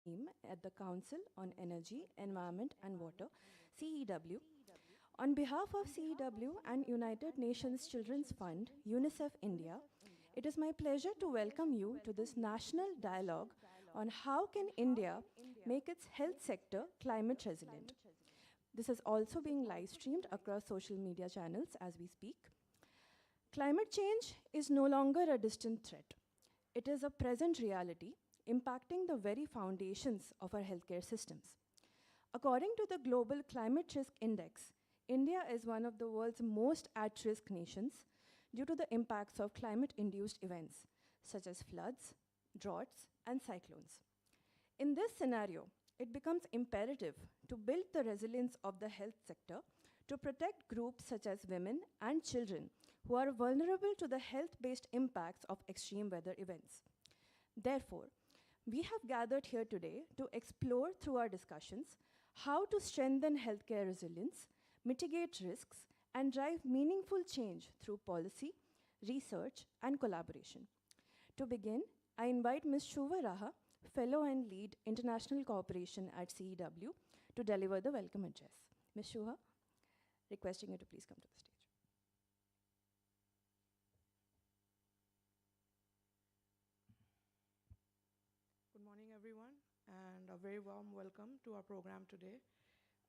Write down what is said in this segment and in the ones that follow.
team at the Council on Energy, Environment and Water, CEW. On behalf of CEW and United Nations Children's Fund, UNICEF India, it is my pleasure to welcome you to this national dialogue on how can India make its health sector climate resilient. This is also being live streamed across social media channels as we speak. Climate change is no longer a distant threat. It is a present reality impacting the very foundations of our healthcare systems. According to the Global Climate Risk Index, India is one of the world's most at-risk nations due to the impacts of climate-induced events, such as floods, droughts, and cyclones. In this scenario, it becomes imperative to build the resilience of the health sector to protect groups such as women and children who are vulnerable to the health-based impacts of extreme weather events. Therefore, we have gathered here today to explore through our discussions how to strengthen healthcare resilience, mitigate risks, and drive meaningful change through policy, research, and collaboration. To begin, I invite Ms. Shuva Raha, Fellow and Lead International Cooperation at CEW, to deliver the welcome address. Ms. Shuva, requesting you to please come to the stage. Good morning, everyone, and a very warm welcome to our program today.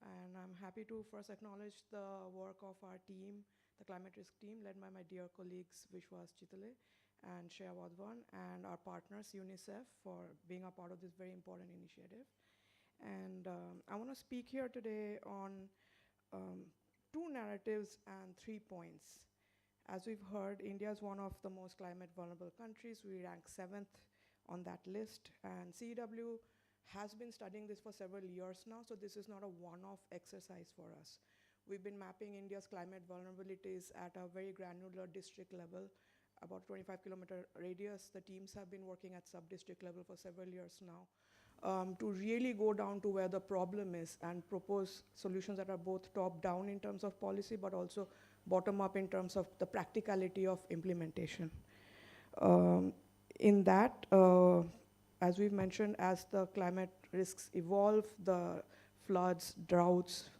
And I'm happy to first acknowledge the work of our team, the climate risk team, led by my dear colleagues Vishwas Chitale and Shreya Wadhwan, and our partners, UNICEF, for being a part of this very important initiative. And I want to speak here today on two narratives and 3 points. As we've heard, India is one of the most climate vulnerable countries. We rank 7th on that list, and CEW has been studying this for several years now, so this is not a one-off exercise for us. We've been mapping India's climate vulnerabilities at a very granular district level, about 25-kilometer radius. The teams have been working at sub-district level for several years now to really go down to where the problem is and propose solutions that are both top-down in terms of policy, but also bottom-up in terms of the practicality of implementation. In that, as we've mentioned, as the climate risks evolve, the floods, droughts,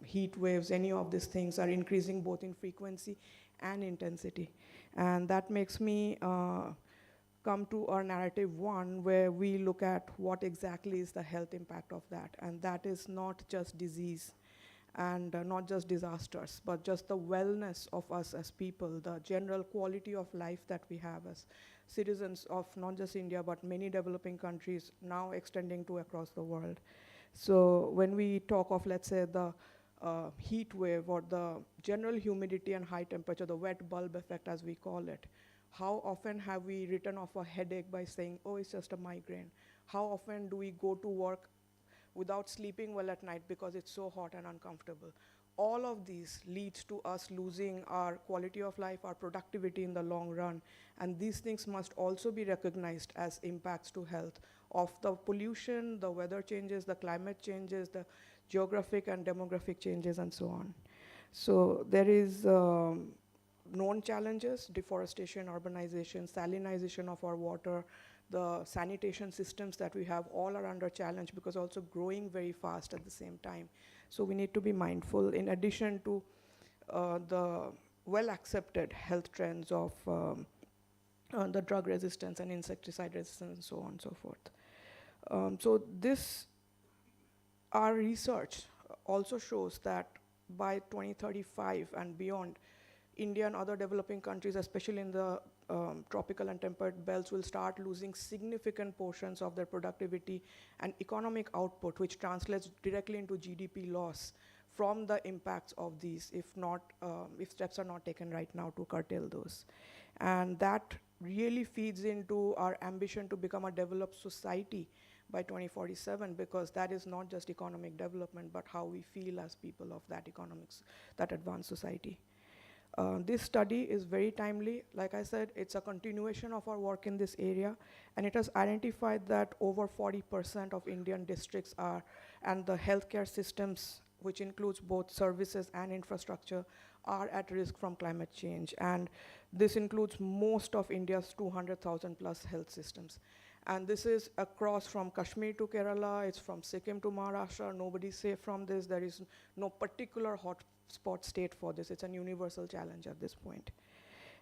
heat waves, any of these things are increasing both in frequency and intensity. And that makes me come to our narrative 1, where we look at what exactly is the health impact of that. And that is not just disease and not just disasters, but just the wellness of us as people, the general quality of life that we have as citizens of not just India, but many developing countries, now extending to across the world. So when we talk of, let's say, the heat wave or the general humidity and high temperature, the wet bulb effect as we call it, how often have we written off a headache by saying, oh, it's just a migraine? How often do we go to work without sleeping well at night because it's so hot and uncomfortable? All of these leads to us losing our quality of life, our productivity in the long run. And these things must also be recognized as impacts to health of the pollution, the weather changes, the climate changes, the geographic and demographic changes, and so on. So there is known challenges: deforestation, urbanization, salinization of our water, the sanitation systems that we have, all are under challenge because also growing very fast at the same time. So we need to be mindful, in addition to the well-accepted health trends of the drug resistance and insecticide resistance and so on and so forth. So this, our research also shows that by 2035 and beyond, India and other developing countries, especially in the tropical and temperate belts, will start losing significant portions of their productivity and economic output, which translates directly into GDP loss from the impacts of these, if steps are not taken right now to curtail those. And that really feeds into our ambition to become a developed society by 2047, because that is not just economic development, but how we feel as people of that that advanced society. This study is very timely. Like I said, it's a continuation of our work in this area, and it has identified that over 40% of Indian districts and the healthcare systems, which includes both services and infrastructure, are at risk from climate change. And this includes most of India's 200,000 plus health systems. And this is across from Kashmir to Kerala, it's from Sikkim to Maharashtra, nobody's safe from this. There is no particular hotspot state for this. It's a universal challenge at this point.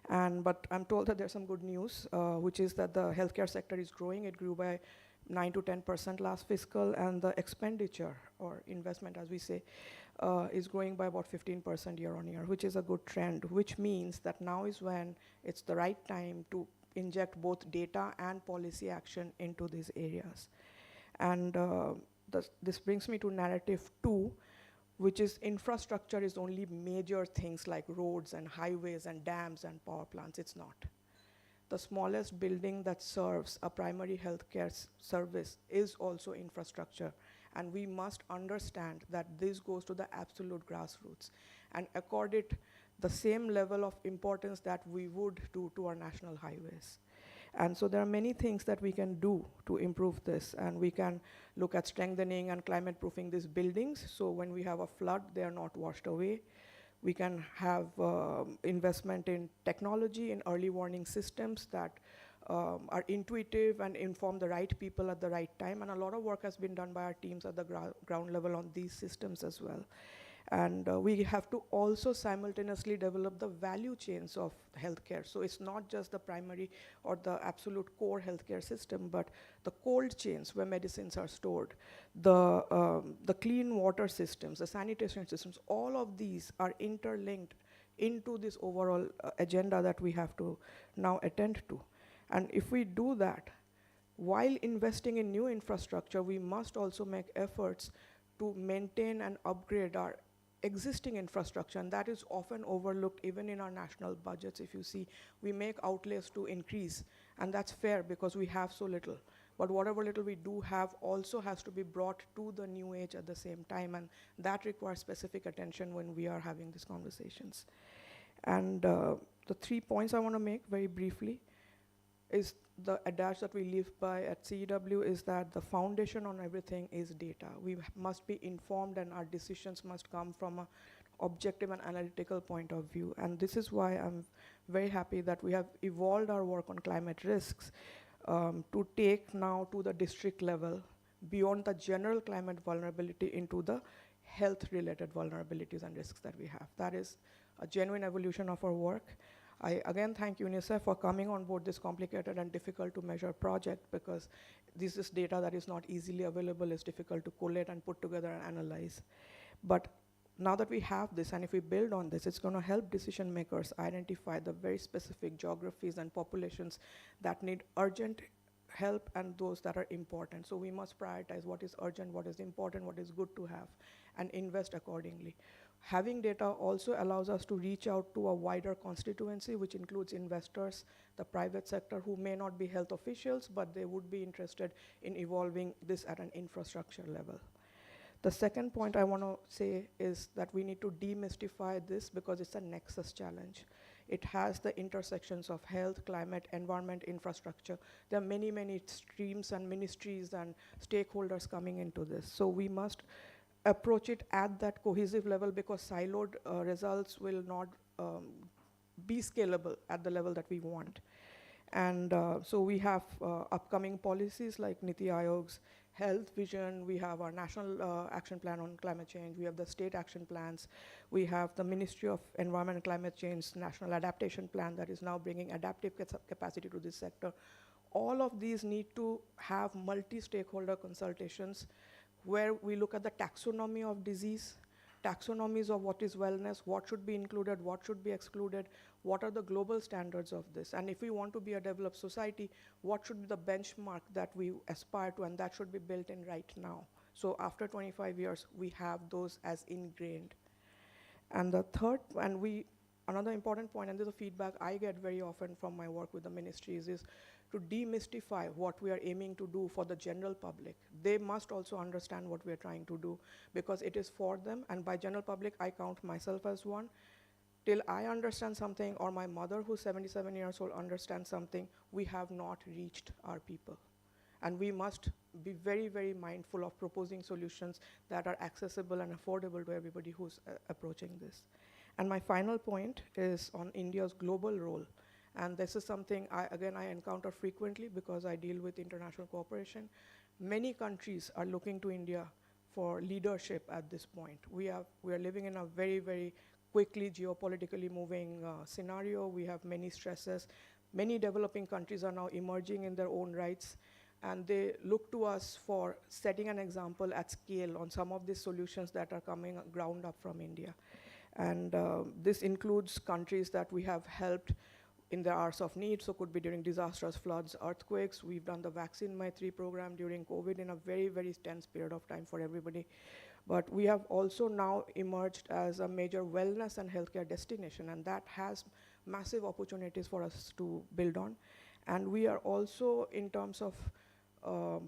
But I'm told that there's some good news, which is that the healthcare sector is growing. It grew by 9 to 10% last fiscal, and the expenditure, or investment as we say, is growing by about 15% year on year, which is a good trend, which means that now is when it's the right time to inject both data and policy action into these areas. And this brings me to narrative 2, which is infrastructure is only major things like roads and highways and dams and power plants. It's not. The smallest building that serves a primary healthcare service is also infrastructure. And we must understand that this goes to the absolute grassroots and accord it the same level of importance that we would do to our national highways. And so there are many things that we can do to improve this, and we can look at strengthening and climate proofing these buildings, so when we have a flood, they are not washed away. We can have investment in technology, in early warning systems that are intuitive and inform the right people at the right time, and a lot of work has been done by our teams at the ground level on these systems as well. And we have to also simultaneously develop the value chains of healthcare. So it's not just the primary or the absolute core healthcare system, but the cold chains where medicines are stored, the clean water systems, the sanitation systems, all of these are interlinked into this overall agenda that we have to now attend to. And if we do that, while investing in new infrastructure, we must also make efforts to maintain and upgrade our existing infrastructure, and that is often overlooked even in our national budgets. If you see, we make outlays to increase, and that's fair because we have so little. But whatever little we do have also has to be brought to the new age at the same time, and that requires specific attention when we are having these conversations. And the 3 points I want to make very briefly is the adage that we live by at CEEW is that the foundation on everything is data. We must be informed, and our decisions must come from an objective and analytical point of view. And this is why I'm very happy that we have evolved our work on climate risks to take now to the district level beyond the general climate vulnerability into the health-related vulnerabilities and risks that we have. That is a genuine evolution of our work. I again thank UNICEF for coming on board this complicated and difficult to measure project, because this is data that is not easily available, it's difficult to collate and put together and analyze. But now that we have this, and if we build on this, it's going to help decision makers identify the very specific geographies and populations that need urgent help and those that are important. So we must prioritize what is urgent, what is important, what is good to have, and invest accordingly. Having data also allows us to reach out to a wider constituency, which includes investors, the private sector, who may not be health officials, but they would be interested in evolving this at an infrastructure level. The second point I want to say is that we need to demystify this, because it's a nexus challenge. It has the intersections of health, climate, environment, infrastructure. There are many, many streams and ministries and stakeholders coming into this. So we must approach it at that cohesive level, because siloed results will not be scalable at the level that we want. And so we have upcoming policies like Niti Aayog's health vision, we have our national action plan on climate change, we have the state action plans, we have the Ministry of Environment and Climate Change national adaptation plan that is now bringing adaptive capacity to this sector. All of these need to have multi-stakeholder consultations where we look at the taxonomy of disease, taxonomies of what is wellness, what should be included, what should be excluded, what are the global standards of this, and if we want to be a developed society, what should be the benchmark that we aspire to, and that should be built in right now. So after 25 years, we have those as ingrained. And the third, another important point, and this is a feedback I get very often from my work with the ministries, is to demystify what we are aiming to do for the general public. They must also understand what we are trying to do, because it is for them, and by general public, I count myself as one. Till I understand something, or my mother who's 77 years old understands something, we have not reached our people. And we must be very, very mindful of proposing solutions that are accessible and affordable to everybody who's approaching this. And my final point is on India's global role And this is something I encounter frequently because I deal with international cooperation. Many countries are looking to India for leadership at this point. We are living in a very, very quickly geopolitically moving scenario. We have many stresses. Many developing countries are now emerging in their own rights, and they look to us for setting an example at scale on some of these solutions that are coming ground up from India. And this includes countries that we have helped in the hours of need, so could be during disasters, floods, earthquakes. We've done the Vaccine My 3 program during COVID in a very, very tense period of time for everybody. But we have also now emerged as a major wellness and healthcare destination, and that has massive opportunities for us to build on. And we are also, in terms of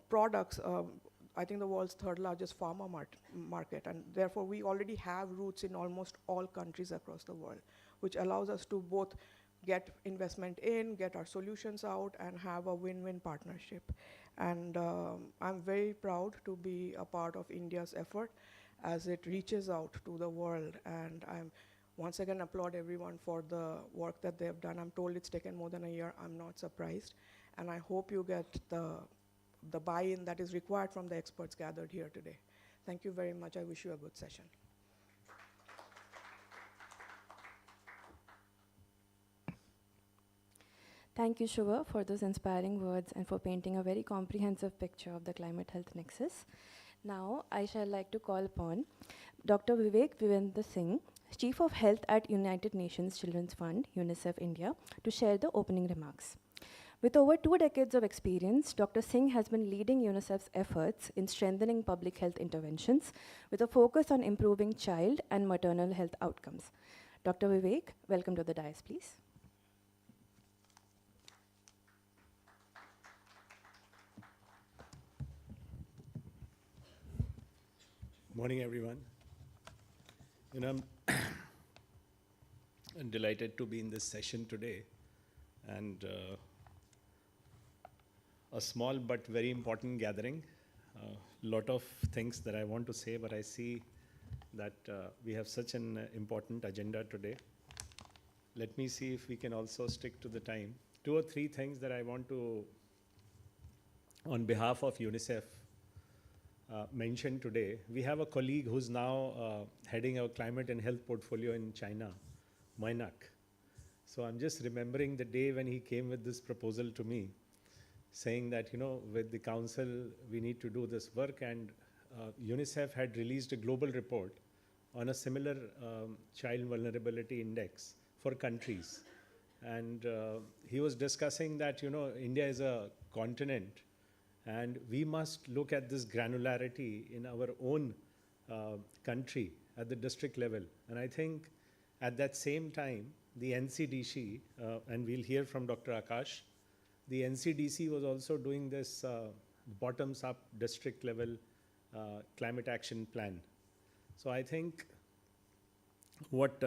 products, I think the world's third largest pharma market, and therefore we already have roots in almost all countries across the world, which allows us to both get investment in, get our solutions out, and have a win-win partnership. And I'm very proud to be a part of India's effort as it reaches out to the world. And I'm once again applaud everyone for the work that they have done. I'm told it's taken more than a year. I'm not surprised. And I hope you get the buy-in that is required from the experts gathered here today. Thank you very much. I wish you a good session. Thank you, Shubha, for those inspiring words and for painting a very comprehensive picture of the climate health nexus. Now, I shall like to call upon Dr. Vivek Vivendra Singh, Chief of Health at United Nations Children's Fund, UNICEF India, to share the opening remarks. With over 2 decades of experience, Dr. Singh has been leading UNICEF's efforts in strengthening public health interventions with a focus on improving child and maternal health outcomes. Dr. Vivek, welcome to the dais, please. Morning, everyone. I'm delighted to be in this session today, and a small but very important gathering. Lot of things that I want to say, but I see that we have such an important agenda today. Let me see if we can also stick to the time. 2 or 3 things that I want to, on behalf of UNICEF, mentioned today. We have a colleague who's now heading our climate and health portfolio in China, Mainak. So I'm just remembering the day when he came with this proposal to me, saying that, with the council, we need to do this work. And UNICEF had released a global report on a similar child vulnerability index for countries. And he was discussing that, India is a continent, and we must look at this granularity in our own country at the district level. And I think at that same time, the NCDC, and we'll hear from Dr. Akash, the NCDC was also doing this bottoms-up district level climate action plan. So I think what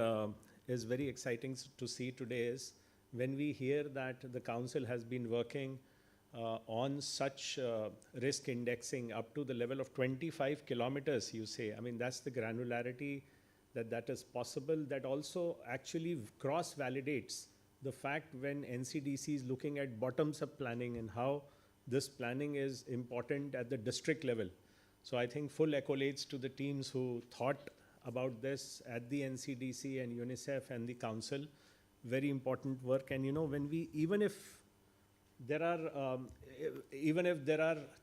is very exciting to see today is when we hear that the council has been working on such risk indexing up to the level of 25 kilometers, you say. I mean, that's the granularity that is possible. That also actually cross-validates the fact when NCDC is looking at bottoms-up planning and how this planning is important at the district level. So I think full accolades to the teams who thought about this at the NCDC and UNICEF and the council. Very important work. And when we, even if there are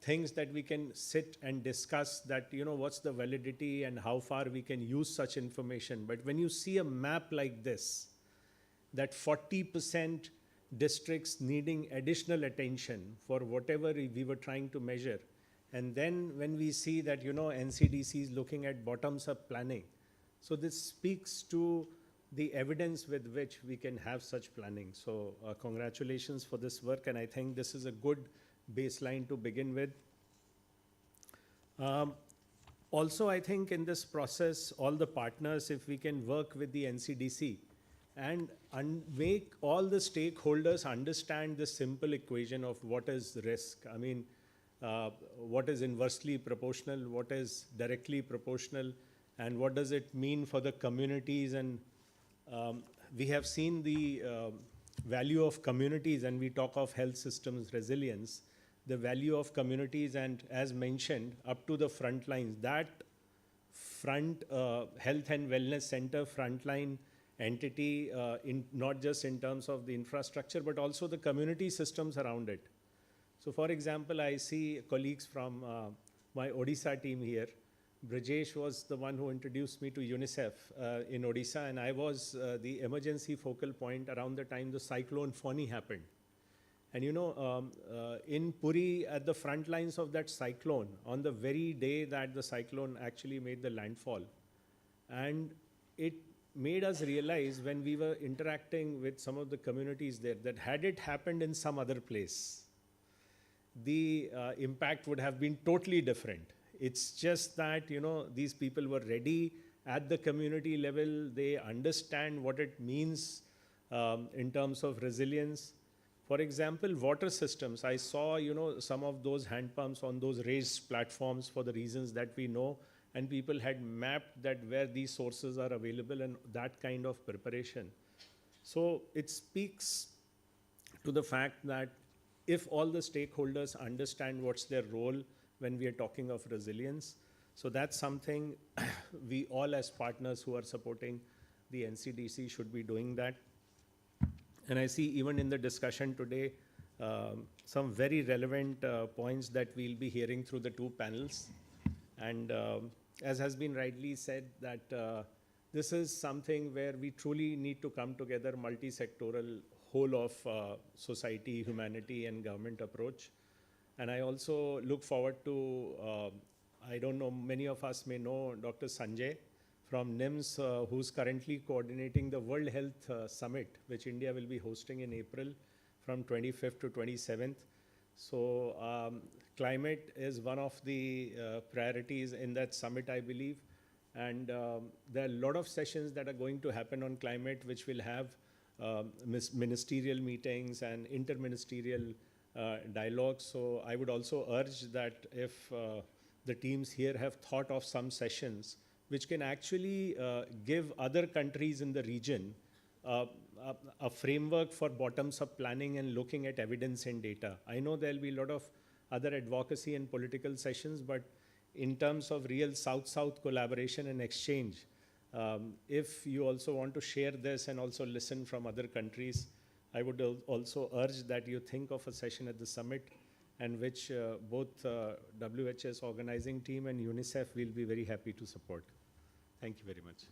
things that we can sit and discuss that, what's the validity and how far we can use such information. But when you see a map like this, that 40% districts needing additional attention for whatever we were trying to measure. And then when we see that, NCDC is looking at bottoms-up planning. So this speaks to the evidence with which we can have such planning. So congratulations for this work, and I think this is a good baseline to begin with. Also, I think in this process, all the partners, if we can work with the NCDC and make all the stakeholders understand the simple equation of what is risk. I mean, what is inversely proportional, what is directly proportional, and what does it mean for the communities. And we have seen the value of communities, and we talk of health systems resilience, the value of communities, and as mentioned, up to the front lines, that front health and wellness center frontline entity, in not just in terms of the infrastructure, but also the community systems around it. So for example, I see colleagues from my Odisha team here. Brajesh was the one who introduced me to UNICEF in Odisha, and I was the emergency focal point around the time the cyclone Fani happened. And you know, in Puri, at the front lines of that cyclone, on the very day that the cyclone actually made the landfall, and it made us realize when we were interacting with some of the communities there, that had it happened in some other place, the impact would have been totally different. It's just that, you know, these people were ready at the community level. They understand what it means in terms of resilience. For example, water systems. I saw, you know, some of those hand pumps on those raised platforms for the reasons that we know, and people had mapped that where these sources are available and that kind of preparation. So it speaks to the fact that if all the stakeholders understand what's their role when we are talking of resilience, so that's something we all as partners who are supporting the NCDC should be doing that. And I see even in the discussion today, some very relevant points that we'll be hearing through the two panels. And as has been rightly said, that this is something where we truly need to come together, multi-sectoral, whole of society, humanity, and government approach. And I also look forward to, I don't know, many of us may know Dr. Sanjay from NIMS, who's currently coordinating the World Health Summit, which India will be hosting in April from 25th to 27th. So climate is one of the priorities in that summit, I believe. And there are a lot of sessions that are going to happen on climate, which will have ministerial meetings and interministerial dialogues. So I would also urge that if the teams here have thought of some sessions which can actually give other countries in the region a framework for bottoms-up planning and looking at evidence and data. I know there'll be a lot of other advocacy and political sessions, but in terms of real South-South collaboration and exchange, if you also want to share this and also listen from other countries, I would also urge that you think of a session at the summit, and which both WHS organizing team and UNICEF will be very happy to support. Thank you very much.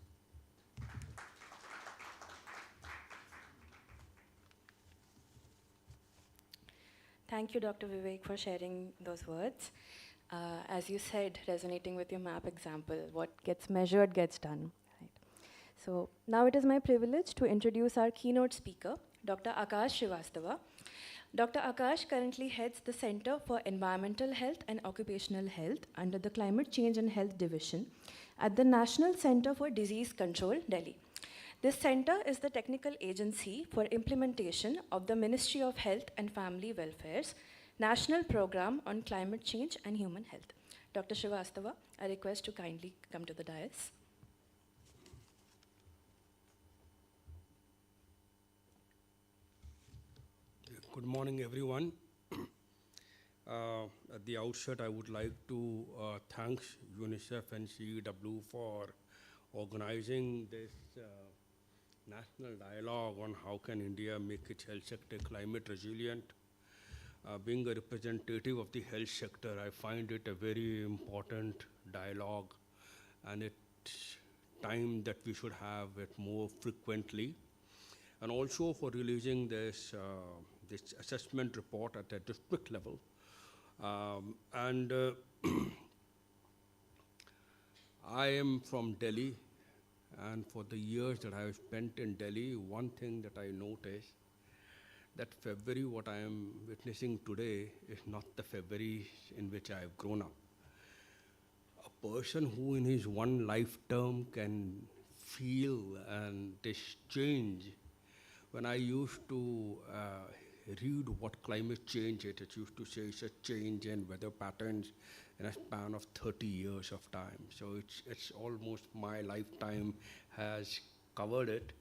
Thank you, Dr. Vivek, for sharing those words. As you said, resonating with your map example, what gets measured gets done. Right. So now it is my privilege to introduce our keynote speaker, Dr. Akash Srivastava. Dr. Akash currently heads the Center for Environmental Health and Occupational Health under the Climate Change and Health Division at the National Center for Disease Control, Delhi. This center is the technical agency for implementation of the Ministry of Health and Family Welfare's National Program on Climate Change and Human Health. Dr. Srivastava, I request to kindly come to the dais. Good morning, everyone. At the outset, I would like to thank UNICEF and CEEW for organizing this national dialogue on how can India make its health sector climate resilient. Being a representative of the health sector, I find it a very important dialogue, and it's time that we should have it more frequently. And also for releasing this this assessment report at a district level. I am from Delhi, and for the years that I have spent in Delhi, one thing that I noticed, that February, what I am witnessing today, is not the February in which I have grown up. A person who in his one lifetime can feel and this change. When I used to read what climate change is, it used to say it's a change in weather patterns in a span of 30 years of time. So it's almost my lifetime has covered it.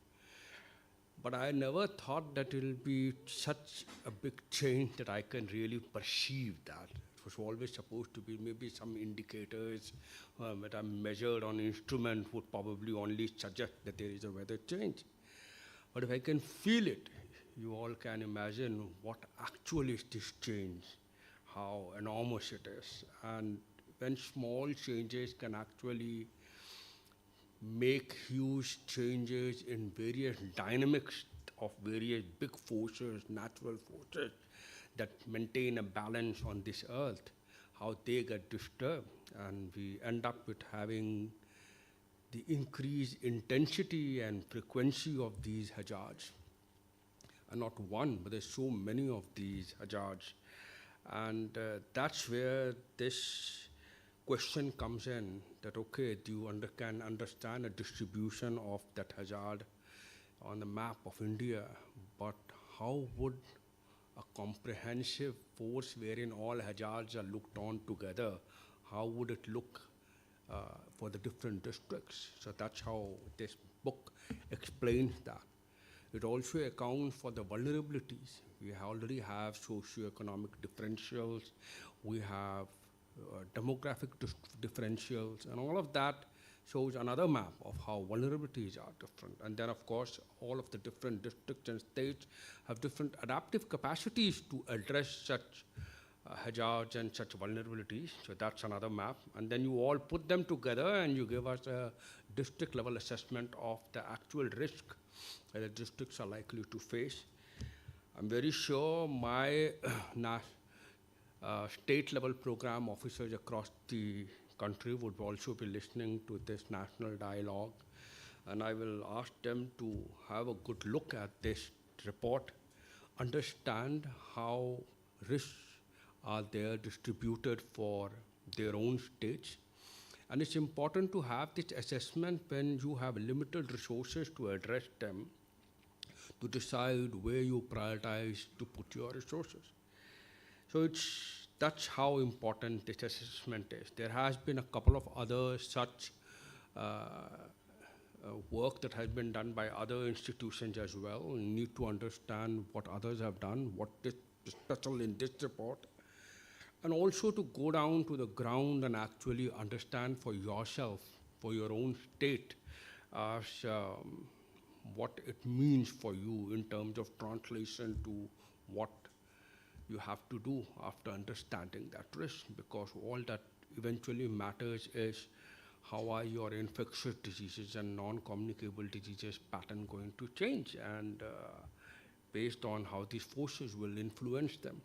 But I never thought that it'll be such a big change that I can really perceive that. It was always supposed to be maybe some indicators that are measured on instrument would probably only suggest that there is a weather change. But if I can feel it, you all can imagine what actually is this change, how enormous it is. And when small changes can actually make huge changes in various dynamics of various big forces, natural forces that maintain a balance on this earth, how they get disturbed, and we end up with having the increased intensity and frequency of these hazards. And not one, but there's so many of these hazards. And that's where this question comes in, that okay, do you can understand a distribution of that hazard on the map of India, but how would a comprehensive force wherein all hazards are looked on together, how would it look for the different districts? So that's how this book explains that. It also accounts for the vulnerabilities. We already have socioeconomic differentials, we have demographic differentials, and all of that shows another map of how vulnerabilities are different. And then, of course, all of the different districts and states have different adaptive capacities to address such hazards and such vulnerabilities. So that's another map. And then you all put them together and you give us a district level assessment of the actual risk that the districts are likely to face. I'm very sure my state level program officers across the country would also be listening to this national dialogue, and I will ask them to have a good look at this report, understand how risks are there distributed for their own states. And it's important to have this assessment when you have limited resources to address them, to decide where you prioritize to put your resources. So that's how important this assessment is. There has been a couple of other such work that has been done by other institutions as well. You need to understand what others have done, what is special in this report, and also to go down to the ground and actually understand for yourself, for your own state, what it means for you in terms of translation to what you have to do after understanding that risk, because all that eventually matters is how are your infectious diseases and non-communicable diseases pattern going to change, and based on how these forces will influence them.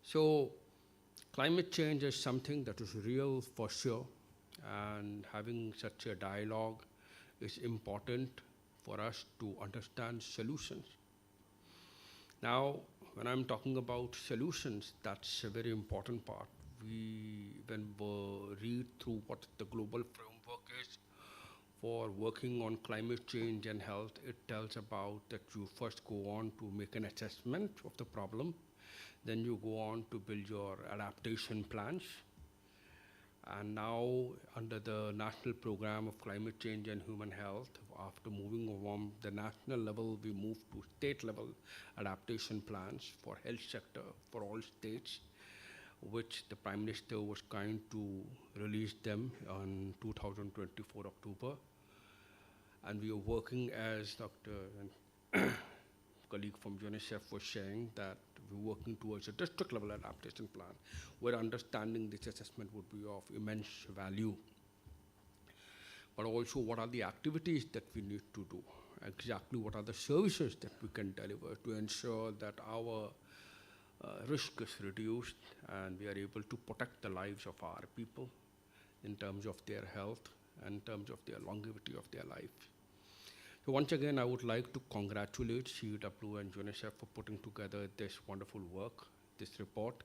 So climate change is something that is real for sure, and having such a dialogue is important for us to understand solutions. Now, when I'm talking about solutions, that's a very important part. When we read through what the global framework is for working on climate change and health, it tells about that you first go on to make an assessment of the problem, then you go on to build your adaptation plans. And now, under the National Program of Climate Change and Human Health, after moving from the national level, we move to state level adaptation plans for health sector for all states, which the Prime Minister was kind to release them on 2024 October. And we are working, as Dr. and colleague from UNICEF was saying, that we're working towards a district level adaptation plan, where understanding this assessment would be of immense value. But also, what are the activities that we need to do? Exactly what are the services that we can deliver to ensure that our risk is reduced and we are able to protect the lives of our people in terms of their health and in terms of their longevity of their life. So once again, I would like to congratulate CEEW and UNICEF for putting together this wonderful work, this report.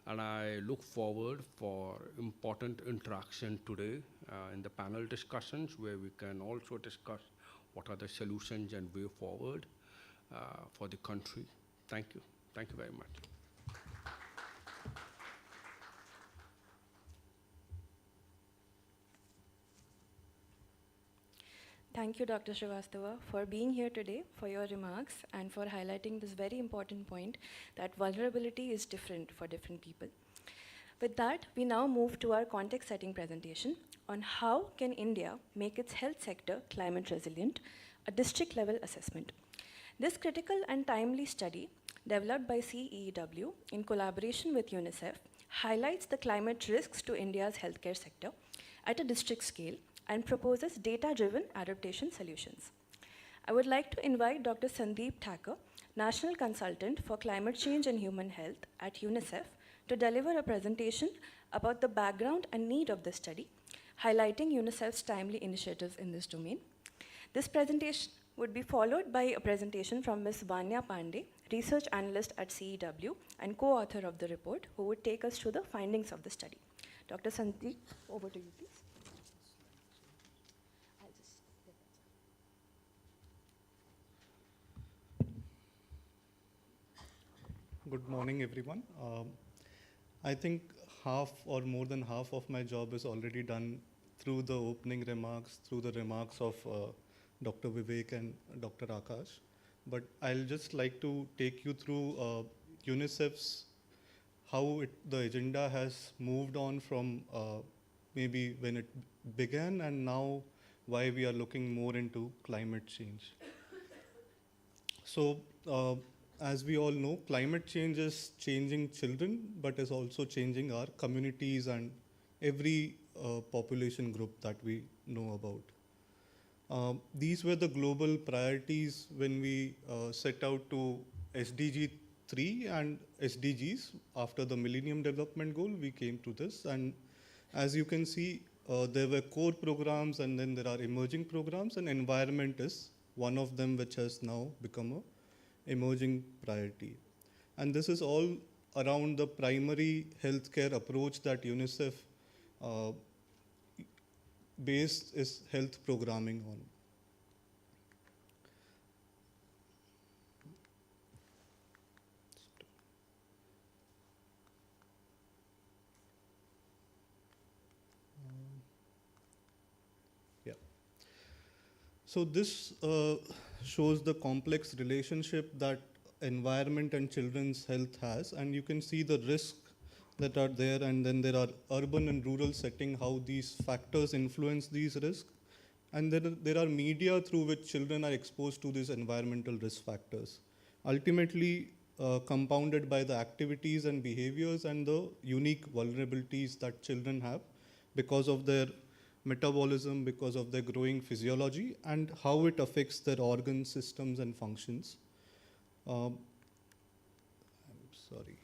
And I look forward for important interaction today in the panel discussions, where we can also discuss what are the solutions and way forward for the country. Thank you. Thank you very much. Thank you, Dr. Srivastava, for being here today, for your remarks, and for highlighting this very important point that vulnerability is different for different people. With that, we now move to our context-setting presentation on how can India make its health sector climate resilient, a district-level assessment. This critical and timely study, developed by CEEW in collaboration with UNICEF, highlights the climate risks to India's healthcare sector at a district scale and proposes data-driven adaptation solutions. I would like to invite Dr. Sandeep Thakur, National Consultant for Climate Change and Human Health at UNICEF, to deliver a presentation about the background and need of this study, highlighting UNICEF's timely initiatives in this domain. This presentation would be followed by a presentation from Ms. Vanya Pandey, Research Analyst at CEW and co-author of the report, who would take us through the findings of the study. Dr. Sandeep, over to you, please. Good morning, everyone. I think half or more than half of my job is already done through the opening remarks, through the remarks of Dr. Vivek and Dr. Akash. But I'll just like to take you through UNICEF's, how the agenda has moved on from maybe when it began and now why we are looking more into climate change. So, as we all know, climate change is changing children, but is also changing our communities and every population group that we know about. These were the global priorities when we set out to SDG 3 and SDGs. After the Millennium Development Goal, we came to this. And as you can see, there were core programs and then there are emerging programs, and environment is one of them which has now become a emerging priority. And this is all around the primary healthcare approach that UNICEF based its health programming on. So this shows the complex relationship that environment and children's health has, and you can see the risks that are there, and then there are urban and rural setting, how these factors influence these risks. And then there are media through which children are exposed to these environmental risk factors, ultimately compounded by the activities and behaviors and the unique vulnerabilities that children have because of their metabolism, because of their growing physiology, and how it affects their organ systems and functions. I'm sorry.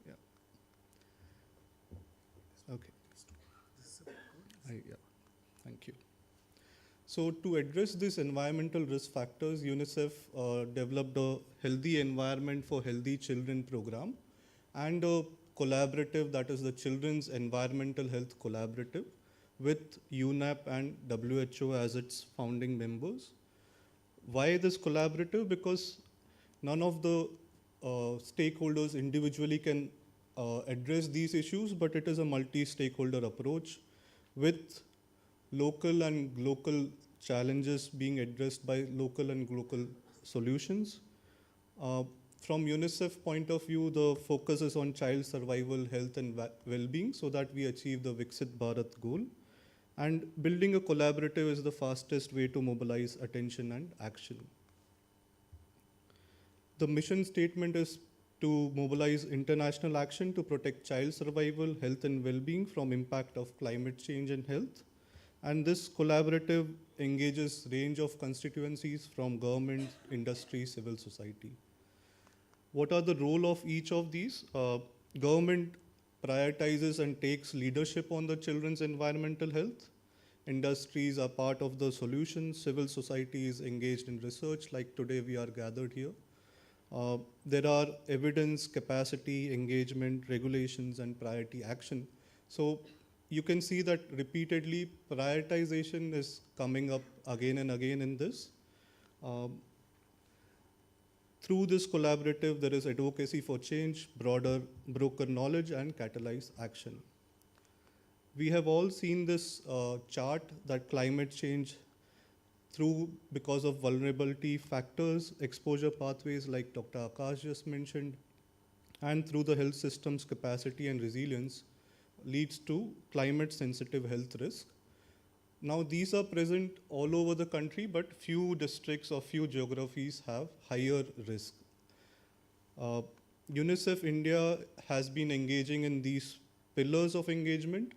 Yeah. Okay. Yeah. Thank you. So to address these environmental risk factors, UNICEF developed a Healthy Environment for Healthy Children program and a collaborative, that is the Children's Environmental Health Collaborative, with UNEP and WHO as its founding members. Why this collaborative? Because none of the stakeholders individually can address these issues, but it is a multi-stakeholder approach with local and local challenges being addressed by local and local solutions. From UNICEF point of view, the focus is on child survival, health and well-being so that we achieve the Viksit Bharat goal. And building a collaborative is the fastest way to mobilize attention and action. The mission statement is to mobilize international action to protect child survival, health and well-being from impact of climate change and health. And this collaborative engages range of constituencies from government, industry, civil society. What are the role of each of these? Government prioritizes and takes leadership on the children's environmental health. Industries are part of the solution. Civil society is engaged in research, like today we are gathered here. There are evidence, capacity, engagement, regulations, and priority action. So you can see that repeatedly prioritization is coming up again and again in this. Through this collaborative, there is advocacy for change, broader knowledge, and catalyze action. We have all seen this chart that climate change because of vulnerability factors, exposure pathways like Dr. Akash just mentioned, and through the health system's capacity and resilience leads to climate sensitive health risk. Now these are present all over the country, but few districts or few geographies have higher risk. UNICEF India has been engaging in these pillars of engagement,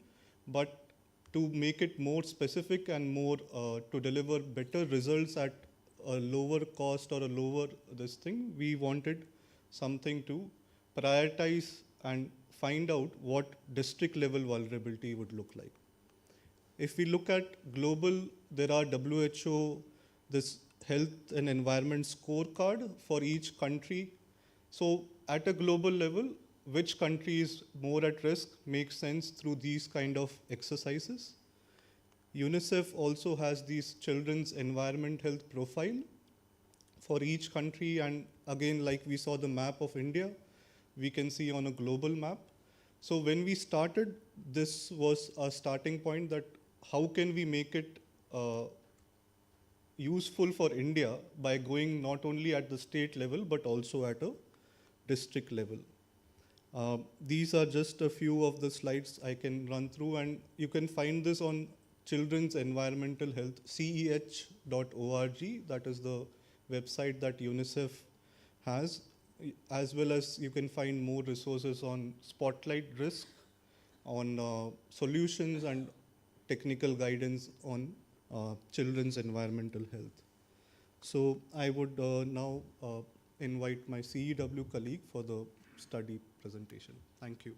but to make it more specific and more to deliver better results at a lower cost or a lower this thing, we wanted something to prioritize and find out what district level vulnerability would look like. If we look at global, there are WHO, this health and environment scorecard for each country. So at a global level, which country is more at risk makes sense through these kind of exercises. UNICEF also has these children's environment health profile for each country, and again, like we saw the map of India, we can see on a global map. So when we started, this was a starting point that how can we make it useful for India by going not only at the state level, but also at a district level. These are just a few of the slides I can run through, and you can find this on Children's Environmental Health, CEH.org. That is the website that UNICEF has, as well as you can find more resources on spotlight risk, on solutions and technical guidance on children's environmental health. So I would now invite my CEW colleague for the study presentation. Thank you.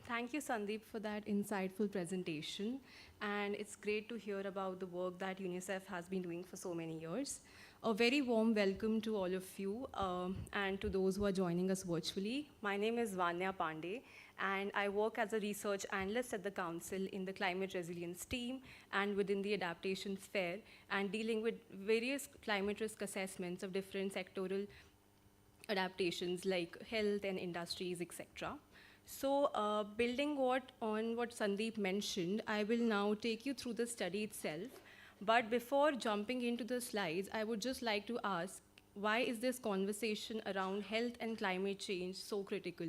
Thank you, Sandeep, for that insightful presentation. And it's great to hear about the work that UNICEF has been doing for so many years. A very warm welcome to all of you and to those who are joining us virtually. My name is Vanya Pandey, and I work as a research analyst at the Council in the Climate Resilience team and within the adaptation sphere, and dealing with various climate risk assessments of different sectoral adaptations like health and industries, etc. So building on what Sandeep mentioned, I will now take you through the study itself. But before jumping into the slides, I would just like to ask, why is this conversation around health and climate change so critical?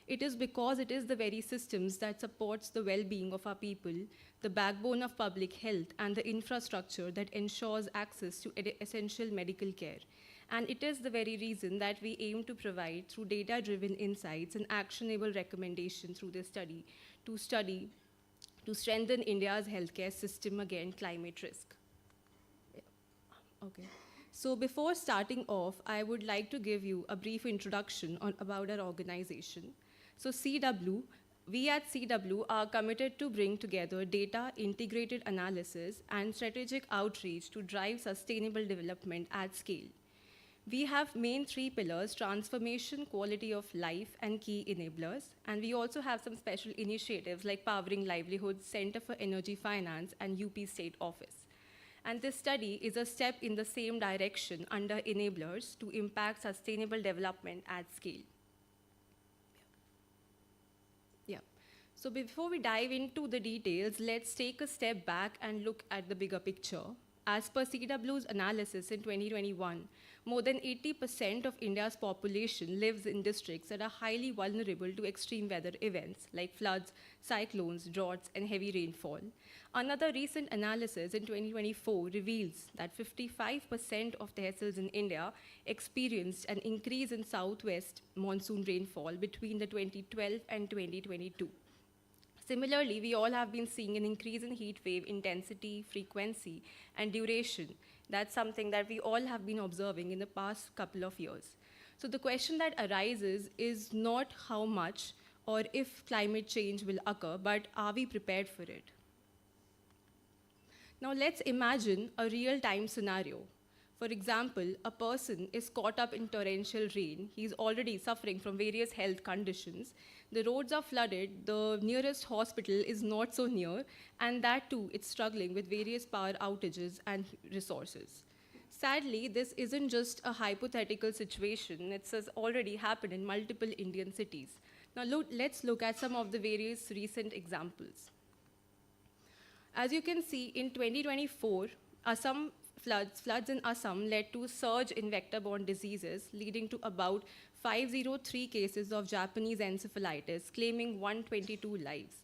It is because it is the very systems that supports the well-being of our people, the backbone of public health, and the infrastructure that ensures access to essential medical care. And it is the very reason that we aim to provide, through data-driven insights and actionable recommendations through this study, to strengthen India's healthcare system against climate risk. Okay. So before starting off, I would like to give you a brief introduction about our organization. So CEEW, we at CEEW are committed to bring together data, integrated analysis, and strategic outreach to drive sustainable development at scale. We have main three pillars: transformation, quality of life, and key enablers. And we also have some special initiatives like Powering Livelihoods, Center for Energy Finance, and UP State Office. And this study is a step in the same direction under enablers to impact sustainable development at scale. Yeah. So before we dive into the details, let's take a step back and look at the bigger picture. As per CEEW's analysis in 2021, more than 80% of India's population lives in districts that are highly vulnerable to extreme weather events like floods, cyclones, droughts, and heavy rainfall. Another recent analysis in 2024 reveals that 55% of tehsils in India experienced an increase in southwest monsoon rainfall between the 2012 and 2022. Similarly, we all have been seeing an increase in heat wave intensity, frequency, and duration. That's something that we all have been observing in the past couple of years. So the question that arises is not how much or if climate change will occur, but are we prepared for it? Now let's imagine a real-time scenario. For example, a person is caught up in torrential rain. He's already suffering from various health conditions. The roads are flooded, the nearest hospital is not so near, and that too, it's struggling with various power outages and resources. Sadly, this isn't just a hypothetical situation, it has already happened in multiple Indian cities. Now let's look at some of the various recent examples. As you can see, in 2024, Assam floods in Assam led to a surge in vector-borne diseases, leading to about 503 cases of Japanese encephalitis, claiming 122 lives.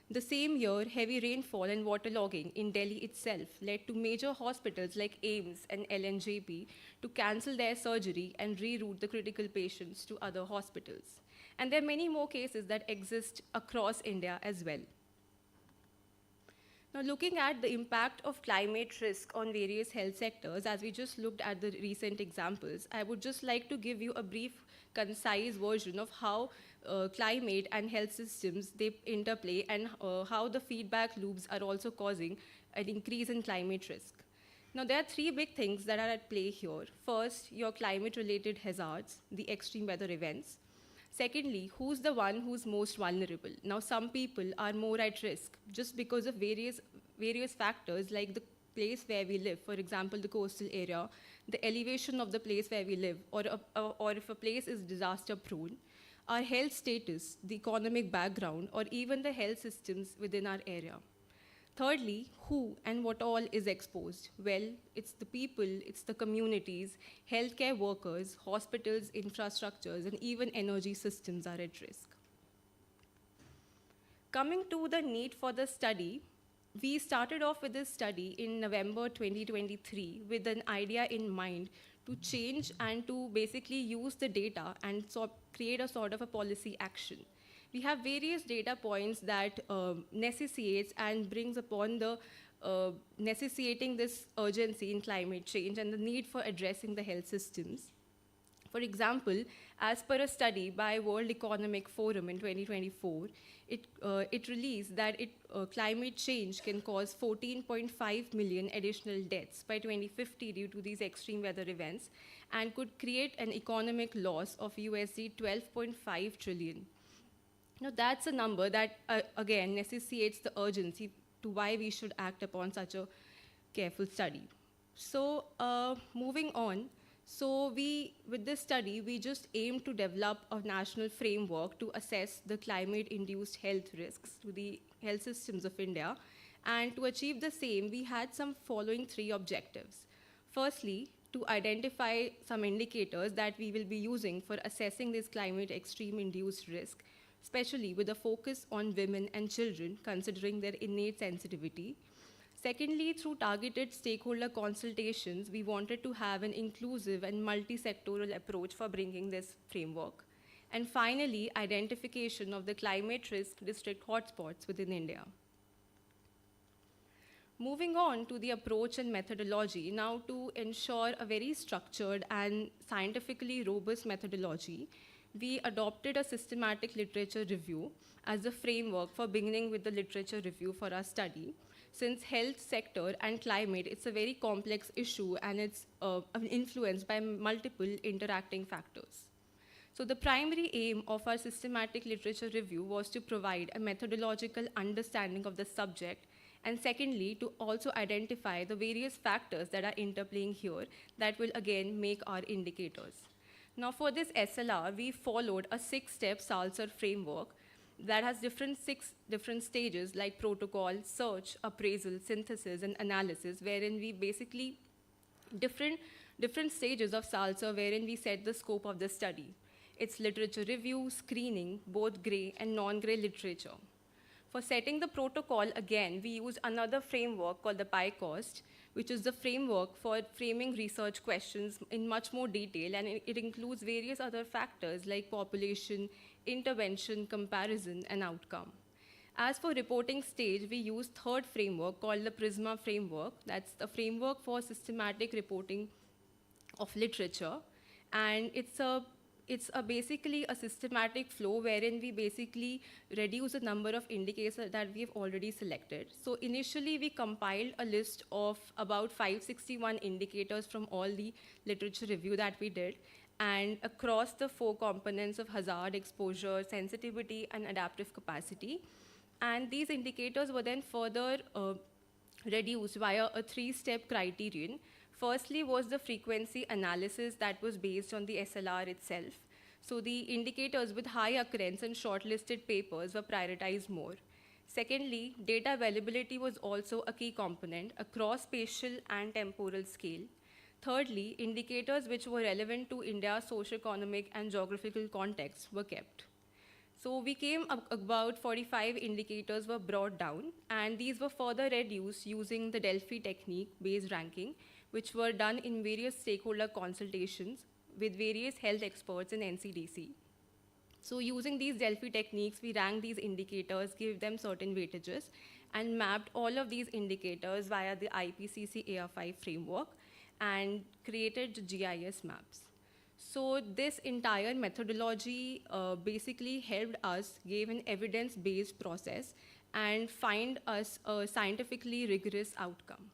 The same year, heavy rainfall and waterlogging in Delhi itself led to major hospitals like AIIMS and LNJP to cancel their surgery and reroute the critical patients to other hospitals. And there are many more cases that exist across India as well. Now, looking at the impact of climate risk on various health sectors, as we just looked at the recent examples, I would just like to give you a brief, concise version of how climate and health systems, they interplay, and how the feedback loops are also causing an increase in climate risk. Now, there are three big things that are at play here. First, your climate-related hazards, the extreme weather events. Secondly, who's the one who's most vulnerable? Now, some people are more at risk just because of various factors like the place where we live, for example, the coastal area, the elevation of the place where we live, or if a place is disaster prone, our health status, the economic background, or even the health systems within our area. Thirdly, who and what all is exposed? Well, it's the people, it's the communities, healthcare workers, hospitals, infrastructures, and even energy systems are at risk. Coming to the need for the study, we started off with this study in November 2023 with an idea in mind to change and to basically use the data and create a sort of a policy action. We have various data points that necessitates and brings upon the necessitating this urgency in climate change and the need for addressing the health systems. For example, as per a study by World Economic Forum in 2024, it released that climate change can cause 14.5 million additional deaths by 2050 due to these extreme weather events and could create an economic loss of USD 12.5 trillion. Now, that's a number that, again, necessitates the urgency to why we should act upon such a careful study. So, moving on, with this study, we just aim to develop a national framework to assess the climate-induced health risks to the health systems of India. And to achieve the same, we had some following three objectives. Firstly, to identify some indicators that we will be using for assessing this climate extreme-induced risk, especially with a focus on women and children, considering their innate sensitivity. Secondly, through targeted stakeholder consultations, we wanted to have an inclusive and multi-sectoral approach for bringing this framework. And finally, identification of the climate risk district hotspots within India. Moving on to the approach and methodology, now to ensure a very structured and scientifically robust methodology, we adopted a systematic literature review as the framework for beginning with the literature review for our study. Since health sector and climate, it's a very complex issue and it's influenced by multiple interacting factors. So the primary aim of our systematic literature review was to provide a methodological understanding of the subject, and secondly, to also identify the various factors that are interplaying here that will again make our indicators. Now for this SLR, we followed a 6-step SALSAR framework that has six different stages like protocol, search, appraisal, synthesis, and analysis, wherein we basically different stages of SALSAR wherein we set the scope of the study. It's literature review, screening, both gray and non-gray literature. For setting the protocol, again, we used another framework called the PICOST, which is the framework for framing research questions in much more detail, and it includes various other factors like population, intervention, comparison, and outcome. As for reporting stage, we use third framework called the PRISMA framework. That's the framework for systematic reporting of literature, and it's a it's basically a systematic flow wherein we basically reduce the number of indicators that we have already selected. So initially, we compiled a list of about 561 indicators from all the literature review that we did, and across the 4 components of hazard, exposure, sensitivity, and adaptive capacity. And these indicators were then further reduced via a 3-step criterion. Firstly was the frequency analysis that was based on the SLR itself. So the indicators with high occurrence and shortlisted papers were prioritized more. Secondly, data availability was also a key component across spatial and temporal scale. Thirdly, indicators which were relevant to India's socioeconomic and geographical context were kept. So we came up about 45 indicators were brought down, and these were further reduced using the Delphi technique-based ranking, which were done in various stakeholder consultations with various health experts in NCDC. So using these Delphi techniques, we ranked these indicators, gave them certain weightages, and mapped all of these indicators via the IPCC AR5 framework and created GIS maps. So this entire methodology basically helped us, gave an evidence-based process, and find us a scientifically rigorous outcome.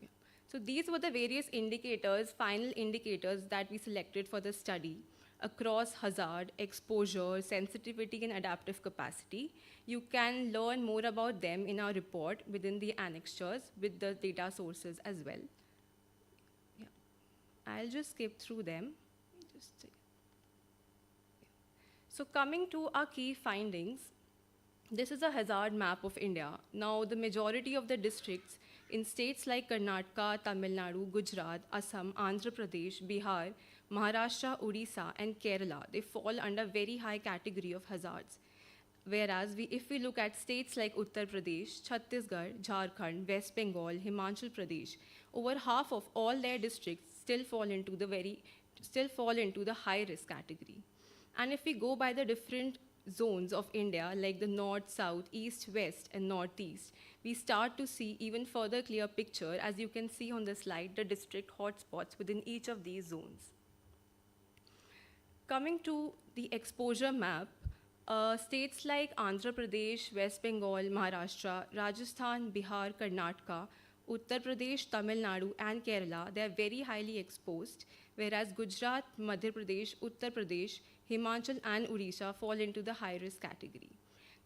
Yeah. So these were the various indicators, final indicators that we selected for the study across hazard, exposure, sensitivity, and adaptive capacity. You can learn more about them in our report within the annexures with the data sources as well. I'll just skip through them. So coming to our key findings, this is a hazard map of India. Now, the majority of the districts in states like Karnataka, Tamil Nadu, Gujarat, Assam, Andhra Pradesh, Bihar, Maharashtra, Odisha, and Kerala, they fall under very high category of hazards. Whereas if we look at states like Uttar Pradesh, Chhattisgarh, Jharkhand, West Bengal, Himachal Pradesh, over half of all their districts still fall into the high risk category. And if we go by the different zones of India, like the north, south, east, west, and northeast, we start to see even further clear picture, as you can see on the slide, the district hotspots within each of these zones. Coming to the exposure map, states like Andhra Pradesh, West Bengal, Maharashtra, Rajasthan, Bihar, Karnataka, Uttar Pradesh, Tamil Nadu, and Kerala, they are very highly exposed, whereas Gujarat, Madhya Pradesh, Uttar Pradesh, Himachal, and Odisha fall into the high-risk category.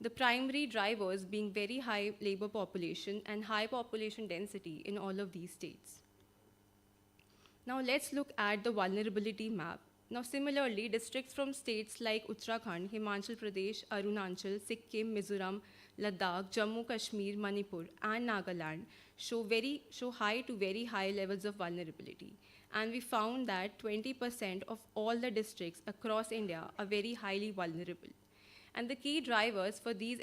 The primary drivers being very high labor population and high population density in all of these states. Now let's look at the vulnerability map. Now similarly, districts from states like Uttarakhand, Himachal Pradesh, Arunachal, Sikkim, Mizoram, Ladakh, Jammu Kashmir, Manipur, and Nagaland show high to very high levels of vulnerability. And we found that 20% of all the districts across India are very highly vulnerable. And the key drivers for the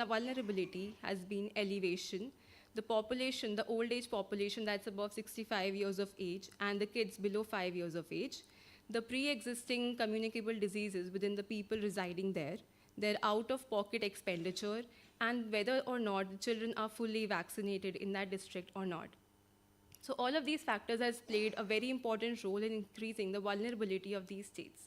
vulnerability has been elevation, the population, the old age population that's above 65 years of age, and the kids below 5 years of age, the pre-existing communicable diseases within the people residing there, their out-of-pocket expenditure, and whether or not the children are fully vaccinated in that district or not. So all of these factors has played a very important role in increasing the vulnerability of these states.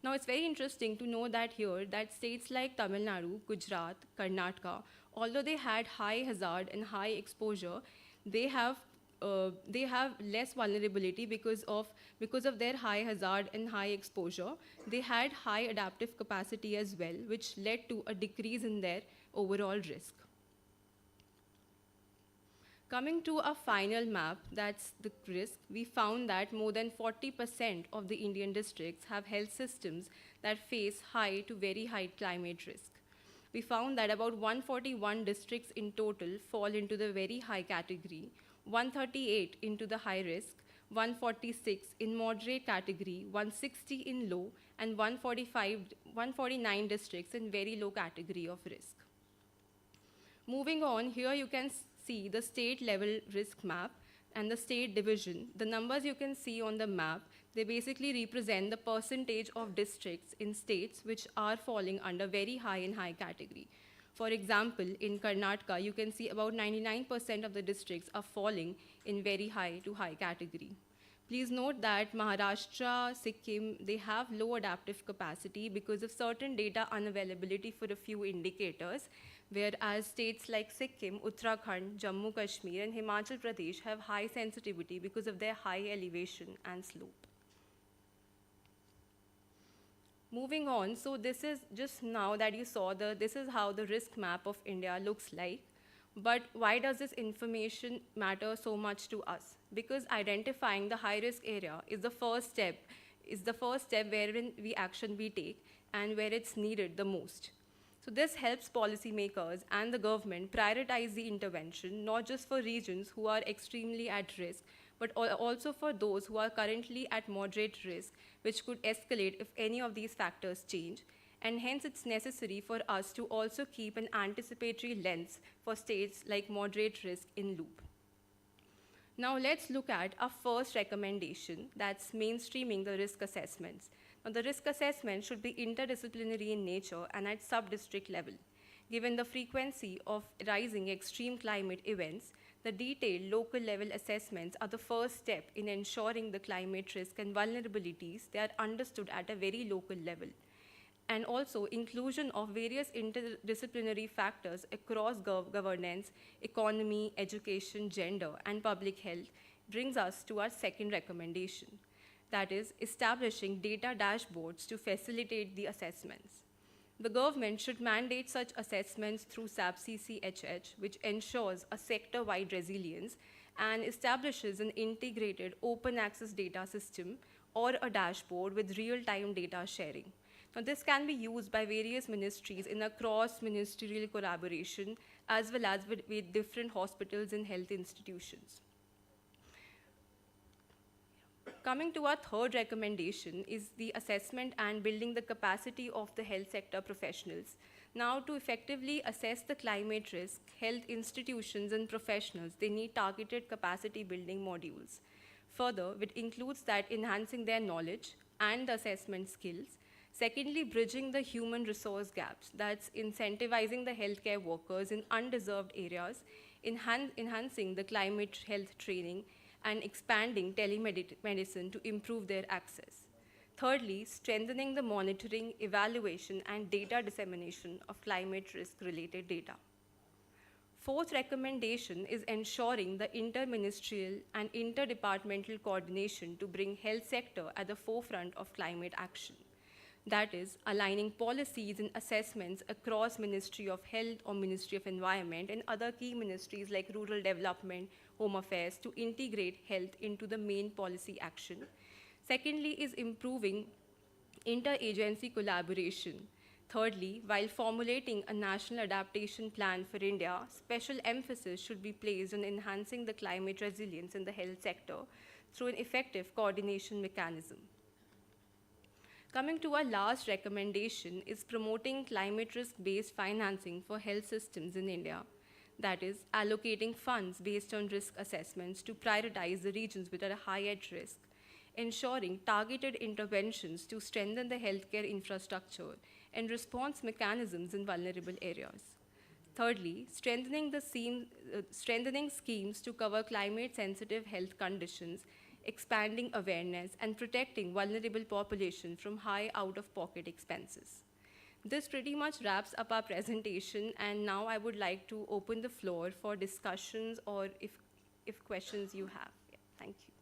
Now it's very interesting to know that here that states like Tamil Nadu, Gujarat, Karnataka, although they had high hazard and high exposure, they have less vulnerability because of their high hazard and high exposure. They had high adaptive capacity as well, which led to a decrease in their overall risk. Coming to a final map, that's the risk, we found that more than 40% of the Indian districts have health systems that face high to very high climate risk. We found that about 141 districts in total fall into the very high category, 138 into the high risk, 146 in moderate category, 160 in low, and 149 districts in very low category of risk. Moving on, here you can see the state level risk map and the state division. The numbers you can see on the map, they basically represent the percentage of districts in states which are falling under very high and high category. For example, in Karnataka, you can see about 99% of the districts are falling in very high to high category. Please note that Maharashtra, Sikkim, they have low adaptive capacity because of certain data unavailability for a few indicators, whereas states like Sikkim, Uttarakhand, Jammu Kashmir, and Himachal Pradesh have high sensitivity because of their high elevation and slope. Moving on, so this is just now that you saw this is how the risk map of India looks like. But why does this information matter so much to us? Because identifying the high risk area is the first step wherein we take and where it's needed the most. So this helps policymakers and the government prioritize the intervention, not just for regions who are extremely at risk, but also for those who are currently at moderate risk, which could escalate if any of these factors change. And hence it's necessary for us to also keep an anticipatory lens for states like moderate risk in loop. Now let's look at our first recommendation, that's mainstreaming the risk assessments. Now the risk assessment should be interdisciplinary in nature and at sub-district level. Given the frequency of rising extreme climate events, the detailed local level assessments are the first step in ensuring the climate risk and vulnerabilities they are understood at a very local level. And also inclusion of various interdisciplinary factors across governance, economy, education, gender, and public health brings us to our second recommendation, that is establishing data dashboards to facilitate the assessments. The government should mandate such assessments through SAP-CCHH, which ensures a sector-wide resilience and establishes an integrated open access data system or a dashboard with real-time data sharing. Now, this can be used by various ministries in a cross-ministerial collaboration as well as with different hospitals and health institutions. Coming to our third recommendation is the assessment and building the capacity of the health sector professionals. Now, to effectively assess the climate risk, health institutions and professionals, they need targeted capacity building modules. Further, it includes that enhancing their knowledge and the assessment skills. Secondly, bridging the human resource gaps, that's incentivizing the healthcare workers in undeserved areas, enhancing the climate health training, and expanding telemedicine to improve their access. Thirdly, strengthening the monitoring, evaluation, and data dissemination of climate risk-related data. Fourth recommendation is ensuring the interministerial and interdepartmental coordination to bring health sector at the forefront of climate action. That is, aligning policies and assessments across Ministry of Health or Ministry of Environment and other key ministries like Rural Development, Home Affairs to integrate health into the main policy action. Secondly is improving interagency collaboration. Thirdly, while formulating a national adaptation plan for India, special emphasis should be placed on enhancing the climate resilience in the health sector through an effective coordination mechanism. Coming to our last recommendation is promoting climate risk-based financing for health systems in India. That is, allocating funds based on risk assessments to prioritize the regions which are high at risk, ensuring targeted interventions to strengthen the healthcare infrastructure and response mechanisms in vulnerable areas. Thirdly, strengthening schemes to cover climate-sensitive health conditions, expanding awareness, and protecting vulnerable populations from high out-of-pocket expenses. This pretty much wraps up our presentation, and now I would like to open the floor for discussions or if questions you have. Yeah, thank you.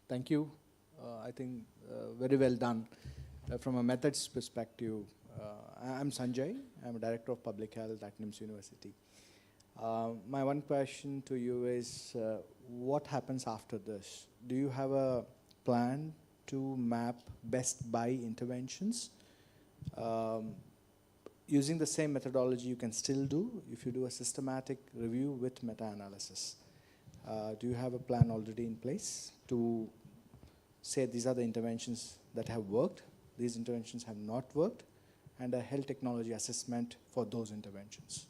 Thank you. I think very well done. From a methods perspective, I'm Sanjay. I'm a Director of Public Health at NIMS University. My one question to you is, what happens after this? Do you have a plan to map best by interventions? Using the same methodology you can still do if you do a systematic review with meta-analysis. Do you have a plan already in place to say these are the interventions that have worked, these interventions have not worked, and a health technology assessment for those interventions?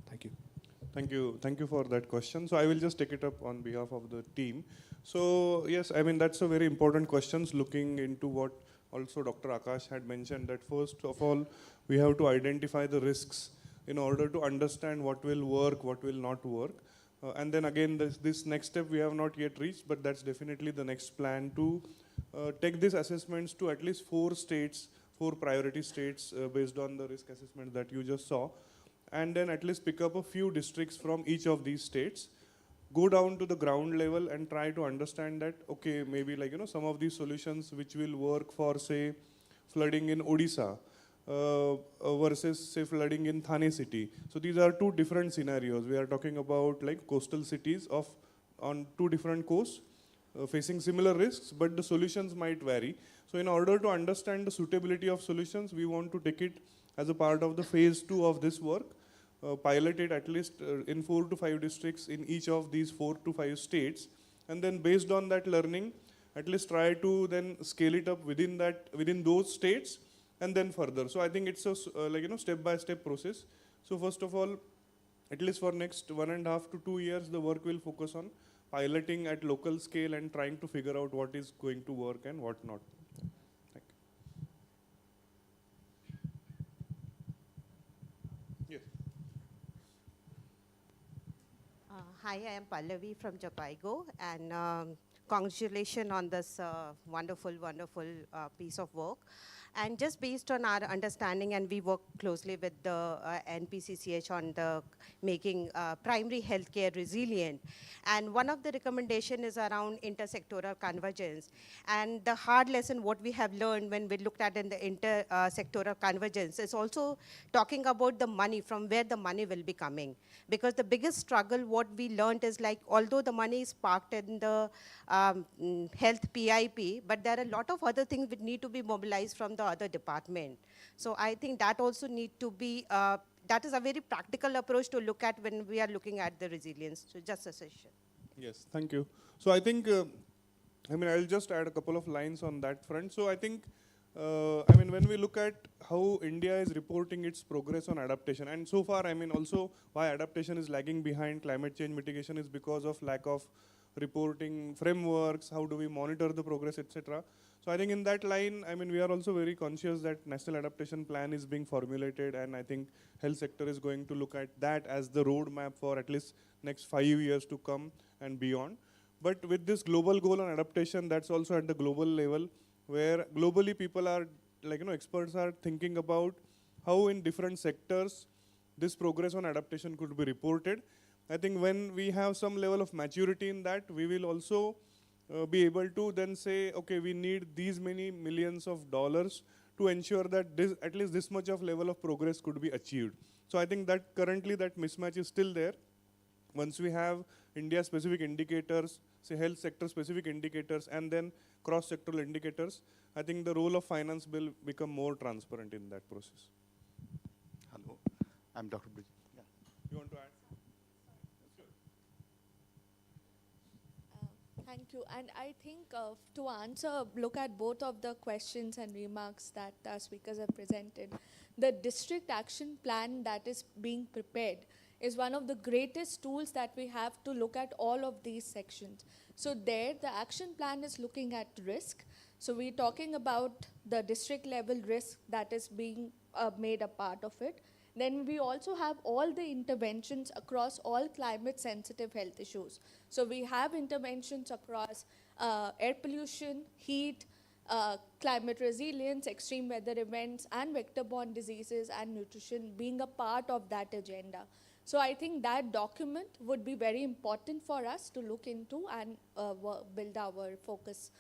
Thank you. Thank you for that question. So I will just take it up on behalf of the team. So yes, I mean, that's a very important question, looking into what also Dr. Akash had mentioned that first of all, we have to identify the risks in order to understand what will work, what will not work. And then again, this next step we have not yet reached, but that's definitely the next plan to take these assessments to at least 4 states, 4 priority states based on the risk assessment that you just saw. And then at least pick up a few districts from each of these states, go down to the ground level and try to understand that, okay, maybe like, some of these solutions which will work for, say, flooding in Odisha versus, say, flooding in Thane city. So these are 2 different scenarios. We are talking about like coastal cities on 2 different coasts facing similar risks, but the solutions might vary. So in order to understand the suitability of solutions, we want to take it as a part of the phase 2 of this work. Pilot it at least in 4 to 5 districts in each of these 4 to 5 states, and then based on that learning, at least try to then scale it up within those states, and then further. So I think it's a step-by-step process. So first of all, at least for next 1.5 to 2 years, the work will focus on piloting at local scale and trying to figure out what is going to work and what not. Thank you. Yes. Hi, I am Pallavi from Japaigo, and congratulations on this wonderful piece of work. And just based on our understanding, and we work closely with the NPCCH on the making primary healthcare resilient. And one of the recommendation is around intersectoral convergence. And the hard lesson what we have learned when we looked at in the intersectoral convergence is also talking about the money, from where the money will be coming. Because the biggest struggle what we learned is like, although the money is parked in the health PIP, but there are a lot of other things which need to be mobilized from the other department. So I think that also need to be, that is a very practical approach to look at when we are looking at the resilience. So just a session. Yes, thank you. So I think, I'll just add a couple of lines on that front. So I think, when we look at how India is reporting its progress on adaptation, and so far, also why adaptation is lagging behind climate change mitigation is because of lack of reporting frameworks, how do we monitor the progress, etc. So I think in that line, we are also very conscious that National Adaptation Plan is being formulated, and I think health sector is going to look at that as the roadmap for at least next 5 years to come and beyond. But with this global goal on adaptation, that's also at the global level, where globally people are, experts are thinking about how in different sectors this progress on adaptation could be reported. I think when we have some level of maturity in that, we will also be able to then say, okay, we need these many millions of dollars to ensure that at least this much of level of progress could be achieved. So I think that currently that mismatch is still there. Once we have India-specific indicators, say health sector-specific indicators, and then cross-sectoral indicators, I think the role of finance will become more transparent in that process. Hello, I'm Dr. Bridge. Yeah. You want to add? Thank you. And I think to answer, look at both of the questions and remarks that our speakers have presented, the district action plan that is being prepared is one of the greatest tools that we have to look at all of these sections. So there, the action plan is looking at risk. So we're talking about the district level risk that is being made a part of it. Then we also have all the interventions across all climate sensitive health issues. So we have interventions across air pollution, heat, climate resilience, extreme weather events, and vector-borne diseases and nutrition being a part of that agenda. So I think that document would be very important for us to look into and build our focus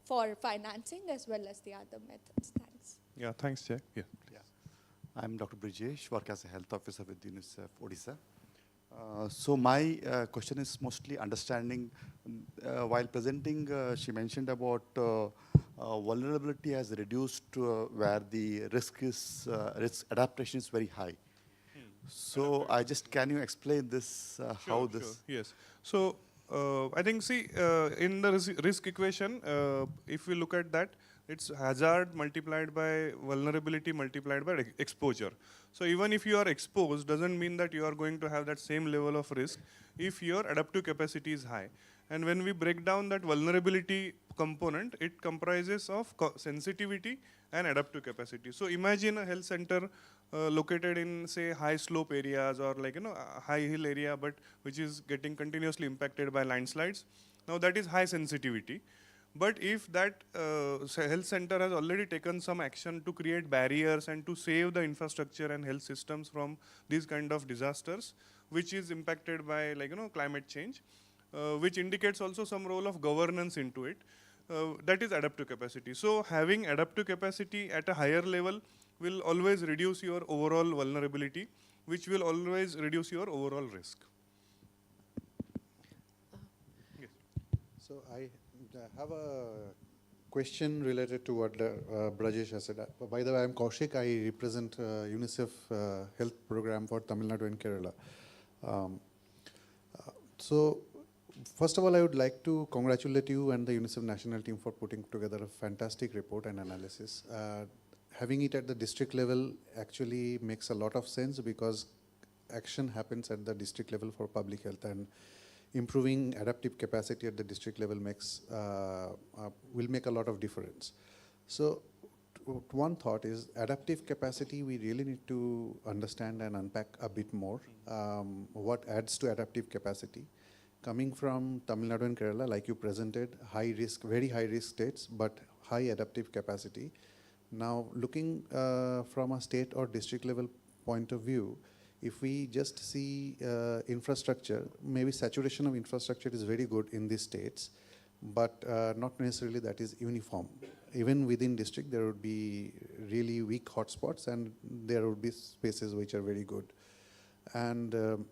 for financing as well as the other methods. Thanks. Yeah, thanks, Jay. Yeah. I'm Dr. Brijesh, work as a health officer with UNICEF, Odisha. So my question is mostly understanding, while presenting, she mentioned about vulnerability has reduced where the risk adaptation is very high. So can you explain this, how this? Sure, yes. So I think, in the risk equation, if we look at that, It's hazard multiplied by vulnerability multiplied by exposure. So even if you are exposed, doesn't mean that you are going to have that same level of risk if your adaptive capacity is high. And when we break down that vulnerability component, it comprises of sensitivity and adaptive capacity. So imagine a health center located in, say, high slope areas or like, a high hill area, but which is getting continuously impacted by landslides. Now that is high sensitivity. But if that health center has already taken some action to create barriers and to save the infrastructure and health systems from these kind of disasters, which is impacted by climate change, which indicates also some role of governance into it, that is adaptive capacity. So having adaptive capacity at a higher level will always reduce your overall vulnerability, which will always reduce your overall risk. Yes. So I have a question related to what Brajesh has said. By the way, I'm Kaushik. I represent UNICEF health program for Tamil Nadu and Kerala. So first of all, I would like to congratulate you and the UNICEF national team for putting together a fantastic report and analysis. Having it at the district level actually makes a lot of sense because action happens at the district level for public health, and improving adaptive capacity at the district level will make a lot of difference. So one thought is adaptive capacity we really need to understand and unpack a bit more. What adds to adaptive capacity? Coming from Tamil Nadu and Kerala, like you presented, high risk, very high risk states, but high adaptive capacity. Now looking from a state or district level point of view, if we just see infrastructure, maybe saturation of infrastructure is very good in these states, but not necessarily that is uniform. Even within district, there would be really weak hotspots, and there would be spaces which are very good. And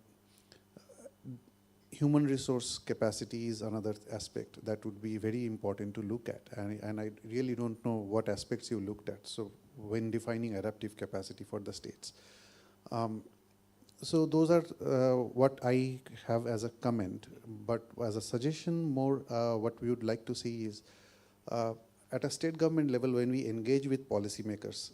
human resource capacity is another aspect that would be very important to look at. And I really don't know what aspects you looked at, so when defining adaptive capacity for the states. So those are what I have as a comment, but as a suggestion more, what we would like to see is at a state government level, when we engage with policymakers,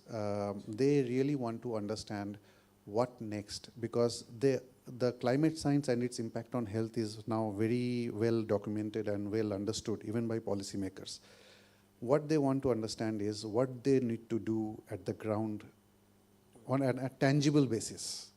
they really want to understand what next, because the climate science and its impact on health is now very well documented and well understood even by policymakers. What they want to understand is what they need to do at the ground on a tangible basis.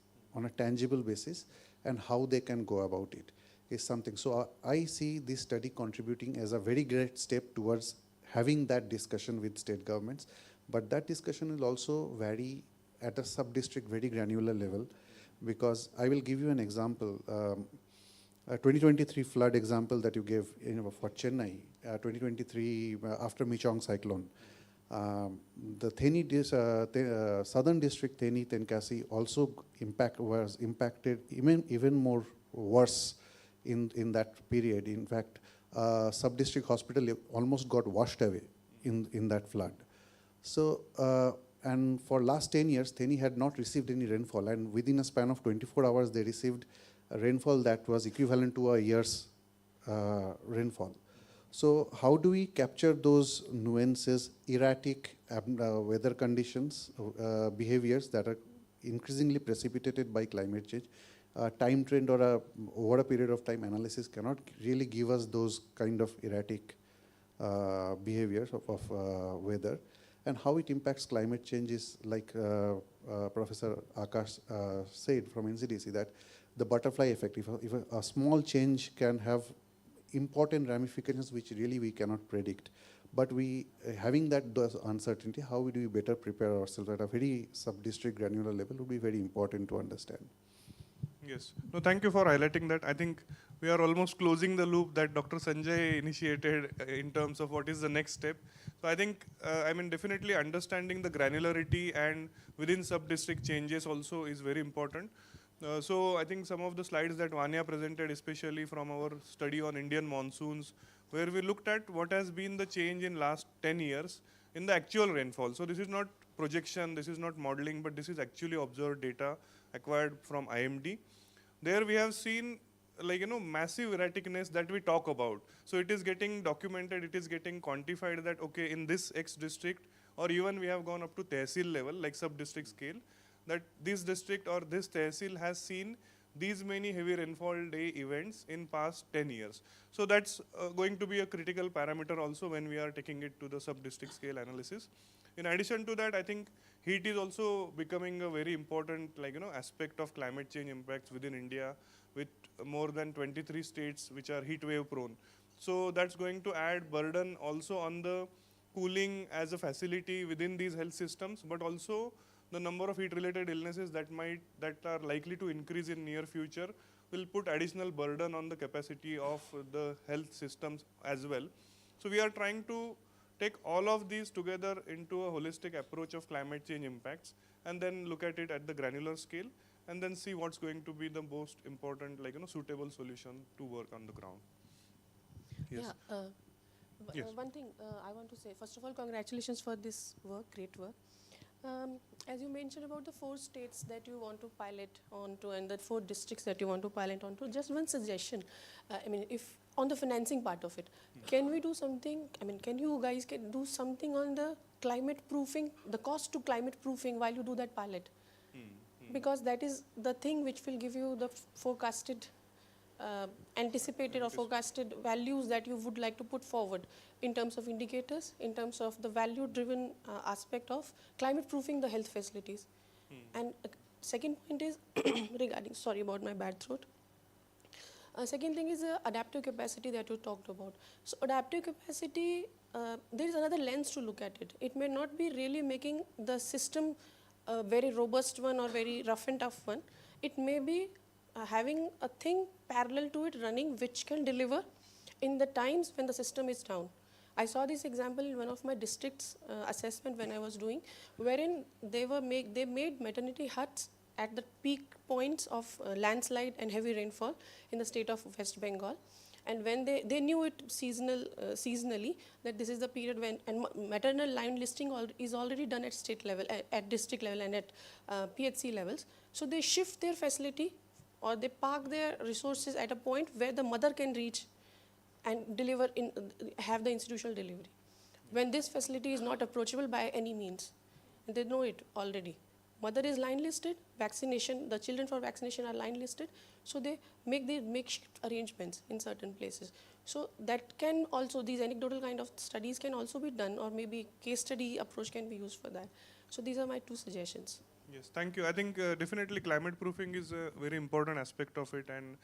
And how they can go about it is something. So I see this study contributing as a very great step towards having that discussion with state governments, but that discussion will also vary at a sub-district very granular level, because I will give you an example. A 2023 flood example that you gave for Chennai, 2023 after Michong cyclone. The Theni southern district, Theni, Tenkasi also was impacted even more worse in that period. In fact, sub-district hospital almost got washed away in that flood. So, and for last 10 years, Theni had not received any rainfall, and within a span of 24 hours, they received a rainfall that was equivalent to a year's rainfall. So how do we capture those nuances, erratic weather conditions, behaviors that are increasingly precipitated by climate change? Time trend or over a period of time analysis cannot really give us those kind of erratic behaviors of weather. And how it impacts climate change is like Professor Akash said from NCDC, that the butterfly effect, if a small change can have important ramifications which really we cannot predict. But having that uncertainty, how do we better prepare ourselves at a very sub-district granular level would be very important to understand. Yes. No, thank you for highlighting that. I think we are almost closing the loop that Dr. Sanjay initiated in terms of what is the next step. So I think, definitely understanding the granularity and within sub-district changes also is very important. So I think some of the slides that Vanya presented, especially from our study on Indian monsoons, where we looked at what has been the change in last 10 years in the actual rainfall. So this is not projection, this is not modeling, but this is actually observed data acquired from IMD. There we have seen like, massive erraticness that we talk about. So it is getting documented, it is getting quantified that, okay, in this X district, or even we have gone up to tehsil level, like sub-district scale, that this district or this tehsil has seen these many heavy rainfall day events in past 10 years. So that's going to be a critical parameter also when we are taking it to the sub-district scale analysis. In addition to that, I think heat is also becoming a very important, aspect of climate change impacts within India, with more than 23 states which are heat wave prone. So that's going to add burden also on the cooling as a facility within these health systems, but also the number of heat-related illnesses that are likely to increase in near future will put additional burden on the capacity of the health systems as well. So we are trying to take all of these together into a holistic approach of climate change impacts, and then look at it at the granular scale, and then see what's going to be the most important, suitable solution to work on the ground. Yes. Yeah. Yes. One thing I want to say, first of all, congratulations for this work, great work. As you mentioned about the 4 states that you want to pilot onto and the 4 districts that you want to pilot onto, just one suggestion. If on the financing part of it, can we do something, can you guys do something on the climate proofing, the cost to climate proofing while you do that pilot? Because that is the thing which will give you the forecasted anticipated or forecasted values that you would like to put forward in terms of indicators, in terms of the value-driven aspect of climate proofing the health facilities. And second point is regarding, sorry about my bad throat. Second thing is adaptive capacity that you talked about. So adaptive capacity, there is another lens to look at it. It may not be really making the system a very robust one or very rough and tough one. It may be having a thing parallel to it running which can deliver in the times when the system is down. I saw this example in one of my district's assessment when I was doing, wherein they made maternity huts at the peak points of landslide and heavy rainfall in the state of West Bengal. And when they knew it seasonally, that this is the period when, and maternal line listing is already done at state level, at district level and at PHC levels. So they shift their facility or they park their resources at a point where the mother can reach and deliver have the institutional delivery. When this facility is not approachable by any means, and they know it already. Mother is line listed, vaccination, the children for vaccination are line listed, so they make the makeshift arrangements in certain places. So that can also, these anecdotal kind of studies can also be done, or maybe case study approach can be used for that. So these are my 2 suggestions. Yes, thank you. I think definitely climate proofing is a very important aspect of it, and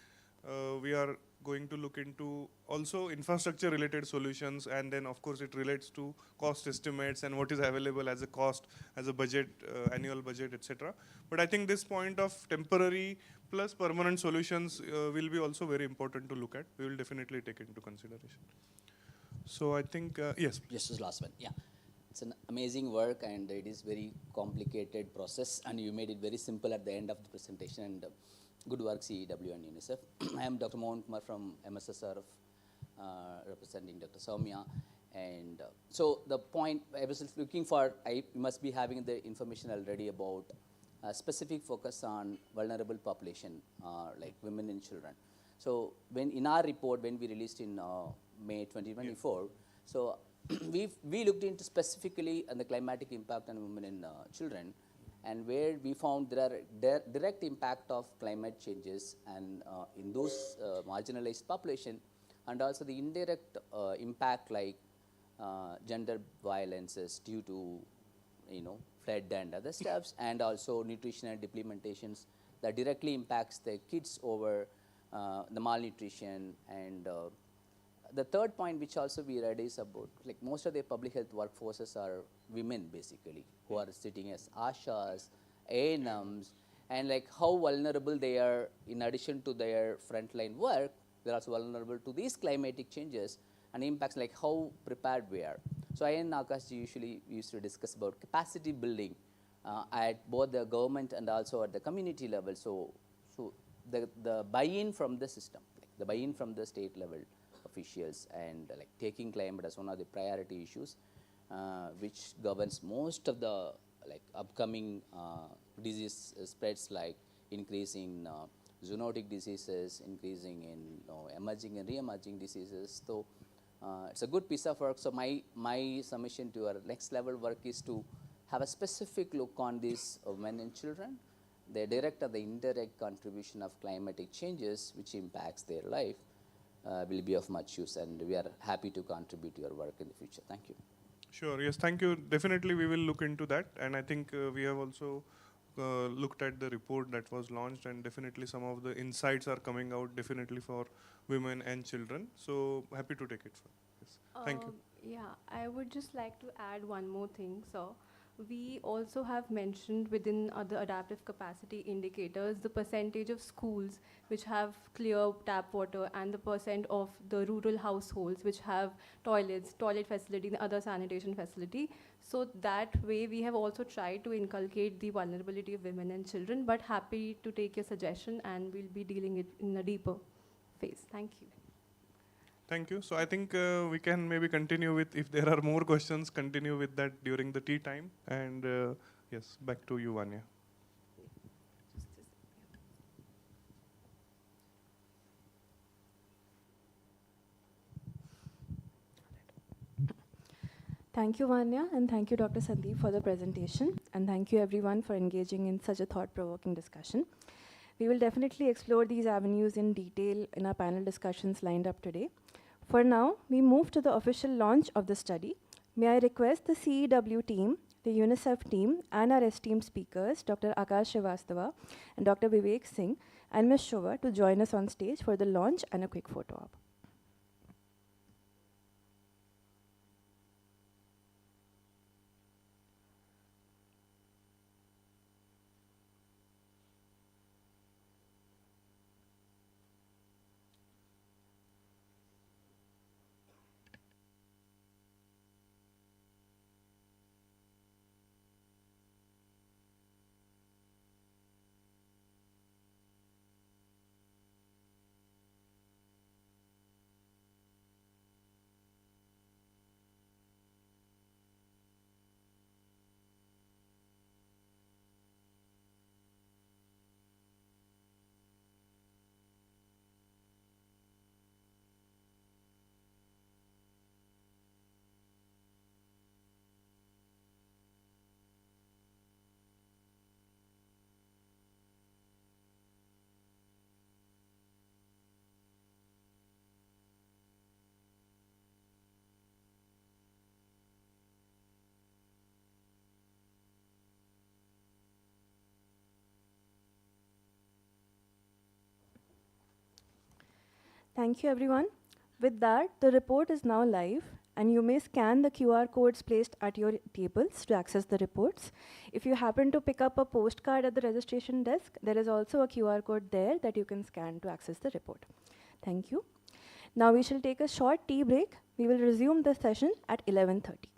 we are going to look into also infrastructure related solutions, and then of course it relates to cost estimates and what is available as a cost, as a budget, annual budget, etc. But I think this point of temporary plus permanent solutions will be also very important to look at. We will definitely take it into consideration. So I think, yes. Just this last one, yeah. It's an amazing work and it is very complicated process, and you made it very simple at the end of the presentation, and good work CEEW and UNICEF. I am Dr. Mohan Kumar from MSSR, representing Dr. Soumya. And so the point I was looking for, I must be having the information already about a specific focus on vulnerable population, like women and children. So when in our report, when we released in May 2024, yeah. So we looked into specifically on the climatic impact on women and children, and where we found there are direct impact of climate changes and in those marginalized population, and also the indirect impact like gender violences due to flood and other stuffs, and also nutritional deplementations that directly impacts the kids over the malnutrition. And the third point which also we read is about, like, most of the public health workforces are women basically, who are sitting as ASHAs, ANMs, and like how vulnerable they are. In addition to their frontline work, they're also vulnerable to these climatic changes and impacts, like how prepared we are. So I and Akash usually used to discuss about capacity building at both the government and also at the community level. So the buy-in from the system, like the buy-in from the state level officials, and like taking climate as one of the priority issues, which governs most of the like upcoming disease spreads, like increase in zoonotic diseases, increasing in emerging and re-emerging diseases. So it's a good piece of work. So my submission to our next level work is to have a specific look on these women and children, the direct or the indirect contribution of climatic changes which impacts their life will be of much use, and we are happy to contribute to your work in the future. Thank you. Sure, yes, thank you. Definitely we will look into that, and I think we have also looked at the report that was launched, and definitely some of the insights are coming out definitely for women and children. So happy to take it further. Yes. Thank you. Yeah, I would just like to add one more thing. So we also have mentioned within other adaptive capacity indicators the percentage of schools which have clear tap water and the percent of the rural households which have toilets, toilet facility, and other sanitation facility. So that way we have also tried to inculcate the vulnerability of women and children, but happy to take your suggestion and we'll be dealing it in a deeper phase. Thank you. Thank you. So I think we can maybe continue with, if there are more questions, continue with that during the tea time. And yes, back to you, Vanya. Thank you, Vanya, and thank you, Dr. Sandeep, for the presentation. And thank you, everyone, for engaging in such a thought-provoking discussion. We will definitely explore these avenues in detail in our panel discussions lined up today. For now, we move to the official launch of the study. May I request the CEEW team, the UNICEF team, and our esteemed speakers, Dr. Akash Srivastava and Dr. Vivek Singh, and Ms. Shova, to join us on stage for the launch and a quick photo op. Thank you, everyone. With that, the report is now live, and you may scan the QR codes placed at your tables to access the reports. If you happen to pick up a postcard at the registration desk, there is also a QR code there that you can scan to access the report. Thank you. Now we shall take a short tea break. We will resume the session at 11:30.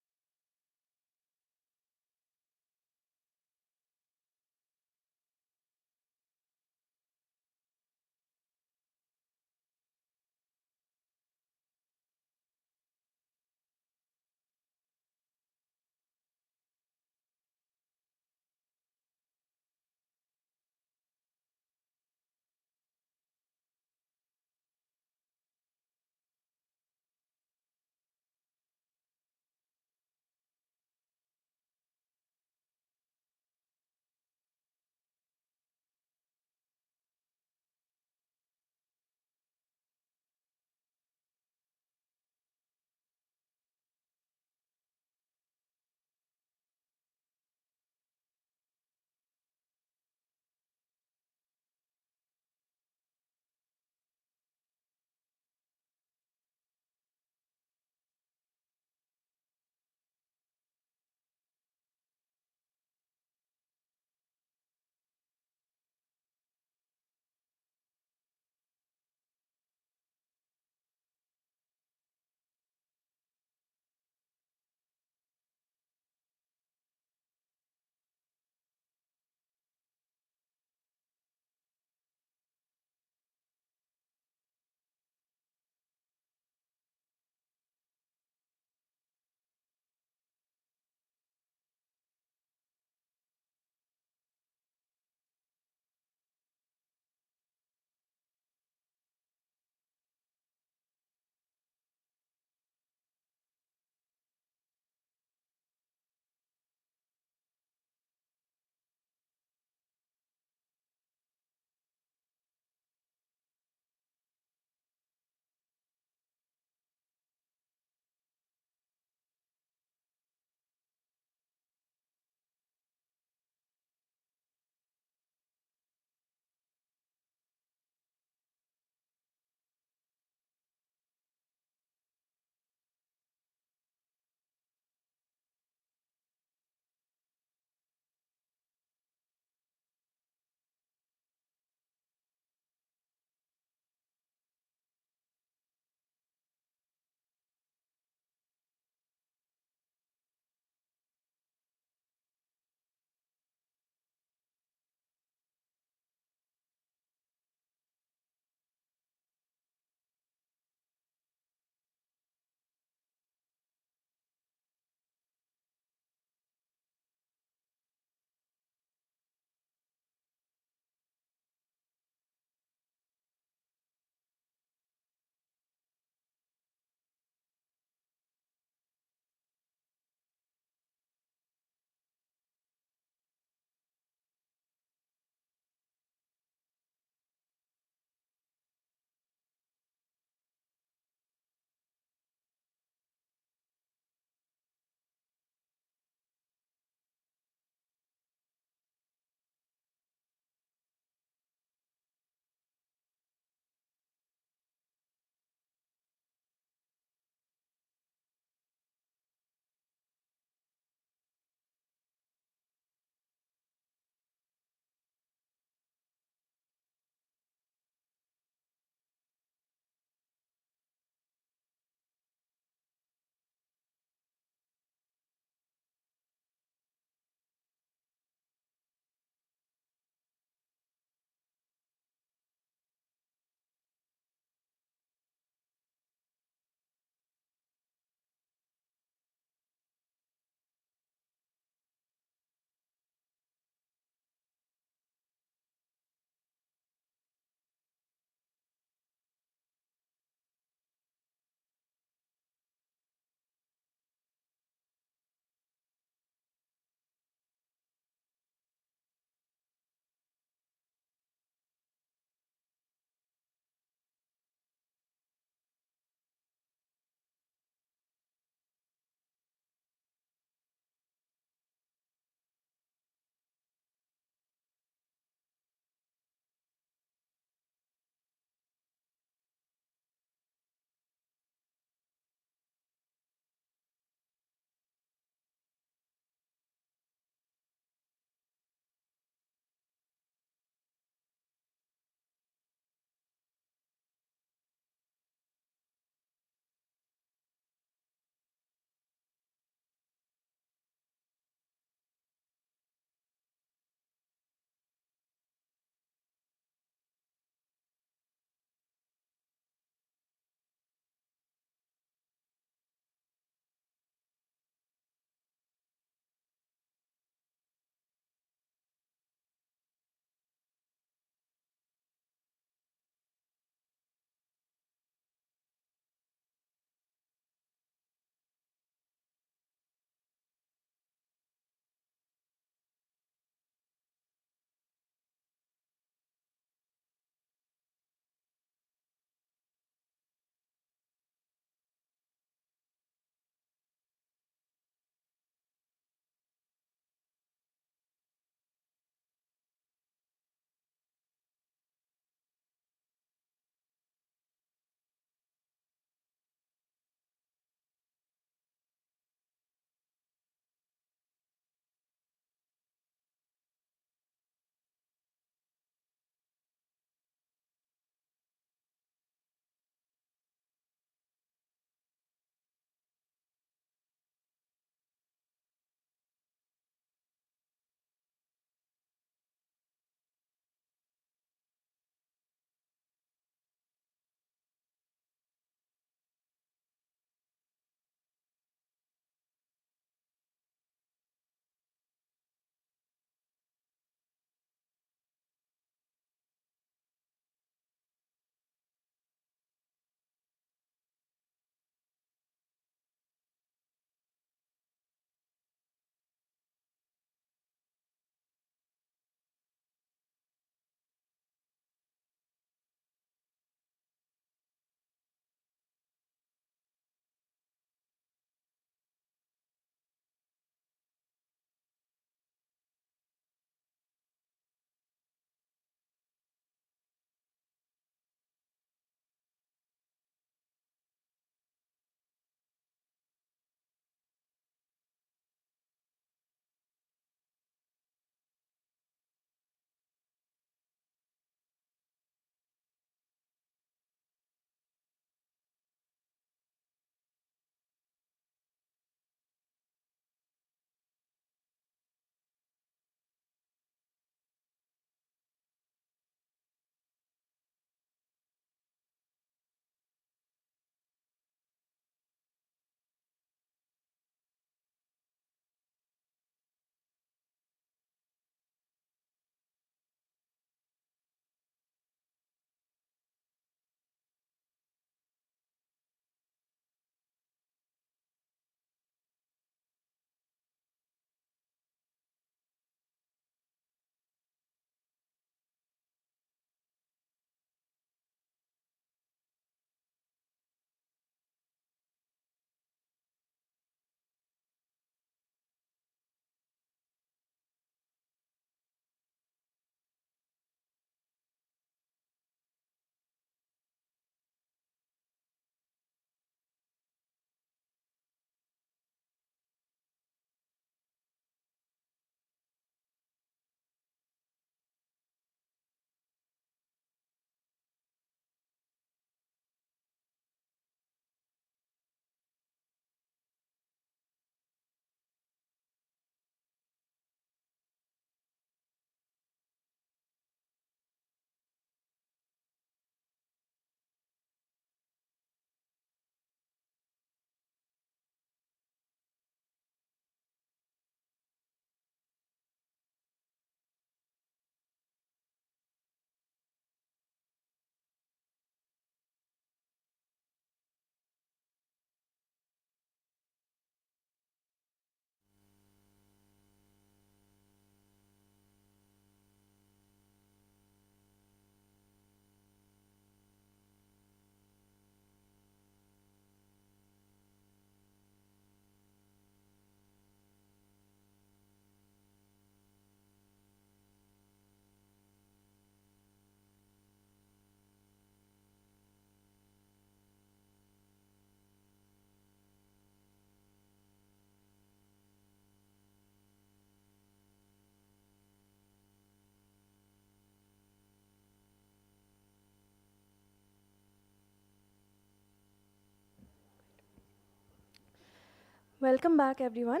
Welcome back, everyone.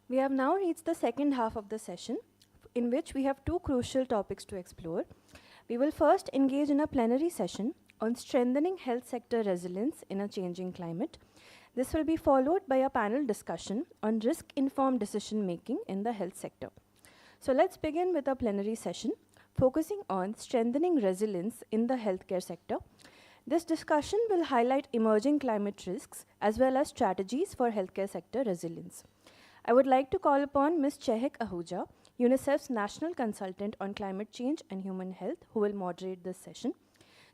We have now reached the second half of the session, in which we have two crucial topics to explore. We will first engage in a plenary session on strengthening health sector resilience in a changing climate. This will be followed by a panel discussion on risk-informed decision-making in the health sector. So let's begin with a plenary session focusing on strengthening resilience in the healthcare sector. This discussion will highlight emerging climate risks as well as strategies for healthcare sector resilience. I would like to call upon Ms. Chehek Ahuja, UNICEF's National Consultant on Climate Change and Human Health, who will moderate this session.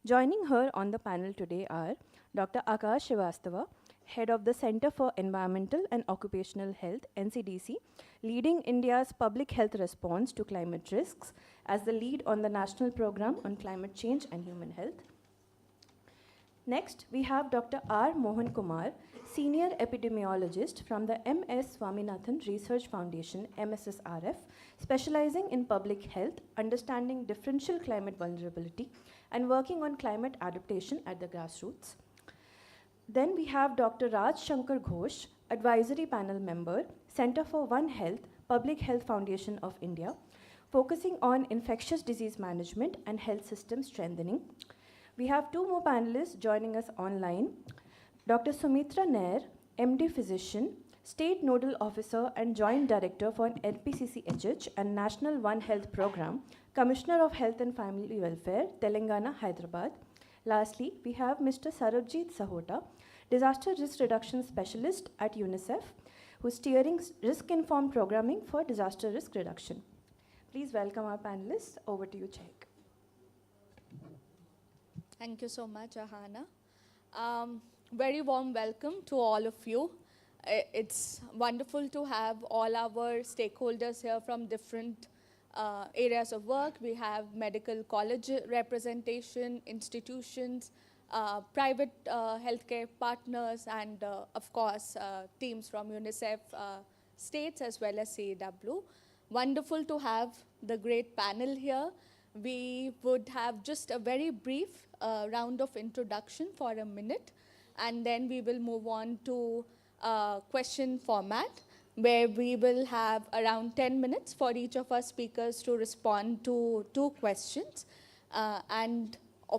Joining her on the panel today are Dr. Akash Srivastava, Head of the Center for Environmental and Occupational Health, NCDC, leading India's public health response to climate risks as the lead on the National Program on Climate Change and Human Health. Next, we have Dr. R. Mohan Kumar, Senior Epidemiologist from the M.S. Swaminathan Research Foundation, MSSRF, specializing in public health, understanding differential climate vulnerability, and working on climate adaptation at the grassroots. Then we have Dr. Raj Shankar Ghosh, Advisory Panel Member, Center for One Health, Public Health Foundation of India, focusing on infectious disease management and health system strengthening. We have two more panelists joining us online. Dr. Sumitra Nair, MD Physician, State Nodal Officer and Joint Director for NPCCHH and National One Health Program, Commissioner of Health and Family Welfare, Telangana, Hyderabad. Lastly, we have Mr. Sarabjit Sahota, Disaster Risk Reduction Specialist at UNICEF, who's steering risk-informed programming for disaster risk reduction. Please welcome our panelists. Over to you, Chehek. Thank you so much, Ahana. Very warm welcome to all of you. It's wonderful to have all our stakeholders here from different areas of work. We have medical college representation, institutions, private healthcare partners, and of course, teams from UNICEF states as well as CEEW. Wonderful to have the great panel here. We would have just a very brief round of introduction for a minute, and then we will move on to question format, where we will have around 10 minutes for each of our speakers to respond to 2 questions, and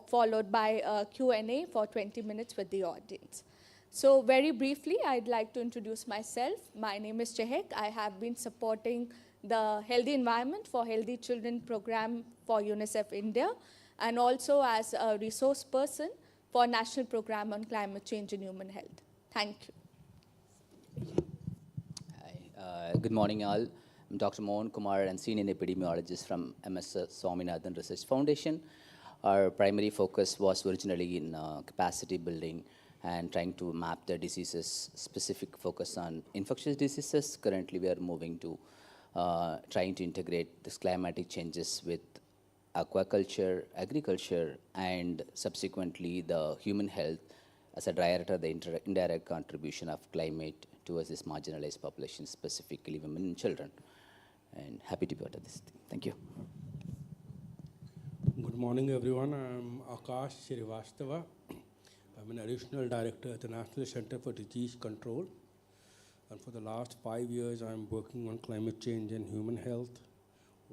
followed by a Q&A for 20 minutes with the audience. So very briefly, I'd like to introduce myself. My name is Chehek. I have been supporting the Healthy Environment for Healthy Children program for UNICEF India, and also as a resource person for National Program on Climate Change and Human Health. Thank you. Hi, good morning all. I'm Dr. Mohan Kumar and Senior Epidemiologist from MS Swaminathan Research Foundation. Our primary focus was originally in capacity building and trying to map the diseases, specific focus on infectious diseases. Currently, we are moving to trying to integrate these climatic changes with aquaculture, agriculture, and subsequently the human health as a director, the indirect contribution of climate towards this marginalized population, specifically women and children. And happy to be part of this thing. Thank you. Good morning, everyone. I'm Akash Srivastava. I'm an additional director at the National Center for Disease Control. And for the last 5 years, I'm working on climate change and human health.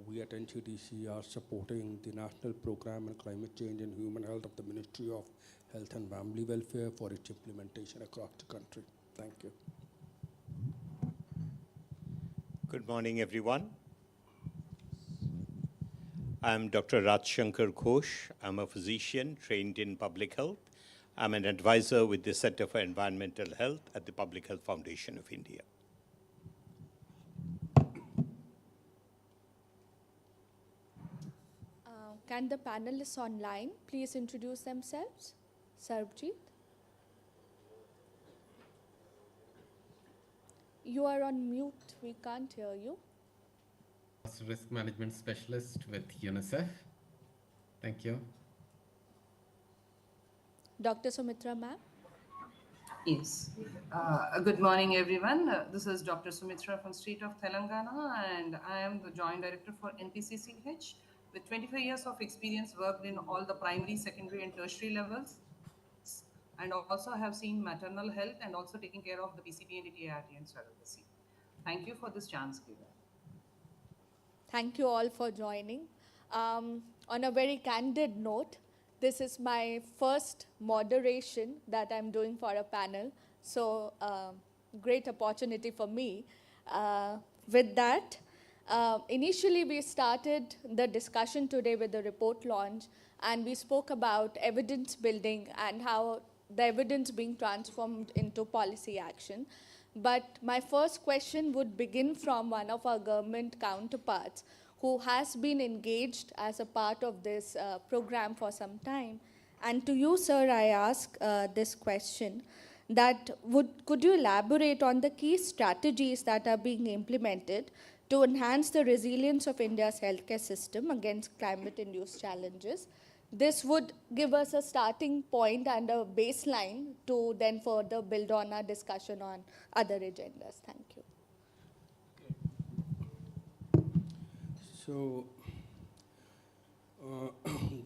We at NCDC are supporting the National Program on Climate Change and Human Health of the Ministry of Health and Family Welfare for its implementation across the country. Thank you. Good morning, everyone. I'm Dr. Raj Shankar Ghosh. I'm a physician trained in public health. I'm an advisor with the Center for Environmental Health at the Public Health Foundation of India. Can the panelists online please introduce themselves? Sarabjit? You are on mute. We can't hear you. Risk Management Specialist with UNICEF. Thank you. Dr. Sumitra ma'am? Yes. Good morning, everyone. This is Dr. Sumitra from State of Telangana, and I am the Joint Director for NPCCH. With 25 years of experience, worked in all the primary, secondary, and tertiary levels. and also have seen maternal health and also taking care of the PCP and TART and surrogacy. Thank you for this chance given. Thank you all for joining. On a very candid note, this is my first moderation that I'm doing for a panel, so great opportunity for me. With that, initially we started the discussion today with the report launch, and we spoke about evidence building and how the evidence being transformed into policy action. But my first question would begin from one of our government counterparts who has been engaged as a part of this program for some time. And to you, sir, I ask this question, that could you elaborate on the key strategies that are being implemented to enhance the resilience of India's healthcare system against climate-induced challenges? This would give us a starting point and a baseline to then further build on our discussion on other agendas. Thank you. So,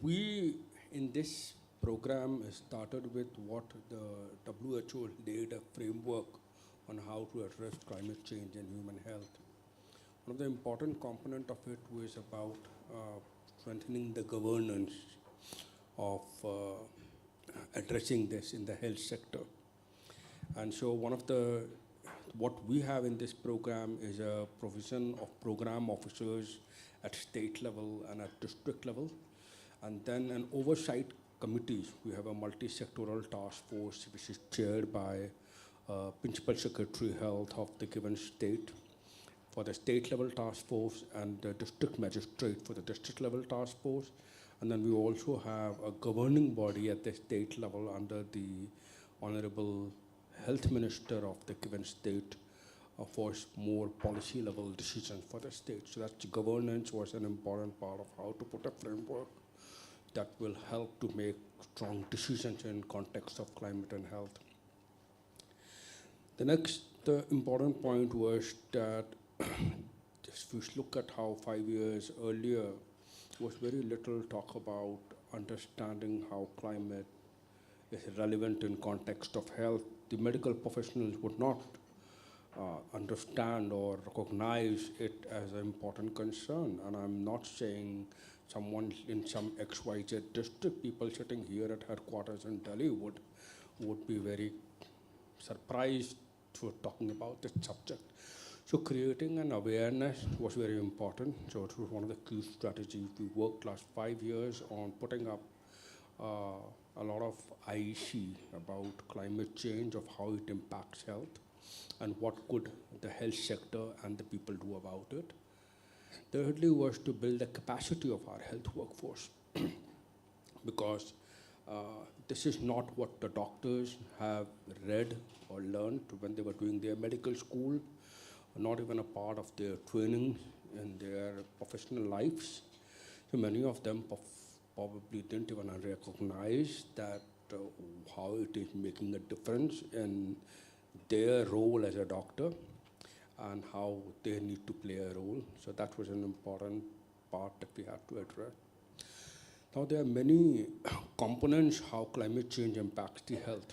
we in this program started with what the WHO laid a framework on how to address climate change and human health. One of the important components of it was about strengthening the governance of addressing this in the health sector. And so what we have in this program is a provision of program officers at state level and at district level, and then an oversight committee. We have a multi-sectoral task force which is chaired by Principal Secretary Health of the given state for the state level task force, and the district magistrate for the district level task force. And then we also have a governing body at the state level under the Honorable Health Minister of the given state for more policy level decisions for the state. So that governance was an important part of how to put a framework that will help to make strong decisions in context of climate and health. The next important point was that if we look at how 5 years earlier, was very little talk about understanding how climate is relevant in context of health. The medical professionals would not understand or recognize it as an important concern. And I'm not saying someone in some XYZ district, people sitting here at headquarters in Delhi would be very surprised to talking about this subject. So creating an awareness was very important. So it was one of the key strategies. We worked last 5 years on putting up a lot of IEC about climate change, of how it impacts health, and what could the health sector and the people do about it. Thirdly was to build the capacity of our health workforce because this is not what the doctors have read or learned when they were doing their medical school, not even a part of their training in their professional lives. So many of them probably didn't even recognize that how it is making a difference in their role as a doctor and how they need to play a role. So that was an important part that we had to address. Now there are many components how climate change impacts the health.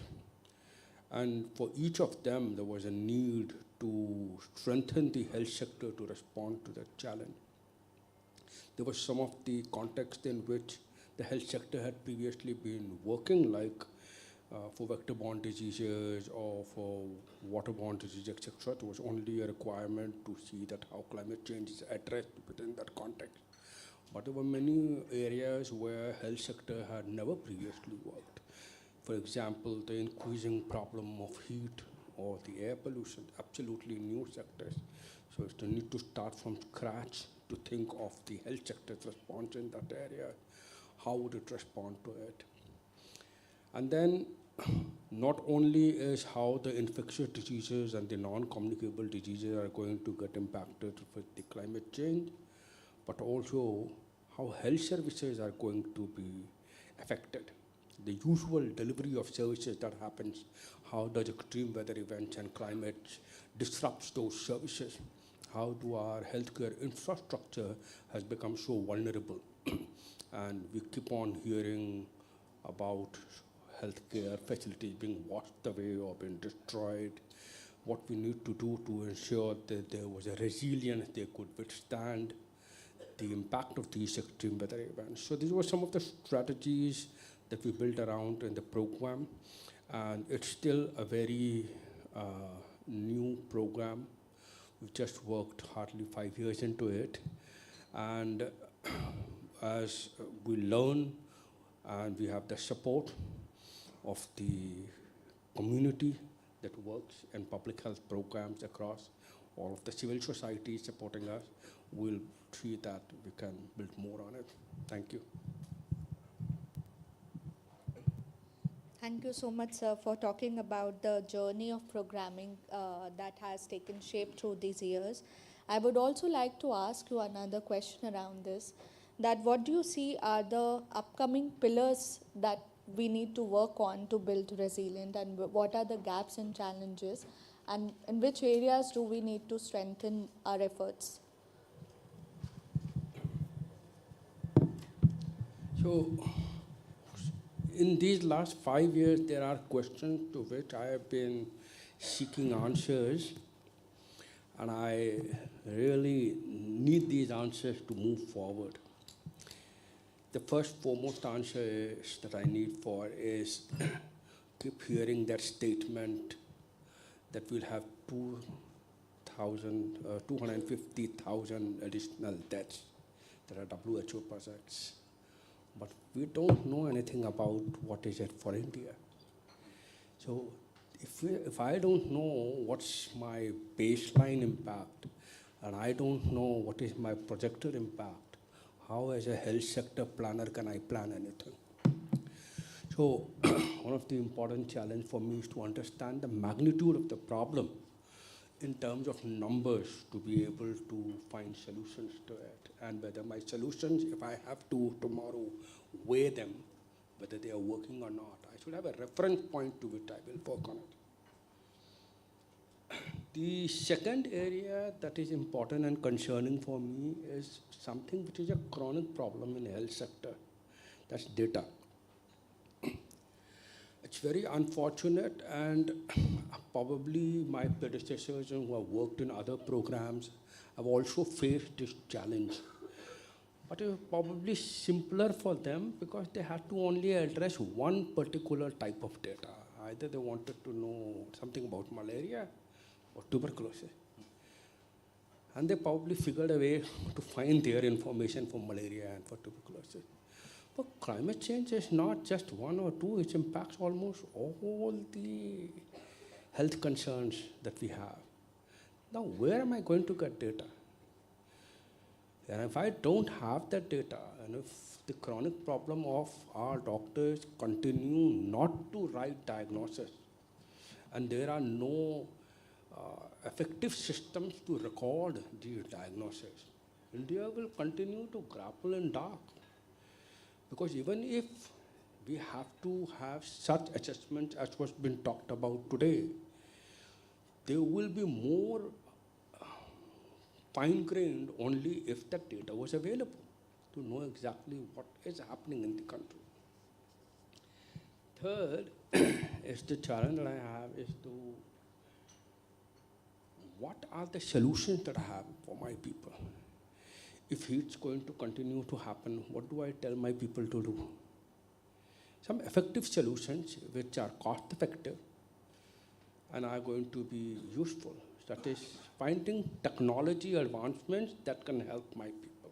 And for each of them, there was a need to strengthen the health sector to respond to that challenge. There was some of the context in which the health sector had previously been working, like for vector-borne diseases or for waterborne diseases, etc. There was only a requirement to see that how climate change is addressed within that context. But there were many areas where health sector had never previously worked. For example, the increasing problem of heat or the air pollution, absolutely new sectors. So it's the need to start from scratch to think of the health sector's response in that area. How would it respond to it? And then not only is how the infectious diseases and the non-communicable diseases are going to get impacted with the climate change, but also how health services are going to be affected. The usual delivery of services that happens, how does extreme weather events and climate disrupts those services? How do our healthcare infrastructure has become so vulnerable? And we keep on hearing about healthcare facilities being washed away or being destroyed, what we need to do to ensure that there was a resilience they could withstand the impact of these extreme weather events. So these were some of the strategies that we built around in the program, and it's still a very new program. We've just worked hardly 5 years into it, and as we learn and we have the support of the community that works in public health programs across all of the civil society supporting us, we'll see that we can build more on it. Thank you. Thank you so much, sir, for talking about the journey of programming that has taken shape through these years. I would also like to ask you another question around this, that what do you see are the upcoming pillars that we need to work on to build resilient, and what are the gaps and challenges, and in which areas do we need to strengthen our efforts? So, in these last 5 years, there are questions to which I have been seeking answers, and I really need these answers to move forward. The first foremost answer is, that I need for is keep hearing that statement that we'll have 250,000 additional deaths. There are WHO projects. But we don't know anything about what is it for India. So if I don't know what's my baseline impact, and I don't know what is my projected impact, how as a health sector planner can I plan anything? So one of the important challenges for me is to understand the magnitude of the problem in terms of numbers, to be able to find solutions to it, and whether my solutions, if I have to tomorrow weigh them, whether they are working or not, I should have a reference point to which I will work on it. The second area that is important and concerning for me is something which is a chronic problem in the health sector. That's data. It's very unfortunate, and probably my predecessors who have worked in other programs have also faced this challenge. But it was probably simpler for them because they had to only address one particular type of data. Either they wanted to know something about malaria or tuberculosis. And they probably figured a way to find their information for malaria and for tuberculosis. But climate change is not just one or two, it impacts almost all the health concerns that we have. Now, where am I going to get data? And if I don't have that data, and if the chronic problem of our doctors continue not to write diagnosis, and there are no effective systems to record these diagnoses, India will continue to grapple in dark. Because even if we have to have such assessments as was been talked about today, there will be more fine-grained only if that data was available to know exactly what is happening in the country. Third is the challenge that I have is to, what are the solutions that I have for my people? If it's going to continue to happen, what do I tell my people to do? Some effective solutions which are cost-effective and are going to be useful. That is, finding technology advancements that can help my people.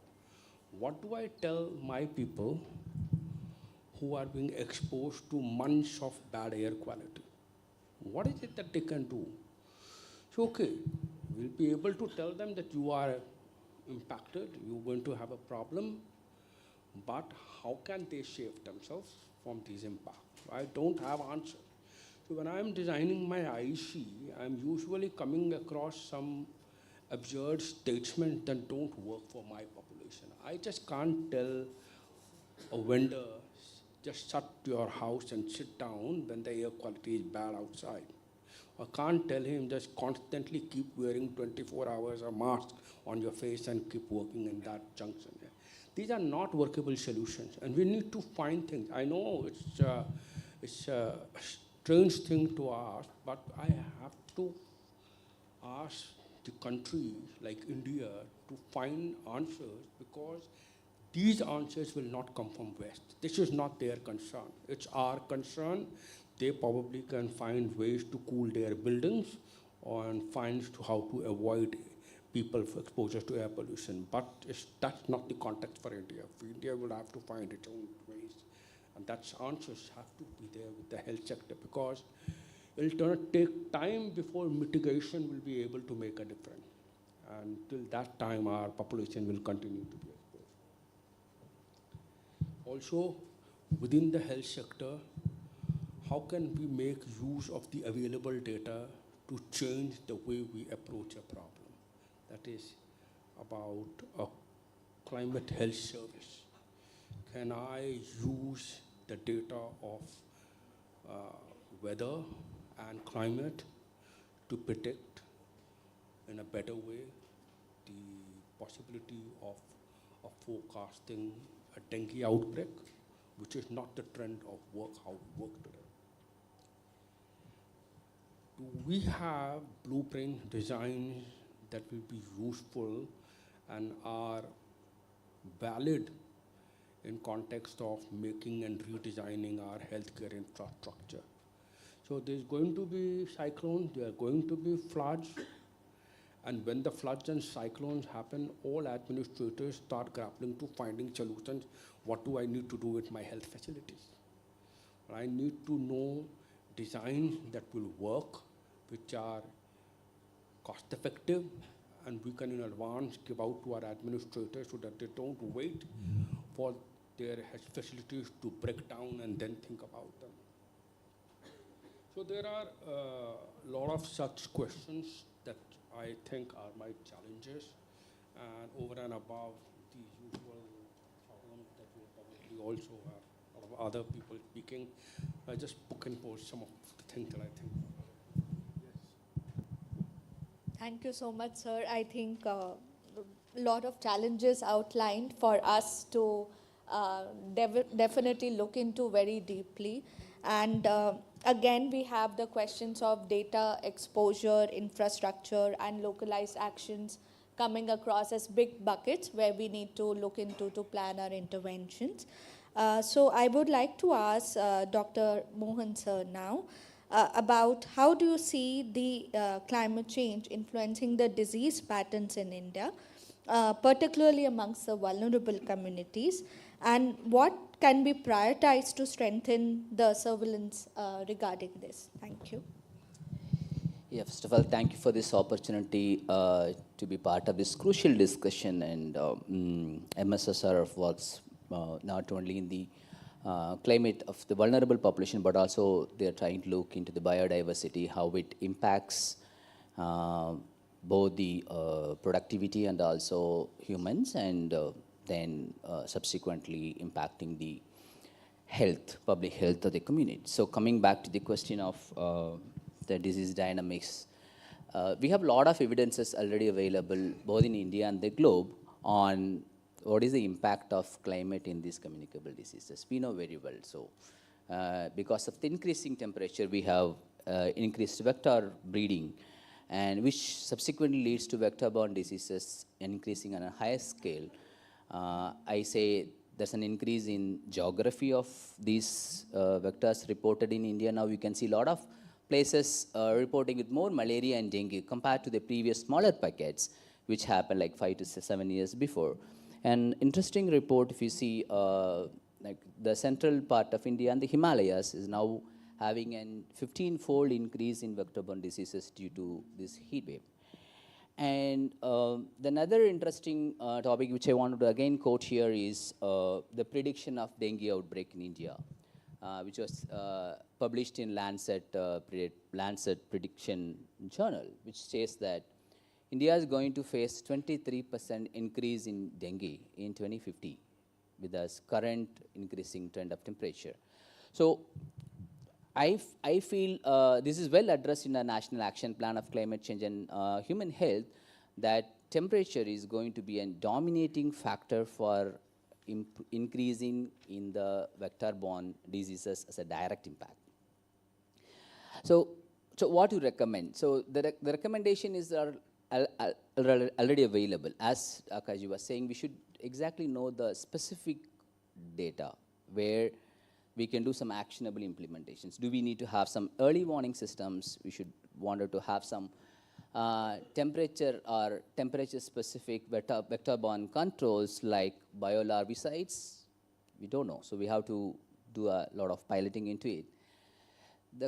What do I tell my people who are being exposed to months of bad air quality? What is it that they can do? So, okay, we'll be able to tell them that you are impacted, you're going to have a problem, but how can they save themselves from these impacts? I don't have answers. So when I'm designing my IEC, I'm usually coming across some absurd statements that don't work for my population. I just can't tell a vendor, just shut your house and sit down when the air quality is bad outside. I can't tell him just constantly keep wearing 24 hours a mask on your face and keep working in that junction. These are not workable solutions, and we need to find things. I know It's a strange thing to ask, but I have to ask the countries like India to find answers, because these answers will not come from West. This is not their concern. It's our concern. They probably can find ways to cool their buildings and find how to avoid people's exposure to air pollution. But that's not the context for India. India will have to find its own ways. And that's answers have to be there with the health sector, because it'll take time before mitigation will be able to make a difference. And till that time, our population will continue to be exposed. Also, within the health sector, how can we make use of the available data to change the way we approach a problem? That is about a climate health service. Can I use the data of weather and climate to predict in a better way the possibility of forecasting a dengue outbreak, which is not the trend of how we work today? Do we have blueprint designs that will be useful and are valid in context of making and redesigning our healthcare infrastructure? So there's going to be cyclones, there are going to be floods, and when the floods and cyclones happen, all administrators start grappling to finding solutions. What do I need to do with my health facilities? I need to know designs that will work, which are cost effective, and we can in advance give out to our administrators so that they don't wait for their health facilities to break down and then think about them. So there are a lot of such questions that I think are my challenges, and over and above the usual problems that we probably also have a lot of other people speaking. I just book and post some of the things that I think. Thank you so much, sir. I think a lot of challenges outlined for us to definitely look into very deeply. And again, we have the questions of data exposure, infrastructure, and localized actions coming across as big buckets where we need to look into to plan our interventions. So I would like to ask Dr. Mohan sir now about how do you see the climate change influencing the disease patterns in India, particularly amongst the vulnerable communities, and what can be prioritized to strengthen the surveillance regarding this? Thank you. Yeah, first of all, thank you for this opportunity to be part of this crucial discussion. And MSSR works not only in the climate of the vulnerable population, but also they are trying to look into the biodiversity, how it impacts both the productivity and also humans, and then subsequently impacting the health, public health of the community. So coming back to the question of the disease dynamics, we have a lot of evidences already available both in India and the globe on what is the impact of climate in these communicable diseases. We know very well. So because of the increasing temperature, we have increased vector breeding, and which subsequently leads to vector-borne diseases increasing on a higher scale. I say there's an increase in geography of these vectors reported in India. Now you can see a lot of places reporting with more malaria and dengue compared to the previous smaller packets, which happened like 5 to 7 years before. An interesting report, if you see, like the central part of India and the Himalayas is now having a 15-fold increase in vector-borne diseases due to this heat wave. And the another interesting topic which I wanted to again quote here is the prediction of dengue outbreak in India, which was published in Lancet Prediction Journal, which says that India is going to face 23% increase in dengue in 2050 with the current increasing trend of temperature. So I feel this is well addressed in the National Action Plan of Climate Change and Human Health, that temperature is going to be a dominating factor for increasing in the vector-borne diseases as a direct impact. So what you recommend? So the recommendation is already available. As Akaji was saying, we should exactly know the specific data where we can do some actionable implementations. Do we need to have some early warning systems? We should wanted to have some temperature or temperature-specific vector-borne controls like biolarvicides. We don't know, so we have to do a lot of piloting into it.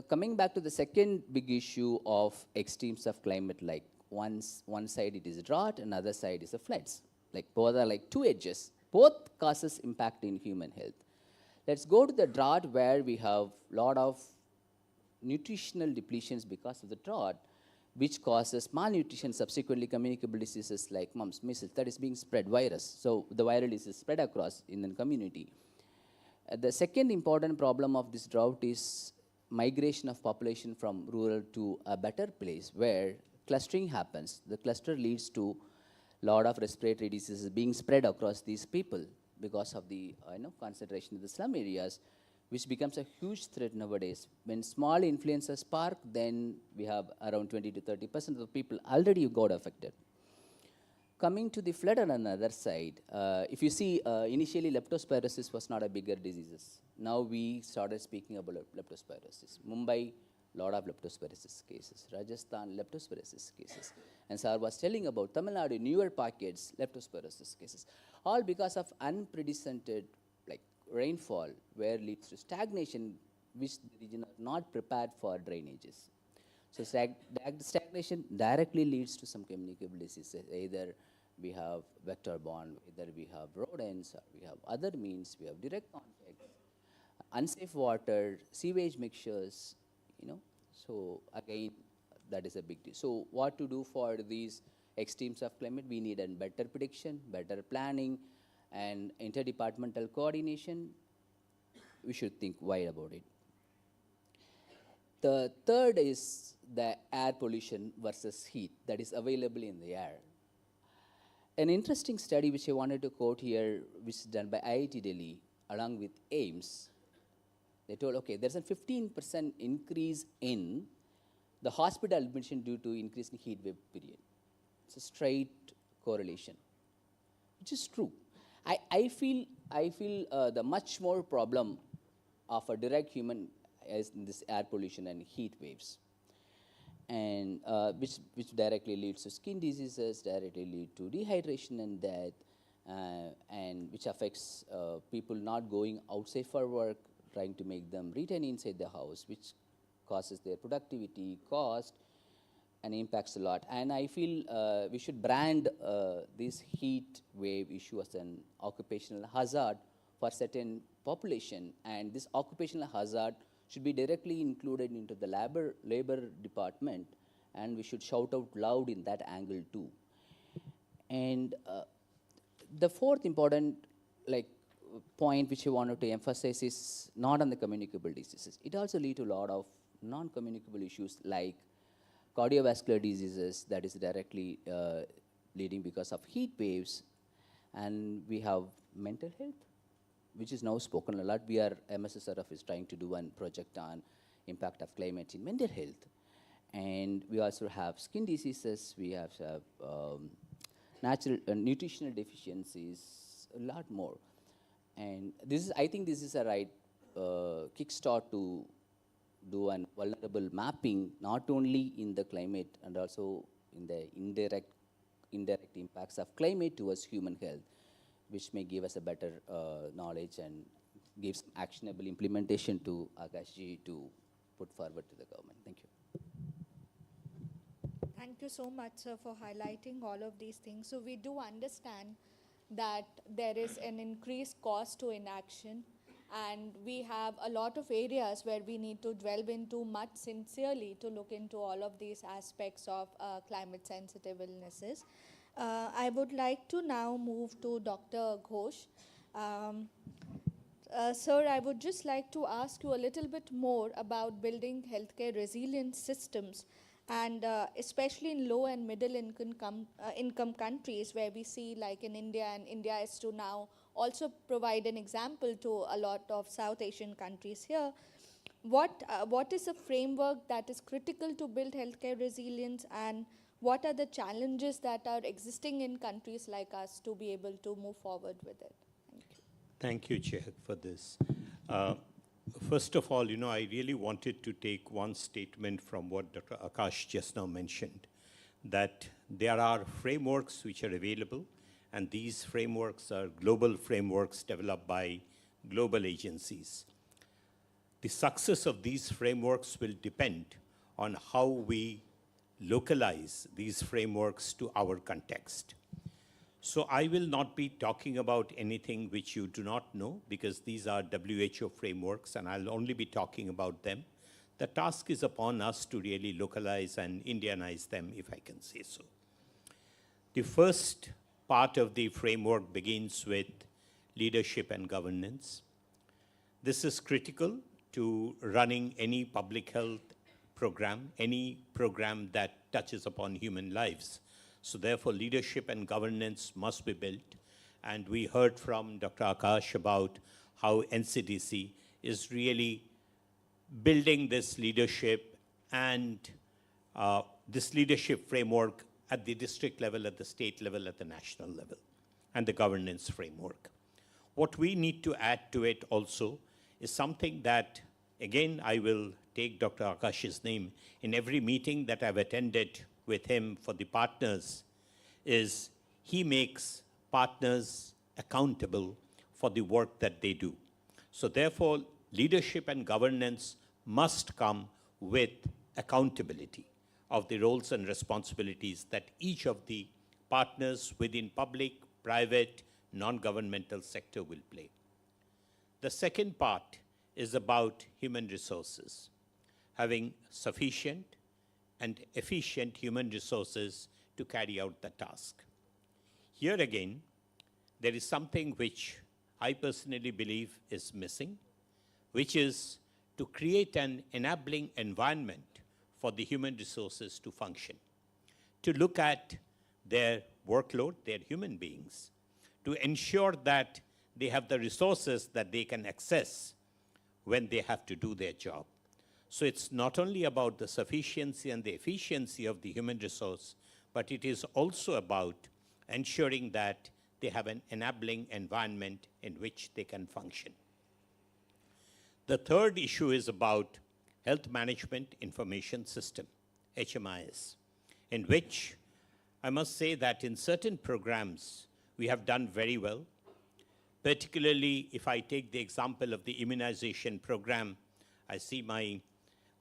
Coming back to the second big issue of extremes of climate, like one side it is drought, another side is the floods. Like both are like two edges. Both causes impact in human health. Let's go to the drought where we have a lot of nutritional depletions because of the drought, which causes malnutrition, subsequently communicable diseases like mumps, measles, that is being spread virus. So the viral disease is spread across in the community. The second important problem of this drought is migration of population from rural to a better place where clustering happens. The cluster leads to a lot of respiratory diseases being spread across these people because of the concentration of the slum areas, which becomes a huge threat nowadays. When small influences spark, then we have around 20 to 30% of the people already got affected. Coming to the flood on another side, if you see, initially leptospirosis was not a bigger disease. Now we started speaking about leptospirosis. Mumbai, lot of leptospirosis cases. Rajasthan, leptospirosis cases. And Sir was telling about Tamil Nadu, newer pockets, leptospirosis cases. All because of unprecedented rainfall, where leads to stagnation, which the region are not prepared for drainages. So stagnation directly leads to some communicable diseases. Either we have vector-borne, either we have rodents, or we have other means, we have direct contact, unsafe water, sewage mixtures, So again, that is a big deal. So what to do for these extremes of climate? We need a better prediction, better planning, and interdepartmental coordination. We should think wide about it. The third is the air pollution versus heat that is available in the air. An interesting study which I wanted to quote here, which is done by IIT Delhi along with AIMS, they told, okay, there's a 15% increase in the hospital admission due to increase in heat wave period. It's a straight correlation, which is true. I feel the much more problem of a direct human is in this air pollution and heat waves, and which directly leads to skin diseases, directly lead to dehydration and death, and which affects people not going outside for work, trying to make them retain inside the house, which causes their productivity, cost, and impacts a lot. And I feel we should brand this heat wave issue as an occupational hazard for certain population, and this occupational hazard should be directly included into the labor department, and we should shout out loud in that angle too. And the fourth important point which I wanted to emphasize is not on the communicable diseases. It also leads to a lot of non-communicable issues like cardiovascular diseases that is directly leading because of heat waves, and we have mental health, which is now spoken a lot. We are, MSSRF is trying to do one project on impact of climate in mental health. And we also have skin diseases, we have natural nutritional deficiencies, a lot more. And this is, I think this is a right kickstart to do an vulnerable mapping, not only in the climate and also in the indirect impacts of climate towards human health, which may give us a better knowledge and give some actionable implementation to Akashji to put forward to the government. Thank you. Thank you so much, sir, for highlighting all of these things. So we do understand that there is an increased cost to inaction, and we have a lot of areas where we need to delve into much sincerely to look into all of these aspects of climate sensitive illnesses. I would like to now move to Dr. Ghosh. Sir, I would just like to ask you a little bit more about building healthcare resilient systems, and especially in low and middle income countries where we see, like in India, and India is to now also provide an example to a lot of South Asian countries here. What is a framework that is critical to build healthcare resilience, and what are the challenges that are existing in countries like us to be able to move forward with it? Thank you, Chehak, for this. First of all, I really wanted to take one statement from what Dr. Akash just now mentioned, that there are frameworks which are available, and these frameworks are global frameworks developed by global agencies. The success of these frameworks will depend on how we localize these frameworks to our context. So I will not be talking about anything which you do not know, because these are WHO frameworks, and I'll only be talking about them. The task is upon us to really localize and Indianize them, if I can say so. The first part of the framework begins with leadership and governance. This is critical to running any public health program, any program that touches upon human lives. So therefore, leadership and governance must be built. And we heard from Dr. Akash about how NCDC is really building this leadership and this leadership framework at the district level, at the state level, at the national level, and the governance framework. What we need to add to it also is something that, again, I will take Dr. Akash's name in every meeting that I've attended with him for the partners, is he makes partners accountable for the work that they do. So therefore, leadership and governance must come with accountability of the roles and responsibilities that each of the partners within public, private, non-governmental sector will play. The second part is about human resources, having sufficient and efficient human resources to carry out the task. Here again, there is something which I personally believe is missing, which is to create an enabling environment for the human resources to function, to look at their workload, their human beings, to ensure that they have the resources that they can access when they have to do their job. So it's not only about the sufficiency and the efficiency of the human resource, but it is also about ensuring that they have an enabling environment in which they can function. The third issue is about Health Management Information System, HMIS, in which I must say that in certain programs, we have done very well. Particularly, if I take the example of the immunization program, I see my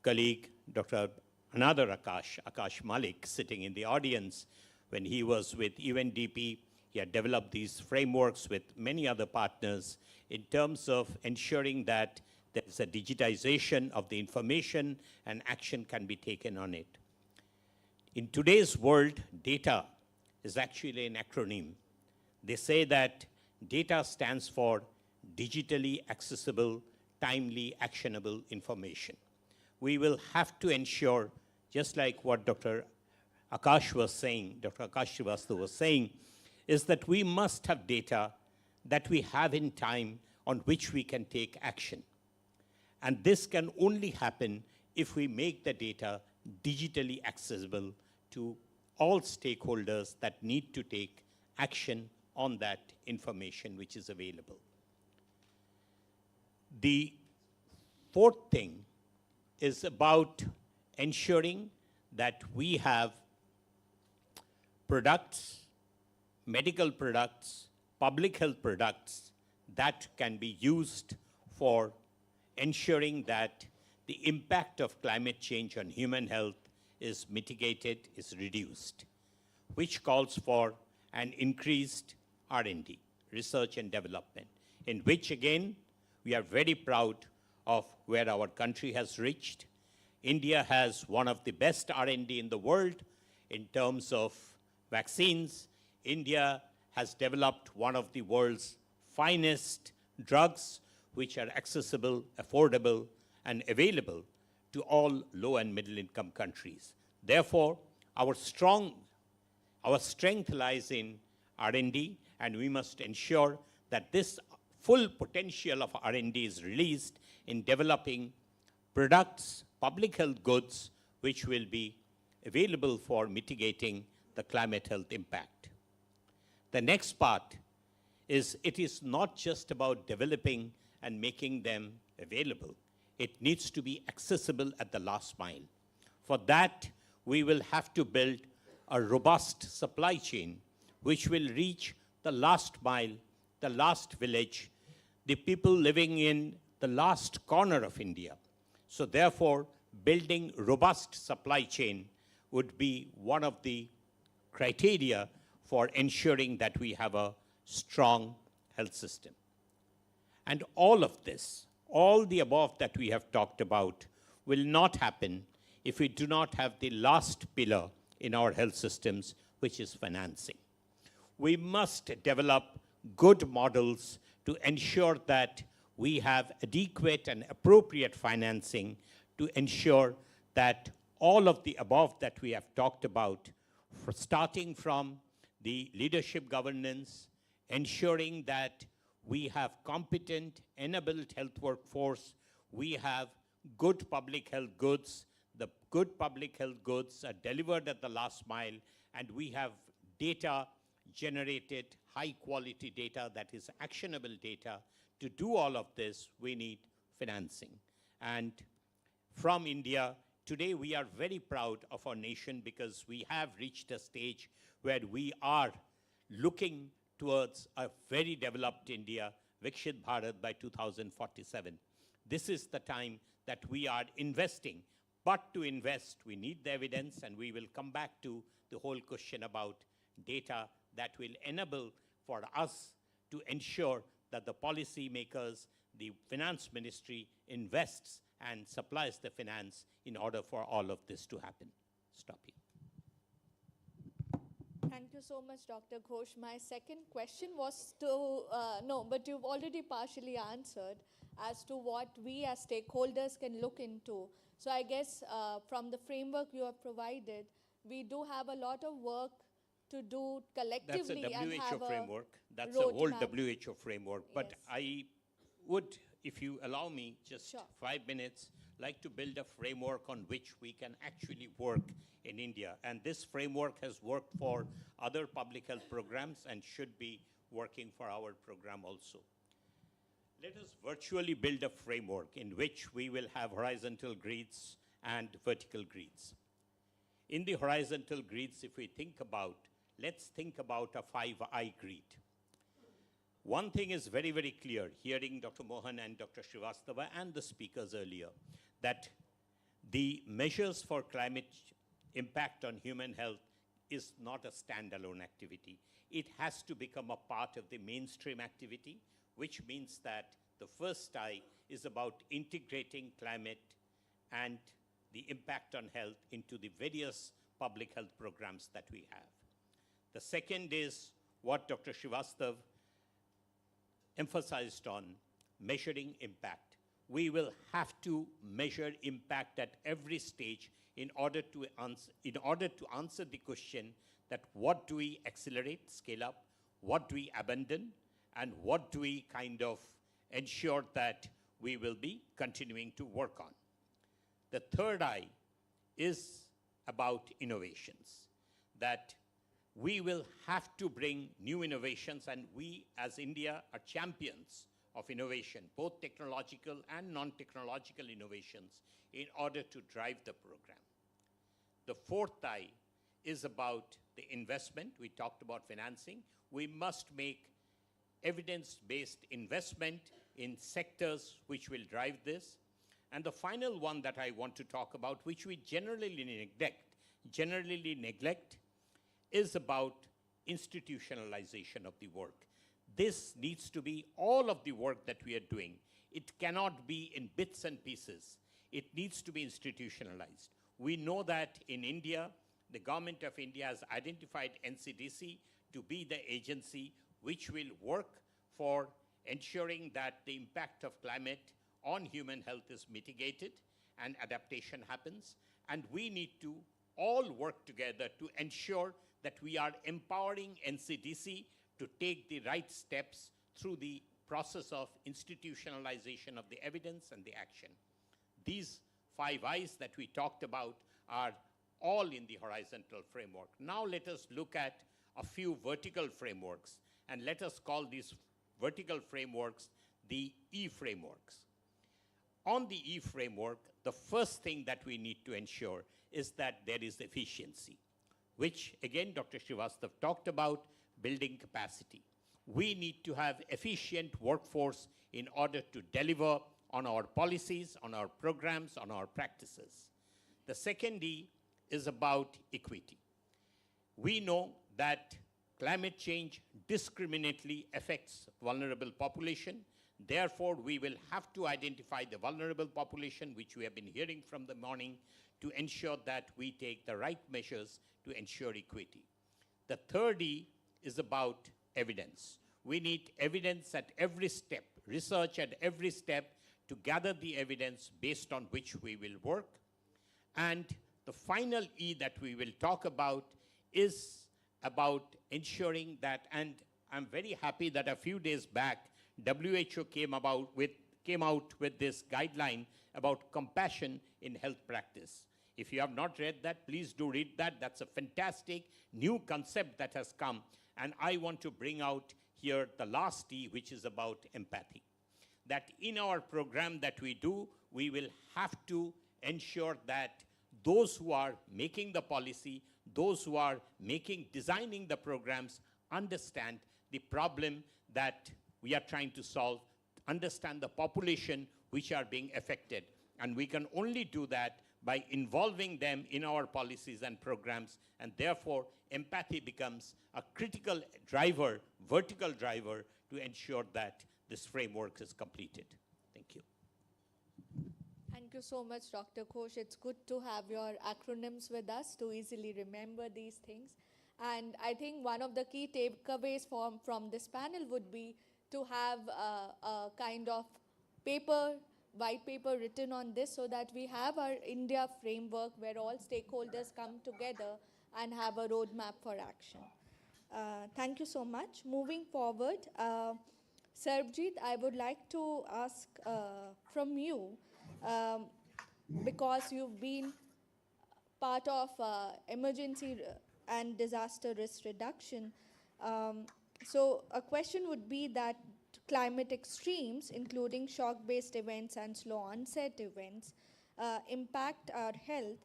colleague, Dr. another Akash Malik, sitting in the audience. When he was with UNDP, he had developed these frameworks with many other partners in terms of ensuring that there is a digitization of the information and action can be taken on it. In today's world, data is actually an acronym. They say that data stands for digitally accessible, timely, actionable information. We will have to ensure, just like what Dr. Akash was saying, Dr. Akash Srivastava was saying, is that we must have data that we have in time on which we can take action. And this can only happen if we make the data digitally accessible to all stakeholders that need to take action on that information which is available. The fourth thing is about ensuring that we have products, medical products, public health products that can be used for ensuring that the impact of climate change on human health is mitigated, is reduced, which calls for an increased R&D, research and development, in which again, we are very proud of where our country has reached. India has one of the best R&D in the world in terms of vaccines. India has developed one of the world's finest drugs, which are accessible, affordable, and available to all low and middle income countries. Therefore, our strength lies in R&D, and we must ensure that this full potential of R&D is released in developing products, public health goods, which will be available for mitigating the climate health impact. The next part is it is not just about developing and making them available. It needs to be accessible at the last mile. For that, we will have to build a robust supply chain which will reach the last mile, the last village, the people living in the last corner of India. So therefore, building robust supply chain would be one of the criteria for ensuring that we have a strong health system. And all of this, all the above that we have talked about, will not happen if we do not have the last pillar in our health systems, which is financing. We must develop good models to ensure that we have adequate and appropriate financing to ensure that all of the above that we have talked about, starting from the leadership governance, ensuring that we have competent, enabled health workforce, we have good public health goods, the good public health goods are delivered at the last mile, and we have data generated, high quality data that is actionable data. To do all of this, we need financing. And from India, today we are very proud of our nation because we have reached a stage where we are looking towards a very developed India, Vikshit Bharat by 2047. This is the time that we are investing. But to invest, we need the evidence, and we will come back to the whole question about data that will enable for us to ensure that the policy makers, the finance ministry, invests and supplies the finance in order for all of this to happen. Stop here. Thank you so much, Dr. Ghosh. My second question was to, no, but you've already partially answered as to what we as stakeholders can look into. So I guess from the framework you have provided, we do have a lot of work to do collectively. That's a and have WHO framework. That's a roadmap. whole WHO framework. But Yes. I would, if you allow me just Sure. 5 minutes, like to build a framework on which we can actually work in India. And this framework has worked for other public health programs and should be working for our program also. Let us virtually build a framework in which we will have horizontal grids and vertical grids. In the horizontal grids, if we think about, let's think about a 5I grid. One thing is very, very clear, hearing Dr. Mohan and Dr. Srivastava and the speakers earlier, that the measures for climate impact on human health is not a standalone activity. It has to become a part of the mainstream activity, which means that the first I is about integrating climate and the impact on health into the various public health programs that we have. The second is what Dr. Srivastav emphasized on, measuring impact. We will have to measure impact at every stage in order to answer the question that what do we accelerate, scale up, what do we abandon, and what do we kind of ensure that we will be continuing to work on. The third I is about innovations, that we will have to bring new innovations, and we as India are champions of innovation, both technological and non-technological innovations, in order to drive the program. The fourth I is about the investment. We talked about financing. We must make evidence-based investment in sectors which will drive this. And the final one that I want to talk about, which we generally neglect, is about institutionalization of the work. This needs to be all of the work that we are doing. It cannot be in bits and pieces. It needs to be institutionalized. We know that in India, the government of India has identified NCDC to be the agency which will work for ensuring that the impact of climate on human health is mitigated and adaptation happens. And we need to all work together to ensure that we are empowering NCDC to take the right steps through the process of institutionalization of the evidence and the action. These 5 I's that we talked about are all in the horizontal framework. Now let us look at a few vertical frameworks, and let us call these vertical frameworks the E frameworks. On the E framework, the first thing that we need to ensure is that there is efficiency, which again Dr. Srivastav talked about, building capacity. We need to have efficient workforce in order to deliver on our policies, on our programs, on our practices. The second E is about equity. We know that climate change discriminately affects vulnerable population. Therefore, we will have to identify the vulnerable population, which we have been hearing from the morning, to ensure that we take the right measures to ensure equity. The third E is about evidence. We need evidence at every step, research at every step, to gather the evidence based on which we will work. And the final E that we will talk about is about ensuring that, and I'm very happy that a few days back, WHO came out with this guideline about compassion in health practice. If you have not read that, please do read that. That's a fantastic new concept that has come. And I want to bring out here the last E, which is about empathy. That in our program that we do, we will have to ensure that those who are making the policy, those who are designing the programs, understand the problem that we are trying to solve, understand the population which are being affected. And we can only do that by involving them in our policies and programs, and therefore empathy becomes a critical driver, vertical driver, to ensure that this framework is completed. Thank you. Thank you so much, Dr. Ghosh. It's good to have your acronyms with us to easily remember these things. And I think one of the key takeaways from this panel would be to have a kind of white paper written on this, so that we have our India framework where all stakeholders come together and have a roadmap for action. Thank you so much. Moving forward, Sarbjeet, I would like to ask from you, because you've been part of emergency and disaster risk reduction. So a question would be that climate extremes, including shock-based events and slow onset events, impact our health.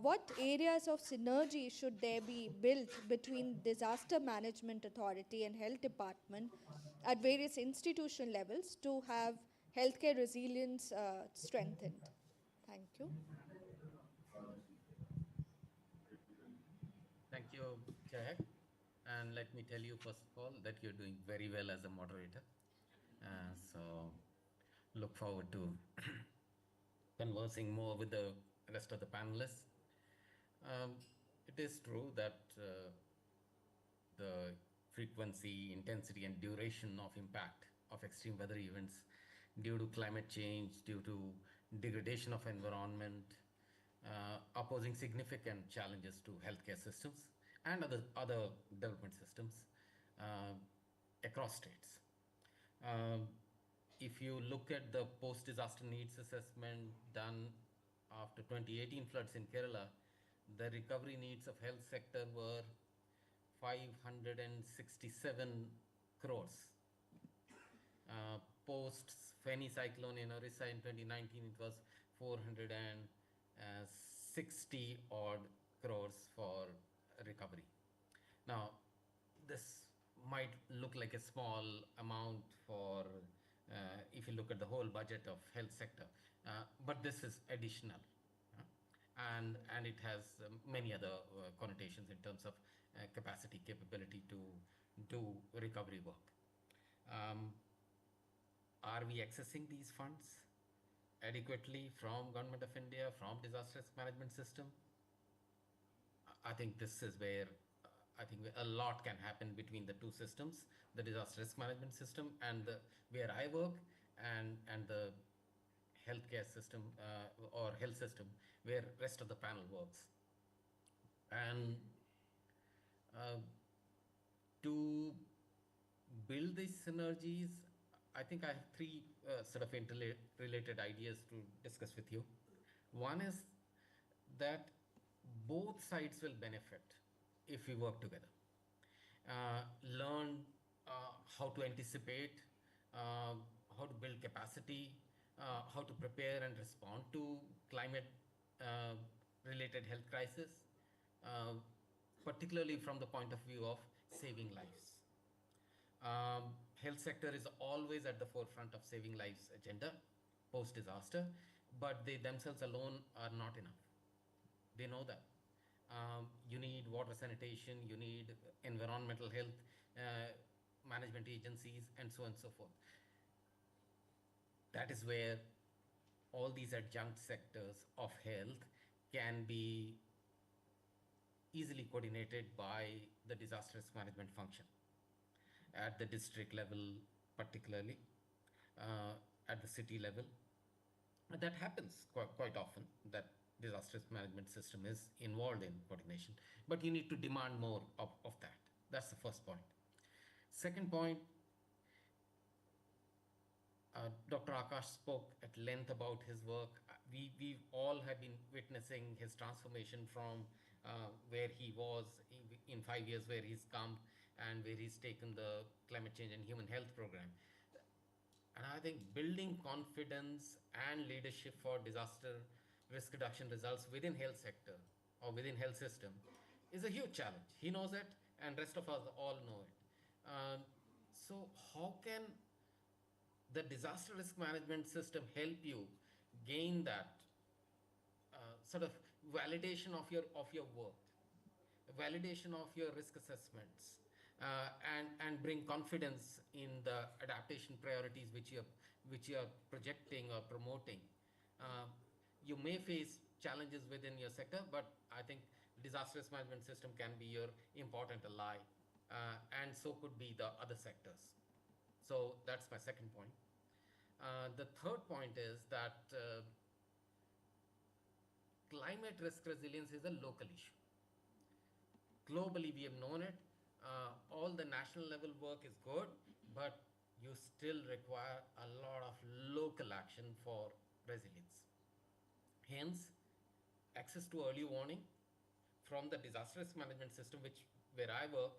What areas of synergy should there be built between disaster management authority and health department at various institutional levels to have healthcare resilience strengthened? Thank you. Thank you, Chair. And let me tell you, first of all, that you're doing very well as a moderator. So look forward to conversing more with the rest of the panelists. It is true that the frequency, intensity, and duration of impact of extreme weather events due to climate change, due to degradation of environment, are posing significant challenges to healthcare systems and other development systems across states. If you look at the post-disaster needs assessment done after 2018 floods in Kerala, the recovery needs of health sector were 567 crores. Post Feni cyclone in Orissa in 2019, it was 460 odd crores for recovery. Now, this might look like a small amount for if you look at the whole budget of health sector, but this is additional, and it has many other connotations in terms of capacity, capability to do recovery work. Are we accessing these funds adequately from Government of India, from disaster risk management system? I think this is where I think a lot can happen between the two systems, the disaster risk management system and where I work, and the healthcare system or health system where rest of the panel works. And to build these synergies, I think I have three sort of interrelated ideas to discuss with you. One is that both sides will benefit if we work together. Learn how to anticipate, how to build capacity, how to prepare and respond to climate related health crisis, uh, particularly from the point of view of saving lives. Health sector is always at the forefront of saving lives agenda post disaster, but they themselves alone are not enough. They know that. You need water sanitation, you need environmental health management agencies, and so on and so forth. That is where all these adjunct sectors of health can be easily coordinated by the disaster risk management function at the district level, particularly at the city level. That happens quite often, that disaster risk management system is involved in coordination, but you need to demand more of that. That's the first point. Second point, Dr. Akash spoke at length about his work. We all have been witnessing his transformation from where he was in 5 years, where he's come and where he's taken the climate change and human health program. And I think building confidence and leadership for disaster risk reduction results within health sector or within health system is a huge challenge. He knows it, and rest of us all know it. So how can the disaster risk management system help you gain that sort of validation of your work, validation of your risk assessments, and bring confidence in the adaptation priorities which you are projecting or promoting? You may face challenges within your sector, but I think disaster risk management system can be your important ally, and so could be the other sectors. So that's my second point. The third point is that climate risk resilience is a local issue. Globally, we have known it. All the national level work is good, but you still require a lot of local action for resilience. Hence, access to early warning from the disaster risk management system, where I work,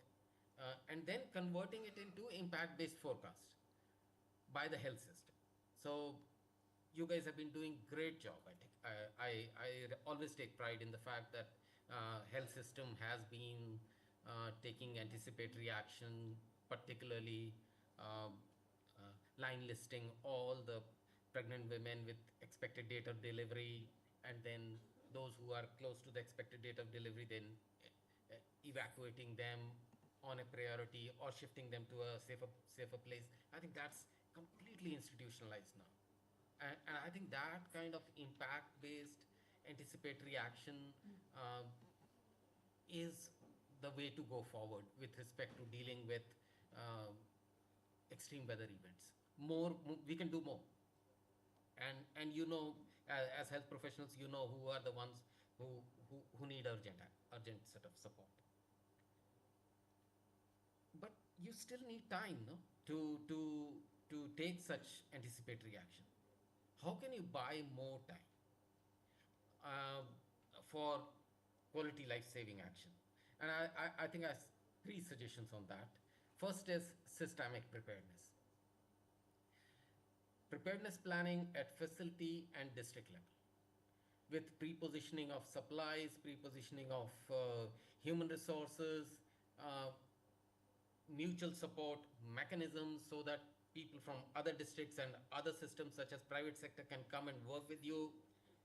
and then converting it into impact-based forecast by the health system. So you guys have been doing great job. I always take pride in the fact that health system has been taking anticipatory action, particularly line listing all the pregnant women with expected date of delivery, and then those who are close to the expected date of delivery, then evacuating them on a priority or shifting them to a safer place. I think that's completely institutionalized now. And I think that kind of impact-based anticipatory action is the way to go forward with respect to dealing with extreme weather events. We can do more. And you know, as health professionals, you know who are the ones who need urgent sort of support. But you still need time, no, to take such anticipatory action. How can you buy more time for quality life-saving action? And I think I have 3 suggestions on that. First is systemic preparedness. Preparedness planning at facility and district level, with pre-positioning of supplies, pre-positioning of human resources, mutual support mechanisms, so that people from other districts and other systems such as private sector can come and work with you.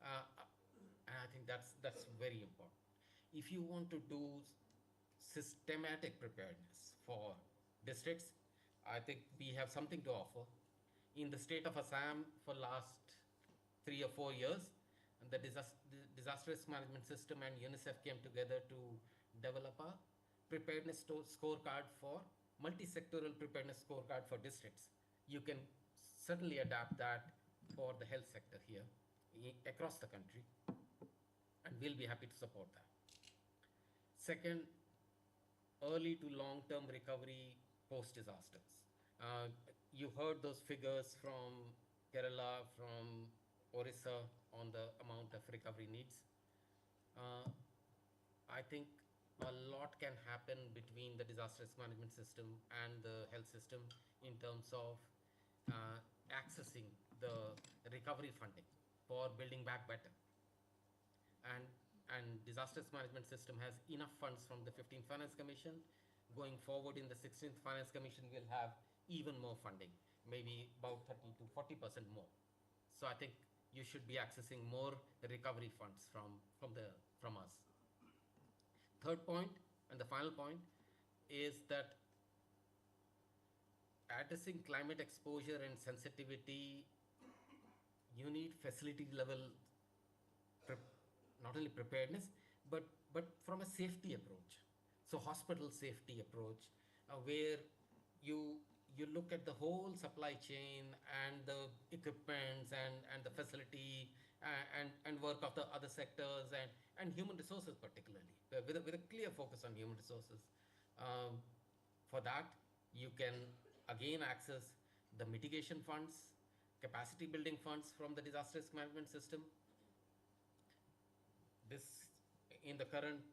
And I think that's very important. If you want to do systematic preparedness for districts, I think we have something to offer. In the state of Assam, for last 3 or 4 years, the disaster risk management system and UNICEF came together to develop a preparedness scorecard for multi-sectoral preparedness scorecard for districts. You can certainly adapt that for the health sector here across the country, and we'll be happy to support that. Second, early to long-term recovery post-disasters. Uh, you heard those figures from Kerala, from Orissa on the amount of recovery needs. Uh, I think a lot can happen between the disaster risk management system and the health system in terms of accessing the recovery funding for building back better. And, and disaster risk management system has enough funds from the 15th Finance Commission. Going forward in the 16th Finance Commission, we'll have even more funding, maybe about 30 to 40% more. So I think you should be accessing more recovery funds from us. Third point, and the final point, is that addressing climate exposure and sensitivity, you need facility level not only preparedness, but from a safety approach. So hospital safety approach, where you you look at the whole supply chain and the equipments and the facility and work of the other sectors and human resources particularly, with a clear focus on human resources. For that, you can again access the mitigation funds, capacity building funds from the disaster risk management system. This, in the current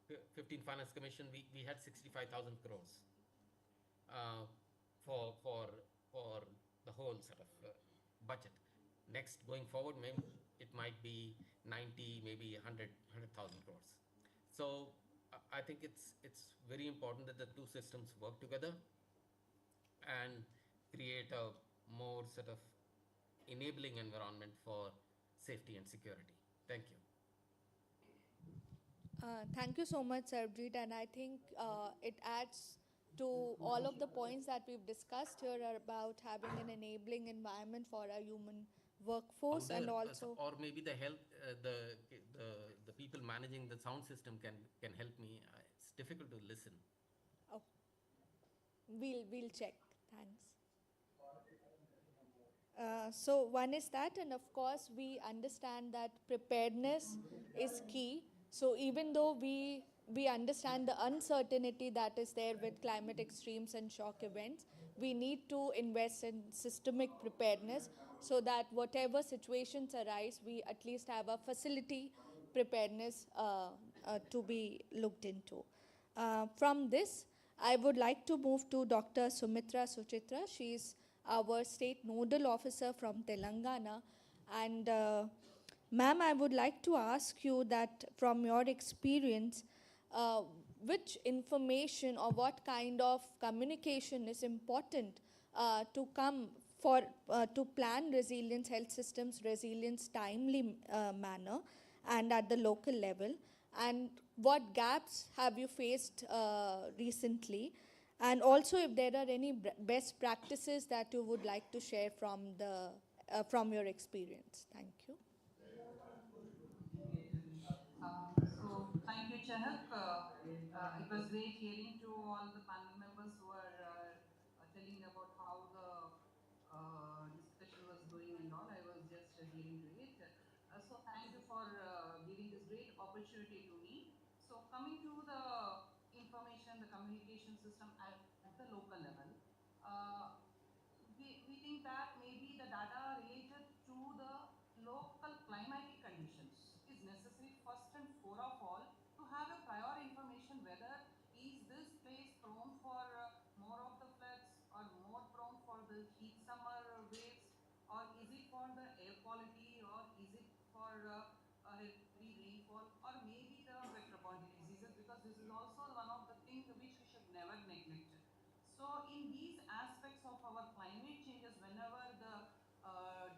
15 Finance Commission, we had 65,000 crores for for the whole sort of budget. Next, going forward, maybe it might be 90, maybe 100,000 crores. So I think it's very important that the two systems work together and create a more sort of enabling environment for safety and security. Thank you. Thank you so much, Sarbjeet, and I think it adds to all of the points that we've discussed here about having an enabling environment for our human workforce and also... Or maybe the health, the people managing the sound system can help me. It's difficult to listen. Oh, we'll check. Thanks. So one is that, and of course we understand that preparedness is key. So even though we understand the uncertainty that is there with climate extremes and shock events, we need to invest in systemic preparedness so that whatever situations arise, we at least have a facility preparedness to be looked into. From this, I would like to move to Dr. Sumitra Suchitra. She is our state nodal officer from Telangana. And ma'am, I would like to ask you that from your experience, which information or what kind of communication is important to come for to plan resilience health systems, resilience timely manner and at the local level, and what gaps have you faced recently? And also, if there are any best practices that you would like to share from the from your experience. Thank you. So thank you, Chahak. It was great hearing to all the panel members who are telling about how the discussion was going and all. I was just hearing to it. So thank you for giving this great opportunity to me. So coming to the information, the communication system at the local level, uh, we think that maybe the data related to the local climatic conditions is necessary first and fore of all to have a prior information whether is this place prone for more of the floods or more prone for the heat summer waves, or is it for the air quality, or is it for heavy rainfall, or maybe the vector-borne diseases, because this is also one of the things which we should never neglect. So in these aspects of our climate changes, whenever the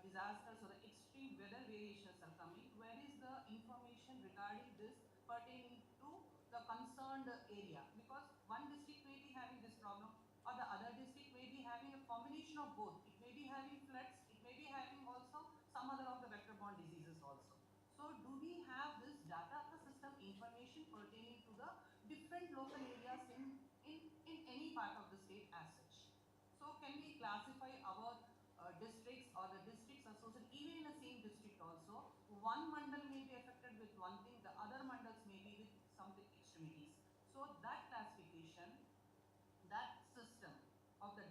disasters or the extreme weather variations are coming, where is the information regarding this pertaining to the concerned area? Because one district may be having this problem, or the other district may be having a combination of both. It may be having floods, it may be having also some other of the vector-borne diseases also. So do we have this data system information pertaining to the different local areas in any part of the state as such? So can we classify our districts or the districts associated even in the same district also? One mandal may be affected with one thing, the other mandals may be with something extremities. So that classification, that system of the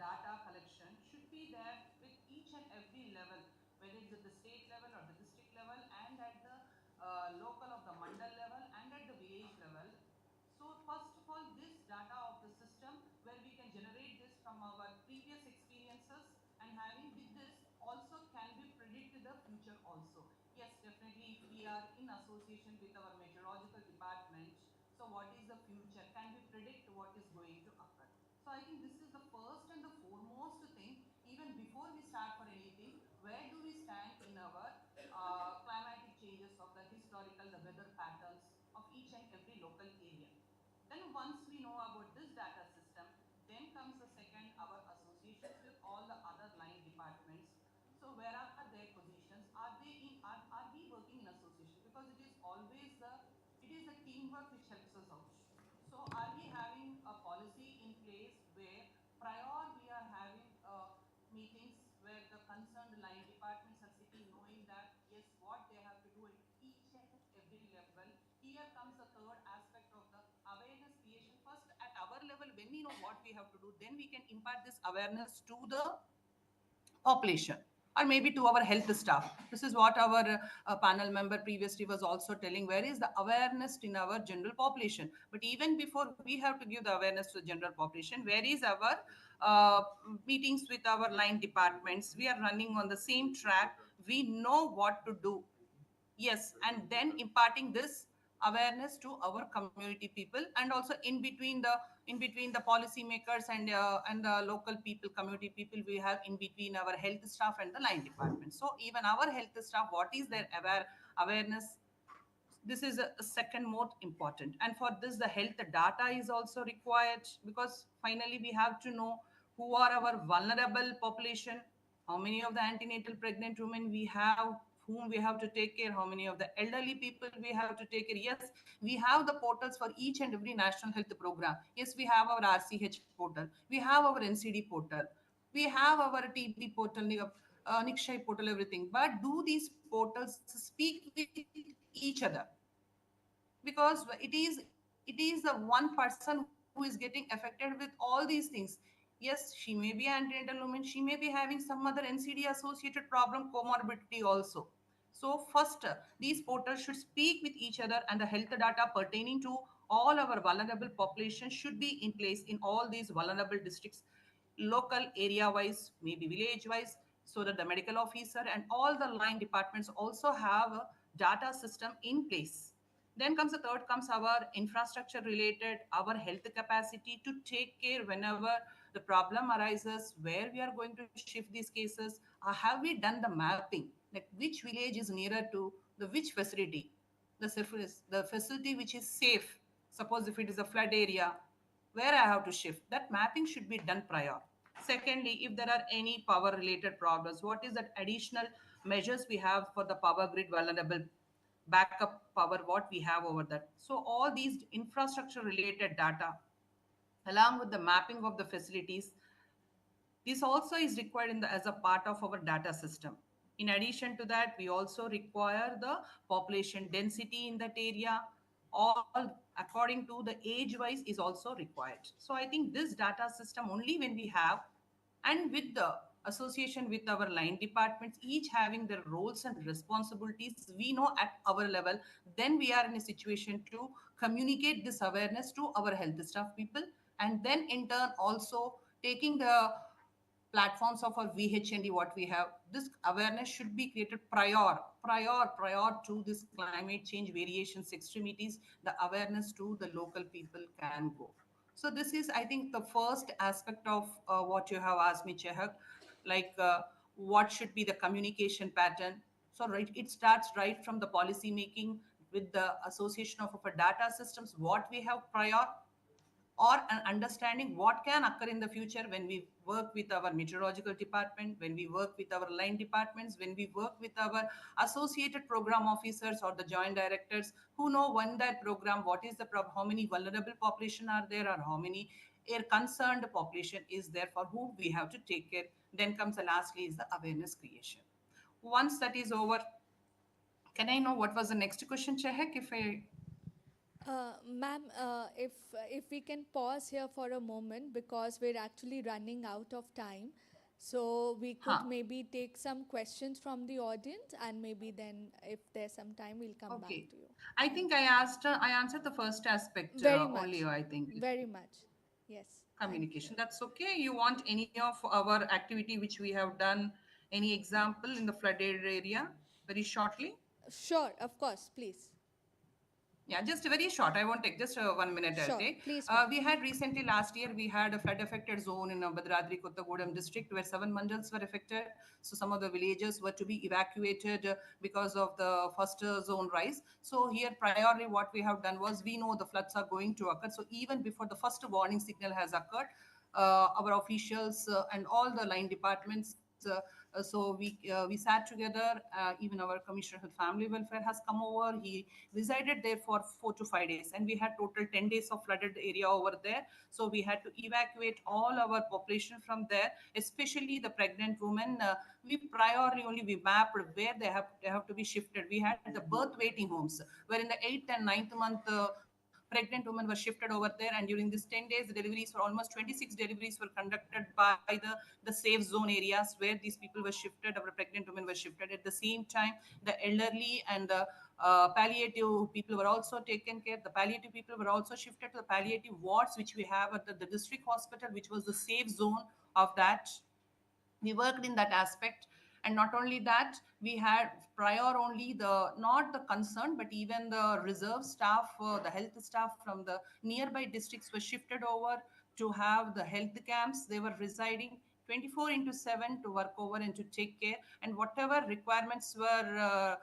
the future also. Yes, definitely if we are in association with our meteorological department, so what is the future? Can we predict what is going to occur? So I think this is the first and the foremost thing, even before we start for anything, where do we stand in our climatic changes of the historical, the weather patterns of each and every local area. Then once we know about this data system, then comes the second, our associations with all the other line departments. So where are their positions? Are we working in association? Because it is the teamwork which helps us out. So are we having a policy in place where prior we are having meetings where the concerned line departments are sitting knowing that yes, what they have to do at each and every level. Here comes the third aspect of the awareness creation. First, at our level, when we know what we have to do, then we can impart this awareness to the population or maybe to our health staff. This is what our panel member previously was also telling, where is the awareness in our general population. But even before we have to give the awareness to the general population, where is our meetings with our line departments? We are running on the same track. We know what to do. Yes, and then imparting this awareness to our community people, and also in between the policymakers and the local people, community people, we have in between our health staff and the line department. So even our health staff, what is their awareness? This is a second most important, and for this the health data is also required, because finally we have to know who are our vulnerable population, how many of the antenatal pregnant women we have, whom we have to take care, how many of the elderly people we have to take care. Yes, we have the portals for each and every national health program. Yes, we have our RCH portal, we have our NCD portal, we have our TB portal, Nikshay portal, everything. But do these portals speak with each other? Because it is the one person who is getting affected with all these things. Yes, she may be antenatal woman, she may be having some other NCD associated problem, comorbidity also. So first, these portals should speak with each other, and the health data pertaining to all our vulnerable population should be in place in all these vulnerable districts, local area wise, maybe village wise, so that the medical officer and all the line departments also have a data system in place. Then comes the third, comes our infrastructure related, our health capacity to take care whenever the problem arises, where we are going to shift these cases. Have we done the mapping, like which village is nearer to the which facility, the facility which is safe. Suppose if it is a flood area, where I have to shift, that mapping should be done prior. Secondly, if there are any power related problems, what is that additional measures we have for the power grid vulnerable backup power, what we have over that. So all these infrastructure related data along with the mapping of the facilities, this also is required as a part of our data system. In addition to that, we also require the population density in that area, all according to the age wise is also required. So I think this data system only when we have, and with the association with our line departments, each having their roles and responsibilities, we know at our level, then we are in a situation to communicate this awareness to our health staff people, and then in turn also taking the platforms of our VHND, what we have, this awareness should be created prior to this climate change variations extremities, the awareness to the local people can go. So this is, I think, the first aspect of what you have asked me, Chehak, like what should be the communication pattern. So right, it starts right from the policy making with the association of our data systems, what we have prior, or an understanding what can occur in the future when we work with our meteorological department, when we work with our line departments, when we work with our associated program officers or the joint directors who know when that program, what is the problem, how many vulnerable population are there, or how many air concerned population is there for whom we have to take care. Then comes the lastly is the awareness creation. Once that is over, can I know what was the next question, Chehek, if I... Ma'am, if we can pause here for a moment because we're actually running out of time, so we could maybe take some questions from the audience, and maybe then if there's some time, we'll come back to you. I think I answered the first aspect Very much. only, I think. Very much. Yes. Communication. That's okay. You want any of our activity which we have done Any example in the flooded area, very shortly? Sure, of course, please. Yeah, just very short. I won't take just 1 minute. I'll Sure, take. please, ma'am. We had recently last year we had a flood-affected zone in Bhadradri Kottagudem district where 7 mandals were affected. So some of the villages were to be evacuated because of the first zone rise. So here, priorly, what we have done was we know the floods are going to occur. So even before the first warning signal has occurred, our officials and all the line departments. So we sat together. Even our Commissioner of Family Welfare has come over. He resided there for 4 to 5 days, and we had total 10 days of flooded area over there. So we had to evacuate all our population from there, especially the pregnant women. We priorly only we mapped where they have to be shifted. We had the birth waiting homes where in the 8th and 9th month pregnant women were shifted over there, and during these 10 days the deliveries were almost 26 deliveries were conducted by the safe zone areas where these people were shifted. Our pregnant women were shifted. At the same time, the elderly and the palliative people were also taken care. The palliative people were also shifted to the palliative wards which we have at the district hospital, which was the safe zone of that. We worked in that aspect. And not only that, we had prior only the not the concern but even the reserve staff, the health staff from the nearby districts were shifted over to have the health camps. They were residing 24 into 7 to work over and to take care, and whatever requirements were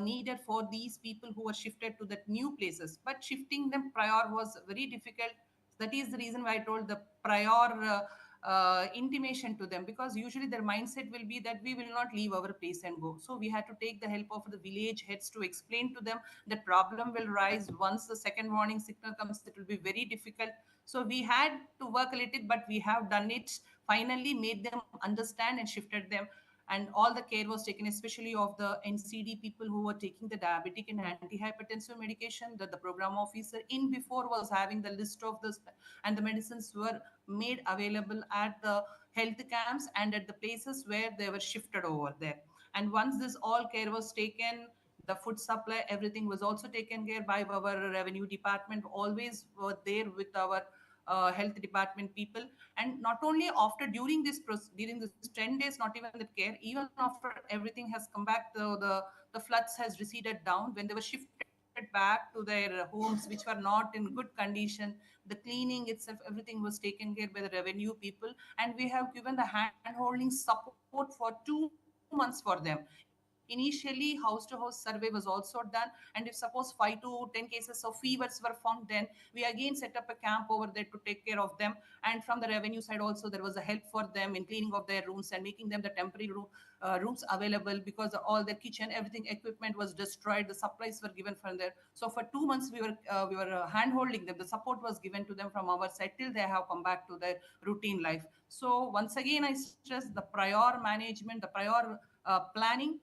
needed for these people who were shifted to that new places. But shifting them prior was very difficult. That is the reason why I told the prior intimation to them, because usually their mindset will be that we will not leave our place and go. So we had to take the help of the village heads to explain to them that problem will rise once the second warning signal comes. It will be very difficult. So we had to work a little, but we have done it. Finally, made them understand and shifted them, and all the care was taken, especially of the NCD people who were taking the diabetic and antihypertensive medication. That the program officer in before was having the list of this, and the medicines were made available at the health camps and at the places where they were shifted over there. And once this all care was taken, the food supply, everything was also taken care by our revenue department. Always were there with our health department people. And not only after during this 10 days, not even the care, even after everything has come back, the floods has receded down. When they were shifted back to their homes which were not in good condition, the cleaning itself, everything was taken care by the revenue people, and we have given the hand holding support for 2 months for them. Initially, house to house survey was also done, and if suppose 5 to 10 cases of fevers were found, then we again set up a camp over there to take care of them. And from the revenue side also, there was a help for them in cleaning of their rooms and making them the temporary rooms available, because all their kitchen, everything, equipment was destroyed. The supplies were given from there. So for 2 months, we were hand holding them. The support was given to them from our side till they have come back to their routine life. So once again, I stress the prior management, the prior planning.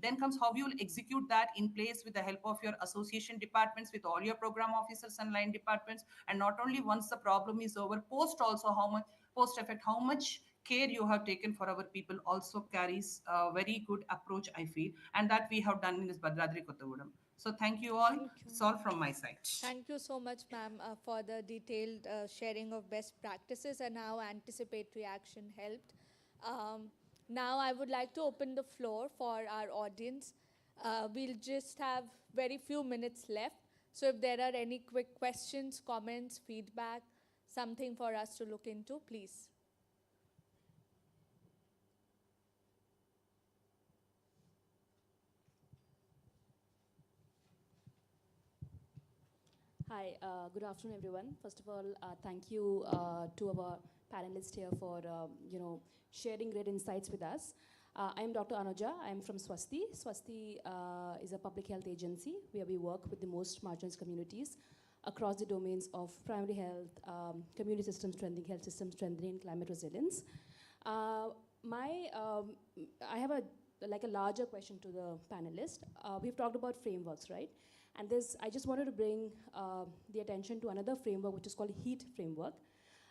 Then comes how you will execute that in place with the help of your association departments, with all your program officers and line departments. And not only once the problem is over, post also how much post effect, how much care you have taken for our people also carries a very good approach, I feel, and that we have done in this Bhadradri Kottagudem. So thank you all. Thank you. It's all from my side. Thank you so much, ma'am, for the detailed sharing of best practices and how anticipatory action helped. Now I would like to open the floor for our audience. We'll just have very few minutes left. So if there are any quick questions, comments, feedback, something for us to look into, please. Hi, good afternoon, everyone. First of all, thank you to our panelists here for sharing great insights with us. I am Dr. Anuja. I am from Swasti. Swasti is a public health agency where we work with the most marginalized communities across the domains of primary health, community system strengthening, health system strengthening, and climate resilience. I have a larger question to the panelists. We've talked about frameworks, right? And I just wanted to bring the attention to another framework, which is called HEAT framework,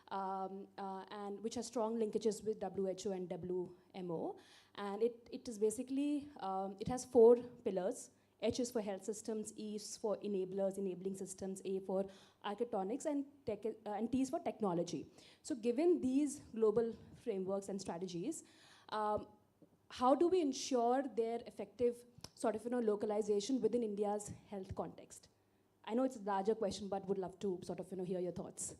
and which has strong linkages with WHO and WMO. And it is basically, it has 4 pillars. H is for health systems, E is for enablers, enabling systems, A for architectonics, and T is for technology. So given these global frameworks and strategies, how do we ensure their effective sort of localization within India's health context? I know it's a larger question, but would love to sort of hear your thoughts.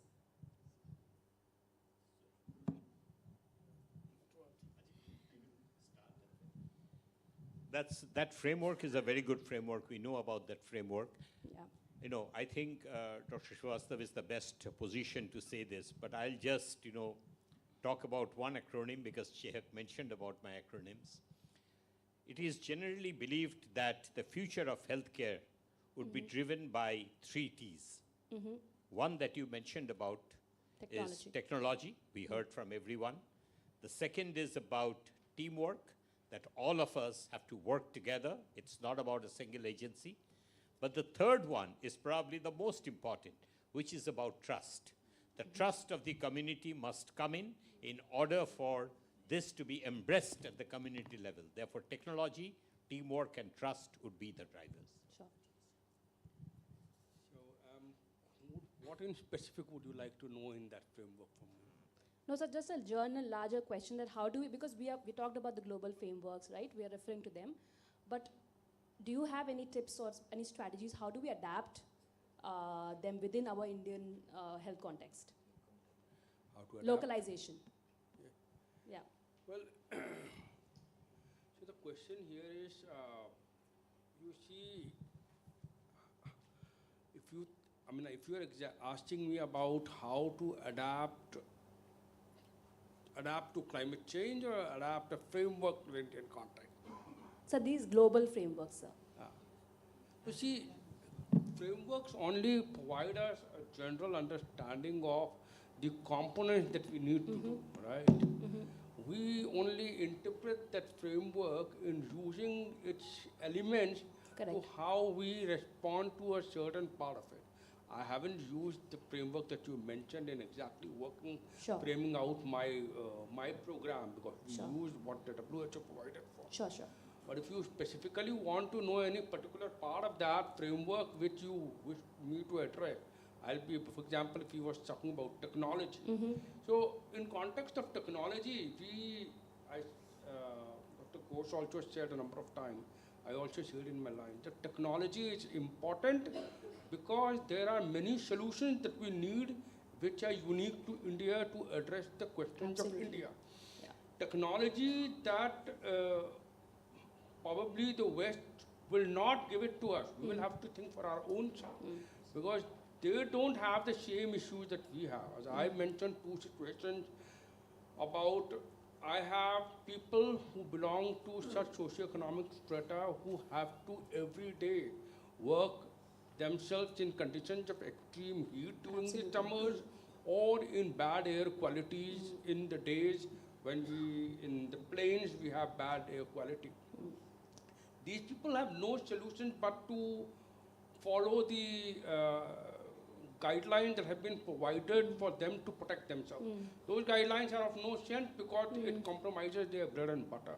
That framework is a very good framework. We know about that framework. Yeah. I think Dr. Srivastava is the best position to say this, but I'll just, talk about one acronym because Chehak mentioned about my acronyms. It is generally believed that the future of healthcare would be driven by 3 T's. One that you mentioned about is technology. We heard from everyone. The second is about teamwork, that all of us have to work together. It's not about a single agency. But the third one is probably the most important, which is about trust. The trust of the community must come in order for this to be embraced at the community level. Therefore, technology, teamwork, and trust would be the drivers. Sure. So, what in specific would you like to know in that framework from me? No, sir, just a larger question that how do we, because we talked about the global frameworks, right? We are referring to them. But do you have any tips or any strategies? How do we adapt them within our Indian health context? How to adapt? Localization. Yeah. Well, so the question here is, you see, if you're asking me about how to adapt to climate change or adapt a framework to Indian context? So these global frameworks, sir. You see, frameworks only provide us a general understanding of the components that we need to do, right? We only interpret that framework in using its elements to how we respond to a certain part of it. I haven't used the framework that you mentioned in exactly framing out my program, because we used what the WHO provided for. Sure. But if you specifically want to know any particular part of that framework which you wish me to address, I'll be, for example, if you were talking about technology. So in context of technology, Dr. Ghosh also said a number of times, I also said in my line, that technology is important because there are many solutions that we need which are unique to India to address the questions of India. Yeah. Technology that probably the West will not give it to us. We will have to think for our own self, because they don't have the same issues that we have. As I mentioned 2 situations about, I have people who belong to such socioeconomic strata who have to every day work themselves in conditions of extreme heat during the summers, or in bad air qualities in the days when in the plains we have bad air quality. These people have no solution but to follow the guidelines that have been provided for them to protect themselves. Those guidelines are of no sense because it compromises their bread and butter.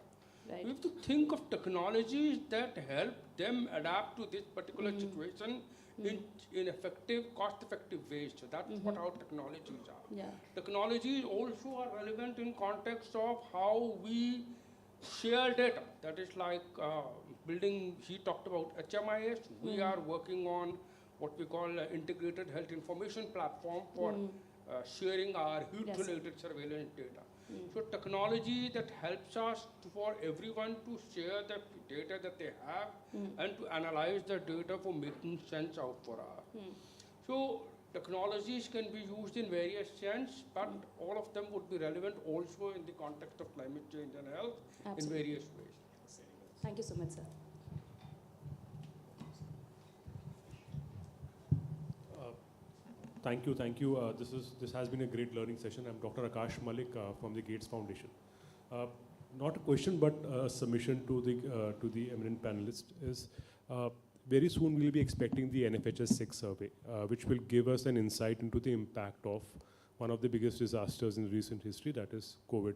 Right. We have to think of technologies that help them adapt to this particular situation in effective, cost-effective ways. So that's what our technologies are. Yeah. Technologies also are relevant in context of how we share data. That is like building, he talked about HMIS. We are working on what we call integrated health information platform for sharing our heat-related surveillance data. So technology that helps us for everyone to share the data that they have and to analyze the data for making sense out for us. So technologies can be used in various sense, but all of them would be relevant also in the context of climate change and health in various ways. Thank you so much, sir. Thank you. This has been a great learning session. I'm Dr. Akash Malik from the Gates Foundation. Not a question, but a submission to the eminent panelists is very soon we'll be expecting the NFHS 6 survey, which will give us an insight into the impact of one of the biggest disasters in recent history, that is COVID.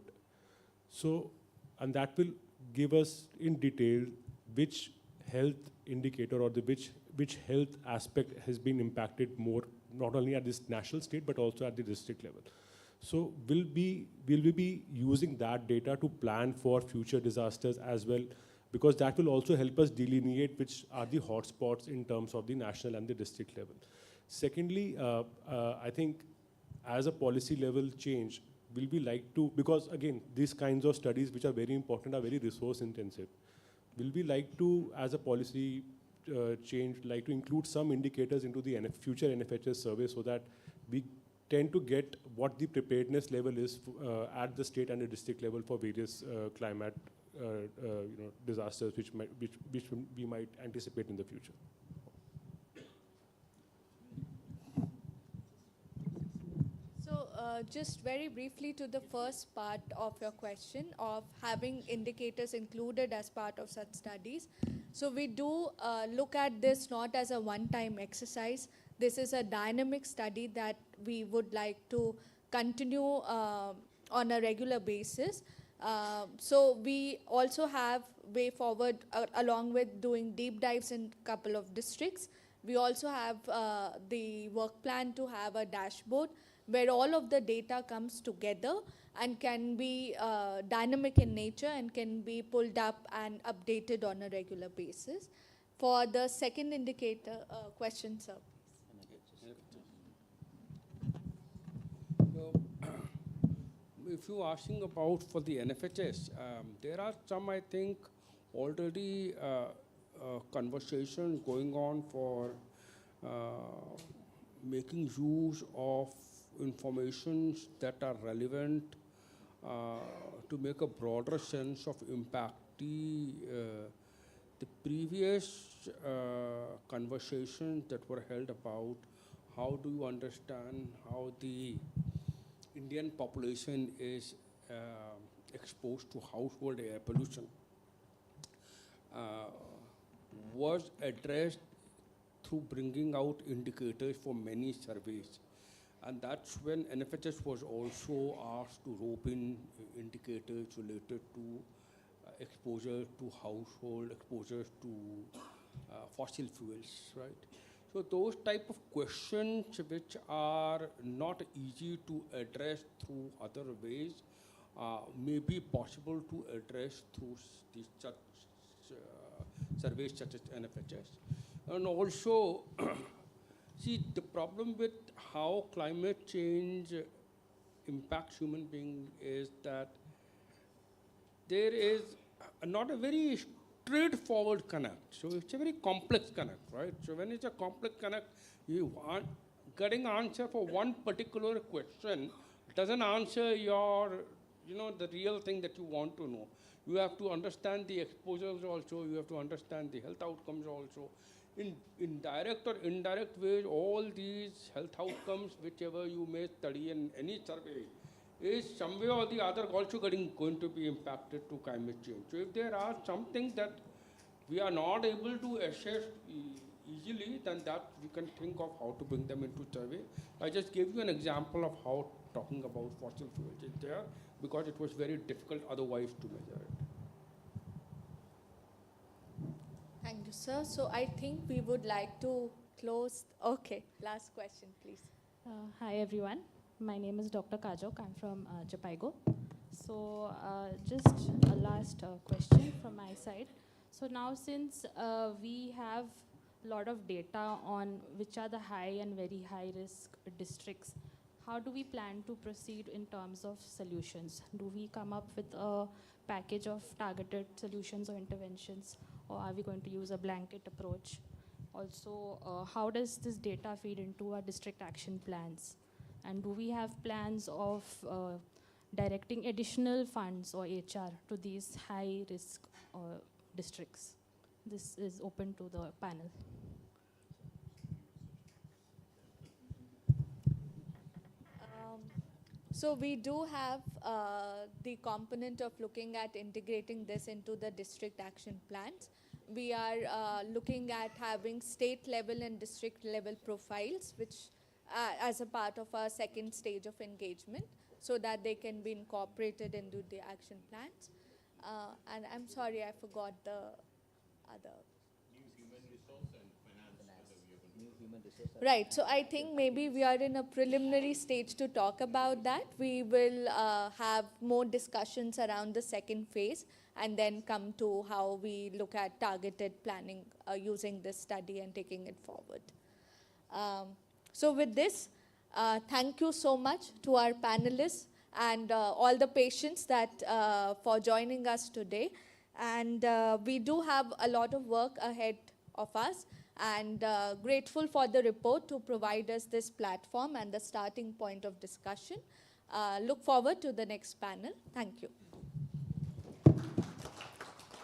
So, and that will give us in detail which health indicator or which health aspect has been impacted more, not only at this national state, but also at the district level. So will we be using that data to plan for future disasters as well? Because that will also help us delineate which are the hotspots in terms of the national and the district level. Secondly, I think as a policy level change, will we like to, because again, these kinds of studies which are very important are very resource intensive. Will we like to, as a policy change, like to include some indicators into the future NFHS survey so that we tend to get what the preparedness level is at the state and the district level for various climate disasters which we might anticipate in the future? So just very briefly to the first part of your question of having indicators included as part of such studies. So we do look at this not as a one-time exercise. This is a dynamic study that we would like to continue on a regular basis. So we also have way forward along with doing deep dives in a couple of districts. We also have the work plan to have a dashboard where all of the data comes together and can be dynamic in nature and can be pulled up and updated on a regular basis. For the second indicator question, sir. If you're asking about for the NFHS, there are some, I think, already conversation going on for making use of information that are relevant to make a broader sense of impact. The previous conversations that were held about how do you understand how the Indian population is exposed to household air pollution was addressed through bringing out indicators for many surveys. And that's when NFHS was also asked to rope in indicators related to exposure to household, exposure to fossil fuels, right? So those type of questions which are not easy to address through other ways may be possible to address through these such surveys such as NFHS. And also, see, the problem with how climate change impacts human beings is that there is not a very straightforward connect. So it's a very complex connect, right? So when it's a complex connect, you want getting answer for one particular question doesn't answer your, the real thing that you want to know. You have to understand the exposures also. You have to understand the health outcomes also. In direct or indirect ways, all these health outcomes, whichever you may study in any survey, is some way or the other also going to be impacted to climate change. So if there are some things that we are not able to assess easily, then that we can think of how to bring them into survey. I just gave you an example of how talking about fossil fuels is there, because it was very difficult otherwise to measure it. Thank you, sir. So I think we would like to close. Okay, last question, please. Hi, everyone. My name is Dr. Kajok. I'm from Japaigo. So just a last question from my side. So now since we have a lot of data on which are the high and very high risk districts, how do we plan to proceed in terms of solutions? Do we come up with a package of targeted solutions or interventions, or are we going to use a blanket approach? Also, how does this data feed into our district action plans? And do we have plans of directing additional funds or HR to these high risk districts? This is open to the panel. So we do have the component of looking at integrating this into the district action plans. We are looking at having state level and district level profiles, which as a part of our second stage of engagement, so that they can be incorporated into the action plans. And I'm sorry, I forgot the other. Human resource and finance. Right, so I think maybe we are in a preliminary stage to talk about that. We will have more discussions around the second phase and then come to how we look at targeted planning using this study and taking it forward. So with this, thank you so much to our panelists and all the patients that for joining us today. And we do have a lot of work ahead of us, and grateful for the report to provide us this platform and the starting point of discussion. Look forward to the next panel. Thank you.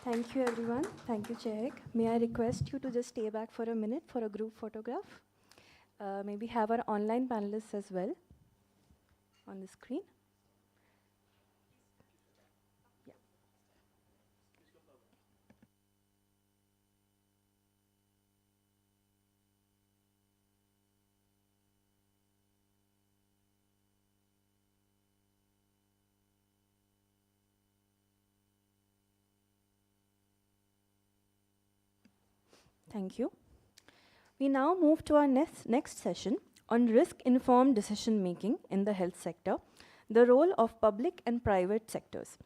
Thank you, everyone. Thank you, Chehek. May I request you to just stay back for a minute for a group photograph? Maybe have our online panelists as well on the screen. Thank you. We now move to our next session on risk-informed decision-making in the health sector, the role of public and private sectors.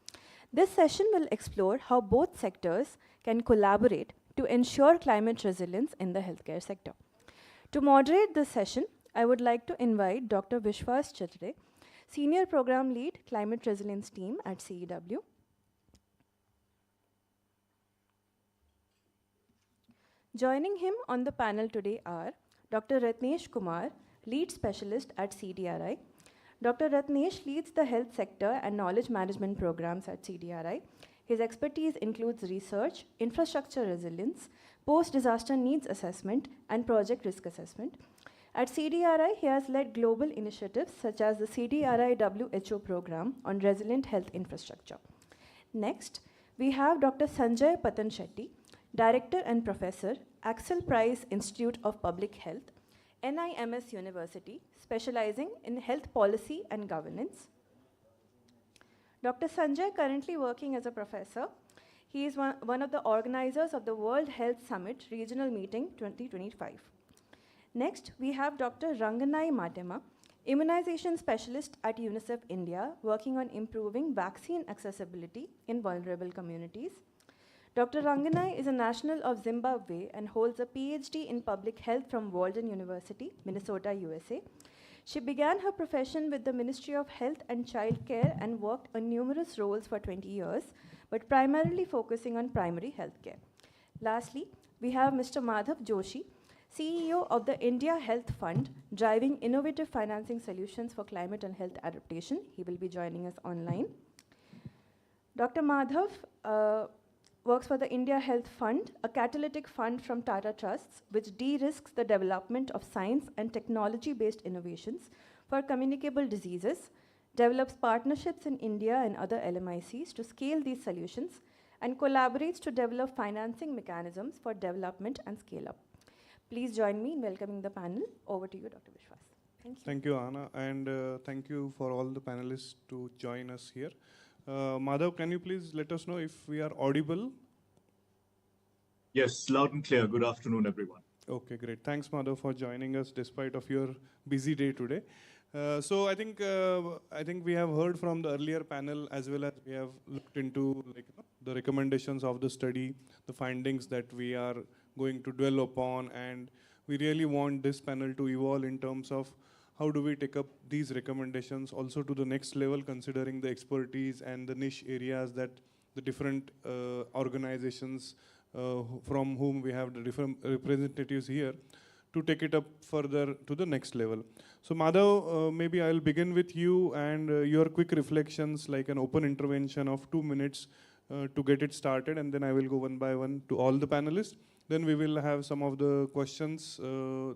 This session will explore how both sectors can collaborate to ensure climate resilience in the healthcare sector. To moderate this session, I would like to invite Dr. Vishwas Chatre, Senior Program Lead, Climate Resilience Team at CEEW. Joining him on the panel today are Dr. Ratnesh Kumar, Lead Specialist at CDRI. Dr. Ratnesh leads the health sector and knowledge management programs at CDRI. His expertise includes research, infrastructure resilience, post-disaster needs assessment, and project risk assessment. At CDRI, he has led global initiatives such as the CDRI WHO program on resilient health infrastructure. Next, we have Dr. Sanjay Patan Shetty, Director and Professor, Axel Price Institute of Public Health, NIMS University, specializing in health policy and governance. Dr. Sanjay, currently working as a professor. He is one of the organizers of the World Health Summit Regional Meeting 2025. Next, we have Dr. Ranganai Matema, immunization specialist at UNICEF India, working on improving vaccine accessibility in vulnerable communities. Dr. Ranganai is a national of Zimbabwe and holds a PhD in public health from Walden University, Minnesota, USA. She began her profession with the Ministry of Health and Child Care and worked on numerous roles for 20 years, but primarily focusing on primary health care. Lastly, we have Mr. Madhav Joshi, CEO of the India Health Fund, driving innovative financing solutions for climate and health adaptation. He will be joining us online. Dr. Madhav works for the India Health Fund, a catalytic fund from Tata Trusts, which de-risks the development of science and technology-based innovations for communicable diseases, develops partnerships in India and other LMICs to scale these solutions, and collaborates to develop financing mechanisms for development and scale-up. Please join me in welcoming the panel. Over to you, Dr. Vishwas. Thank you. Thank you, Anna, and thank you for all the panelists to join us here. Madhav, can you please let us know if we are audible? Yes, loud and clear. Good afternoon, everyone. Okay, great. Thanks, Madhav, for joining us despite of your busy day today. So I think we have heard from the earlier panel as well as we have looked into the recommendations of the study, the findings that we are going to dwell upon, and we really want this panel to evolve in terms of how do we take up these recommendations also to the next level, considering the expertise and the niche areas that the different organizations from whom we have the different representatives here to take it up further to the next level. So Madhav, maybe I'll begin with you and your quick reflections, like an open intervention of 2 minutes to get it started, and then I will go one by one to all the panelists. Then we will have some of the questions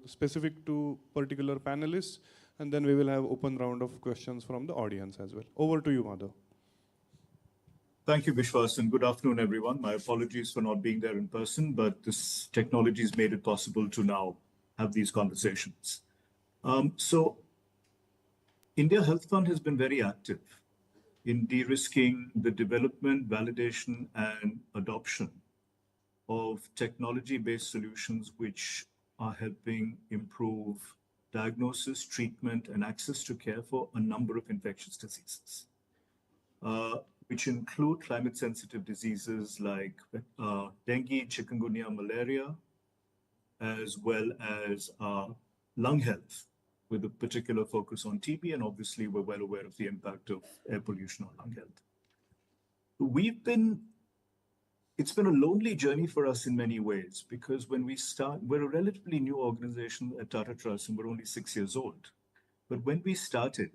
specific to particular panelists, and then we will have open round of questions from the audience as well. Over to you, Madhav. Thank you, Vishwas, and good afternoon, everyone. My apologies for not being there in person, but this technology has made it possible to now have these conversations. So India Health Fund has been very active in de-risking the development, validation, and adoption of technology-based solutions which are helping improve diagnosis, treatment, and access to care for a number of infectious diseases, which include climate-sensitive diseases like dengue, chikungunya, malaria, as well as lung health, with a particular focus on TB, and obviously we're well aware of the impact of air pollution on lung health. It's been a lonely journey for us in many ways, because when we start, we're a relatively new organization at Tata Trust, and we're only 6 years old. But when we started,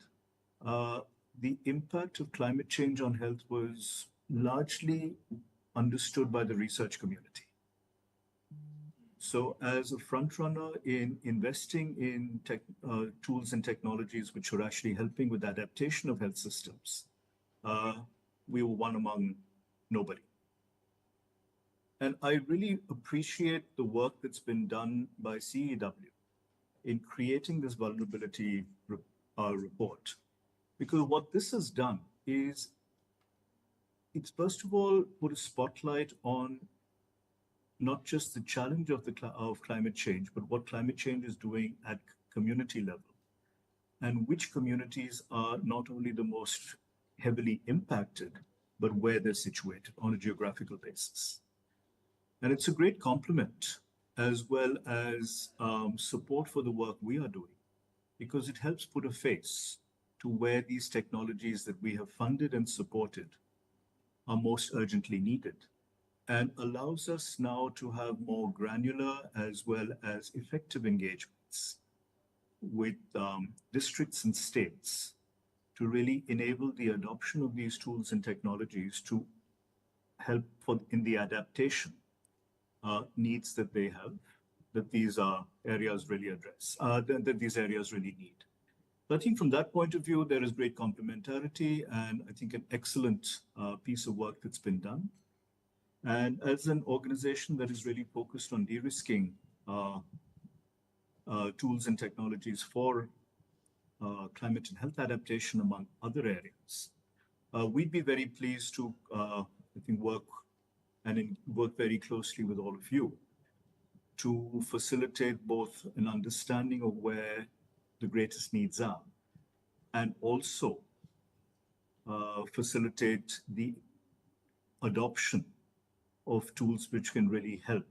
the impact of climate change on health was largely understood by the research community. So as a front runner in investing in tools and technologies which are actually helping with adaptation of health systems, we were one among nobody. And I really appreciate the work that's been done by CEEW in creating this vulnerability report. Because what this has done is, it's first of all put a spotlight on not just the challenge of climate change, but what climate change is doing at community level, and which communities are not only the most heavily impacted, but where they're situated on a geographical basis. And it's a great compliment, as well as support for the work we are doing, because it helps put a face to where these technologies that we have funded and supported are most urgently needed, and allows us now to have more granular as well as effective engagements with districts and states to really enable the adoption of these tools and technologies to help in the adaptation needs that they have, that these areas really address, that these areas really need. So I think from that point of view, there is great complementarity, and I think an excellent piece of work that's been done. And as an organization that is really focused on de-risking tools and technologies for climate and health adaptation, among other areas, we'd be very pleased to, I think, work very closely with all of you to facilitate both an understanding of where the greatest needs are, and also facilitate the adoption of tools which can really help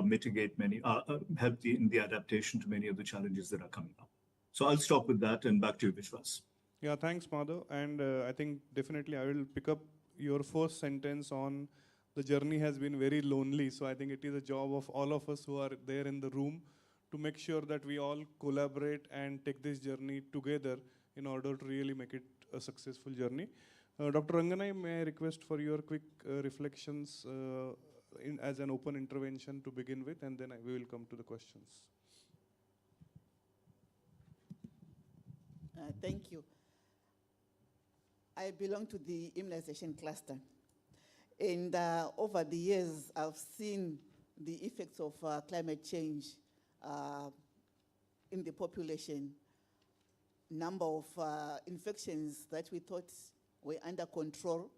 mitigate in the adaptation to many of the challenges that are coming up. So I'll stop with that, and back to you, Vishwas. Yeah, thanks, Madhav. And I think definitely I will pick up your first sentence on the journey has been very lonely. So I think it is a job of all of us who are there in the room to make sure that we all collaborate and take this journey together in order to really make it a successful journey. Dr. Ranganai, may I request for your quick reflections as an open intervention to begin with, and then we will come to the questions. Thank you. I belong to the immunization cluster. And over the years, I've seen the effects of climate change in the population. Number of infections that we thought were under control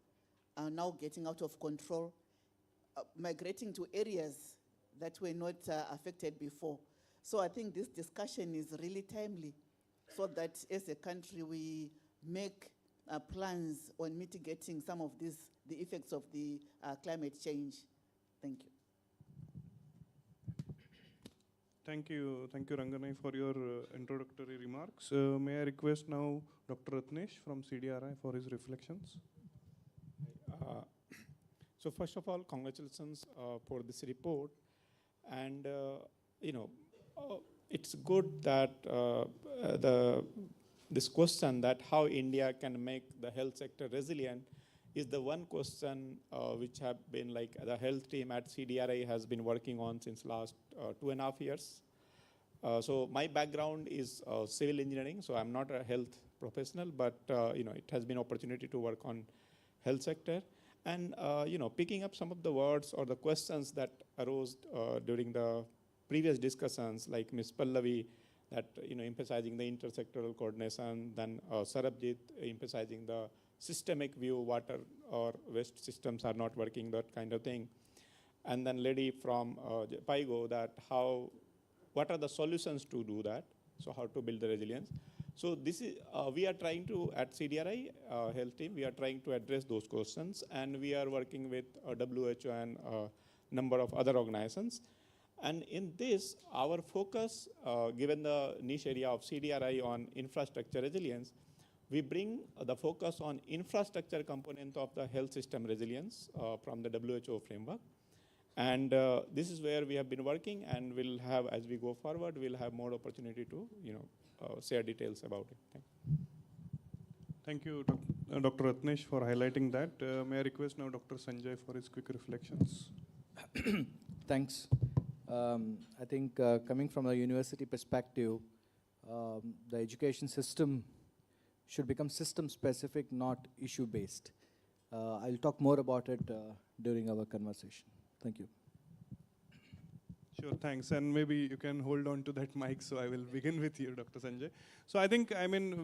are now getting out of control, migrating to areas that were not affected before. So I think this discussion is really timely, so that as a country we make plans on mitigating some of the effects of the climate change. Thank you. Thank you, Ranganai, for your introductory remarks. May I request now Dr. Ratnesh from CDRI for his reflections? So first of all, congratulations for this report. And, it's good that this question that how India can make the health sector resilient is the one question which have been like the health team at CDRI has been working on since last 2.5 years. So my background is civil engineering, so I'm not a health professional, but it has been opportunity to work on health sector. And picking up some of the words or the questions that arose during the previous discussions, like Ms. Pallavi, that emphasizing the intersectoral coordination, then Sarabjit emphasizing the systemic view, water or waste systems are not working, that kind of thing. And then lady from Paigo, that how what are the solutions to do that? So how to build the resilience? So this is, we are trying to, at CDRI health team, we are trying to address those questions, and we are working with WHO and a number of other organizations. And in this, our focus, given the niche area of CDRI on infrastructure resilience, we bring the focus on infrastructure component of the health system resilience from the WHO framework. And this is where we have been working, and we'll have, as we go forward, we'll have more opportunity to, share details about it. Thank you, Dr. Ratnesh, for highlighting that. May I request now Dr. Sanjay for his quick reflections? Thanks. I think coming from a university perspective, the education system should become system-specific, not issue-based. I'll talk more about it during our conversation. Thank you. Sure, thanks. And maybe you can hold on to that mic, so I will begin with you, Dr. Sanjay. So I think,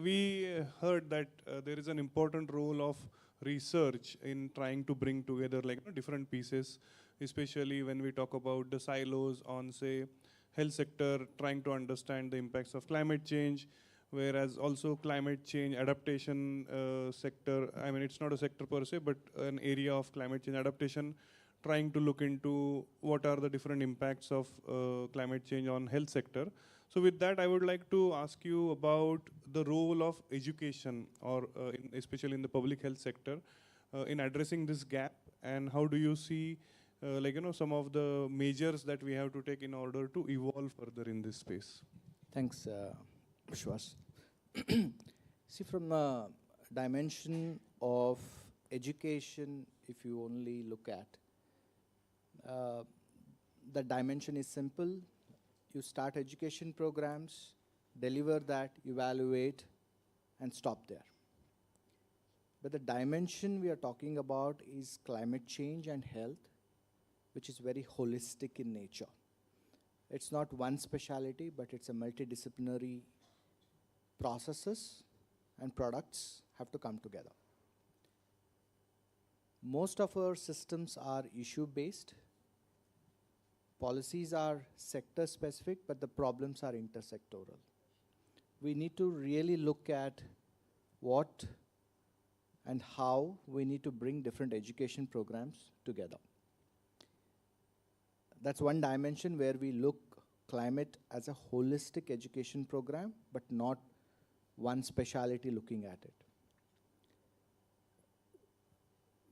we heard that there is an important role of research in trying to bring together different pieces, especially when we talk about the silos on, say, health sector, trying to understand the impacts of climate change, whereas also climate change adaptation sector, it's not a sector per se, but an area of climate change adaptation, trying to look into what are the different impacts of climate change on health sector. So with that, I would like to ask you about the role of education, or especially in the public health sector, in addressing this gap, and how do you see some of the measures that we have to take in order to evolve further in this space? Thanks, Vishwas. See, from a dimension of education, if you only look at, the dimension is simple. You start education programs, deliver that, evaluate, and stop there. But the dimension we are talking about is climate change and health, which is very holistic in nature. It's not one specialty, but it's a multidisciplinary processes and products have to come together. Most of our systems are issue-based. Policies are sector-specific, but the problems are intersectoral. We need to really look at what and how we need to bring different education programs together. That's one dimension where we look climate as a holistic education program, but not one specialty looking at it.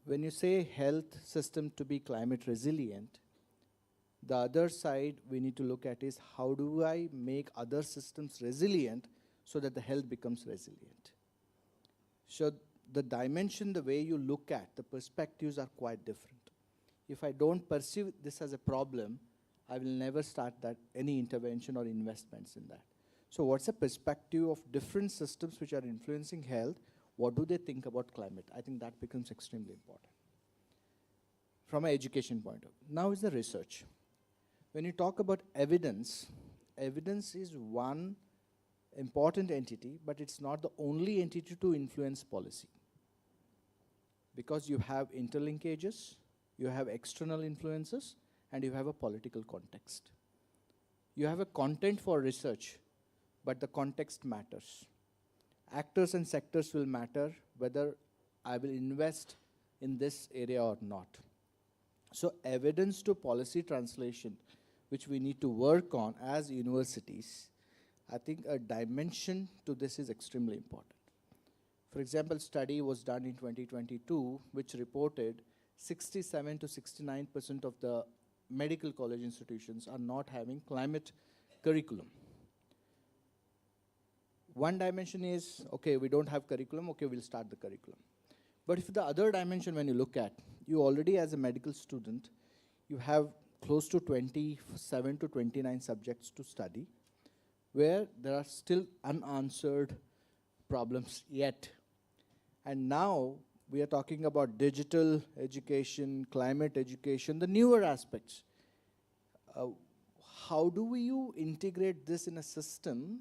When you say health system to be climate resilient, the other side we need to look at is how do I make other systems resilient so that the health becomes resilient. So the dimension, the way you look at, the perspectives are quite different. If I don't perceive this as a problem, I will never start any intervention or investments in that. So what's the perspective of different systems which are influencing health? What do they think about climate? I think that becomes extremely important from an education point of view. Now is the research. When you talk about evidence, evidence is one important entity, but it's not the only entity to influence policy. Because you have interlinkages, you have external influences, and you have a political context. You have a content for research, but the context matters. Actors and sectors will matter whether I will invest in this area or not. So evidence to policy translation, which we need to work on as universities, I think a dimension to this is extremely important. For example, study was done in 2022, which reported 67 to 69% of the medical college institutions are not having climate curriculum. One dimension is, okay, we don't have curriculum, okay, we'll start the curriculum. But if the other dimension, when you look at, you already as a medical student, you have close to 27 to 29 subjects to study, where there are still unanswered problems yet. And now we are talking about digital education, climate education, the newer aspects. How do you integrate this in a system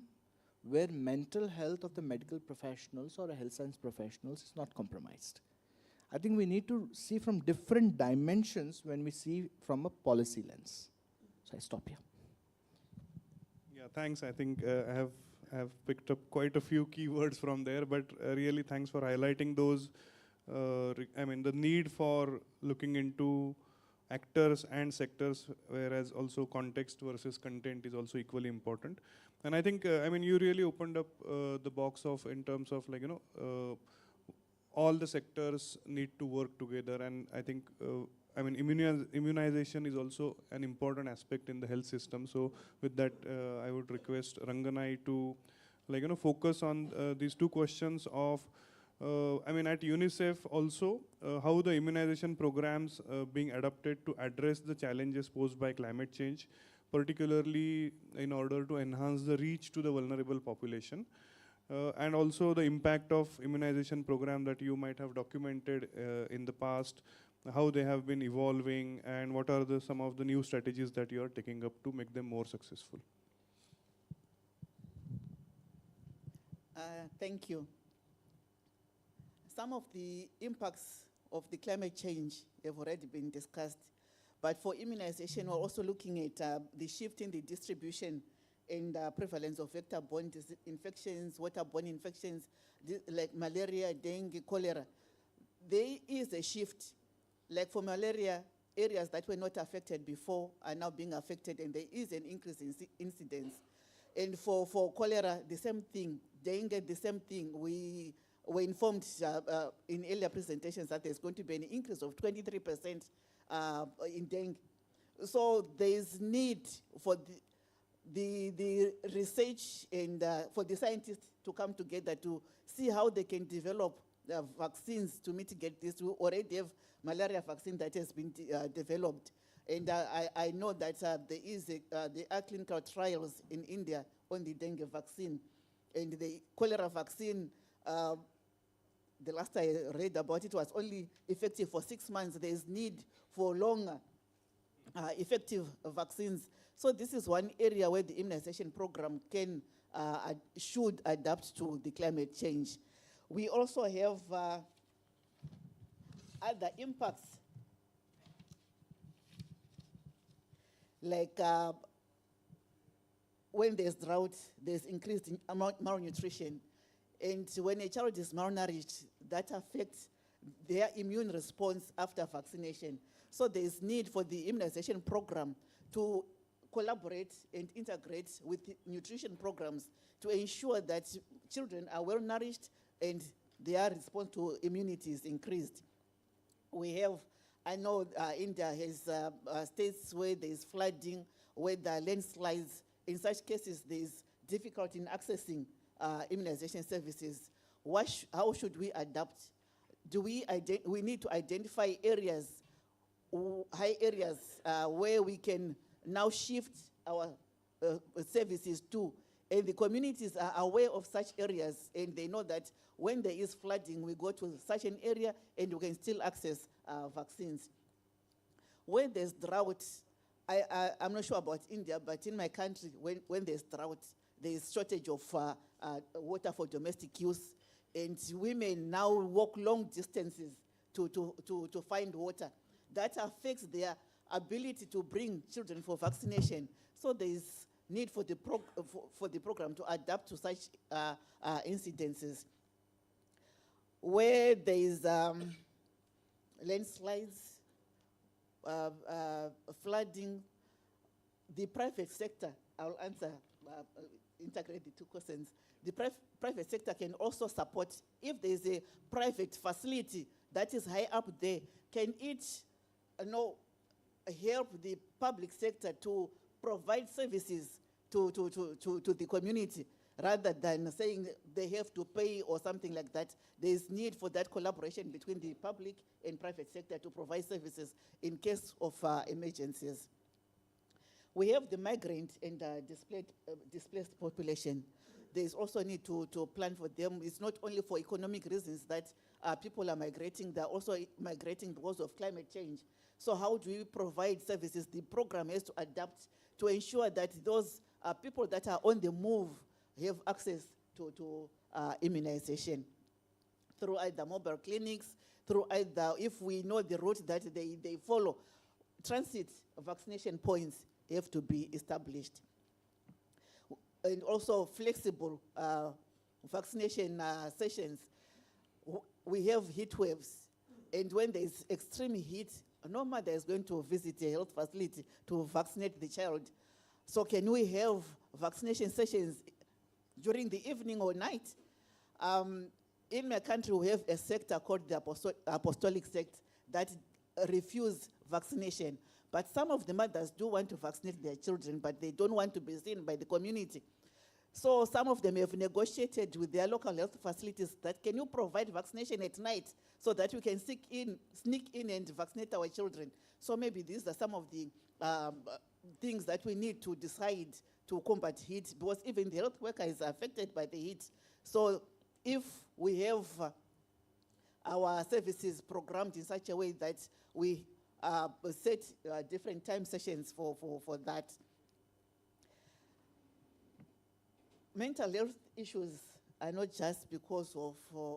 where mental health of the medical professionals or health science professionals is not compromised? I think we need to see from different dimensions when we see from a policy lens. So I stop here. Thanks. I think I have picked up quite a few keywords from there, but really thanks for highlighting those. I mean, the need for looking into actors and sectors, whereas also context versus content is also equally important. And I think, I mean, you really opened up the box of in terms of like, all the sectors need to work together. And I think, I mean, immunization is also an important aspect in the health system. So with that, I would request Ranganai to focus on these two questions of, I mean, at UNICEF also, how the immunization programs being adapted to address the challenges posed by climate change, particularly in order to enhance the reach to the vulnerable population. And also the impact of immunization program that you might have documented in the past, how they have been evolving, and what are some of the new strategies that you are taking up to make them more successful. Thank you. Some of the impacts of the climate change have already been discussed, but for immunization, we're also looking at the shift in the distribution and prevalence of vector-borne infections, waterborne infections, like malaria, dengue, cholera. There is a shift. Like for malaria, areas that were not affected before are now being affected, and there is an increase in incidence. And for cholera, the same thing. Dengue, the same thing. We were informed in earlier presentations that there's going to be an increase of 23% in dengue. So there is need for the research and for the scientists to come together to see how they can develop vaccines to mitigate this. We already have malaria vaccine that has been developed. And I know that there are clinical trials in India on the dengue vaccine. And the cholera vaccine, the last I read about it, was only effective for 6 months. There is need for longer effective vaccines. So this is one area where the immunization program should adapt to the climate change. We also have other impacts, like when there's drought, there's increased malnutrition. And when a child is malnourished, that affects their immune response after vaccination. So there's need for the immunization program to collaborate and integrate with nutrition programs to ensure that children are well nourished and their response to immunity is increased. We have, I know India has states where there's flooding, where there are landslides. In such cases, there's difficulty in accessing immunization services. How should we adapt? We need to identify areas, high areas, where we can now shift our services to. And the communities are aware of such areas, and they know that when there is flooding, we go to such an area and we can still access vaccines. Where there's drought, I'm not sure about India, but in my country, when there's drought, there's shortage of water for domestic use, and women now walk long distances to find water. That affects their ability to bring children for vaccination. So there is need for the program to adapt to such incidences. Where there is landslides, flooding, the private sector, I'll answer, integrate the two questions. The private sector can also support, if there is a private facility that is high up there, can it help the public sector to provide services to the community, rather than saying they have to pay or something like that. There is need for that collaboration between the public and private sector to provide services in case of emergencies. We have the migrant and displaced population. There is also need to plan for them. It's not only for economic reasons that people are migrating, they're also migrating because of climate change. So how do we provide services? The program has to adapt to ensure that those people that are on the move have access to immunization through either mobile clinics, through either, if we know the route that they follow, transit vaccination points have to be established. and also flexible vaccination sessions. We have heat waves, and when there is extreme heat, no mother is going to visit a health facility to vaccinate the child. So can we have vaccination sessions during the evening or night? In my country, we have a sector called the apostolic sect that refuse vaccination. But some of the mothers do want to vaccinate their children, but they don't want to be seen by the community. So some of them have negotiated with their local health facilities that can you provide vaccination at night so that we can sneak in and vaccinate our children. So maybe these are some of the things that we need to decide to combat heat, because even the health worker is affected by the heat. So if we have our services programmed in such a way that we set different time sessions for that. Mental health issues are not just because of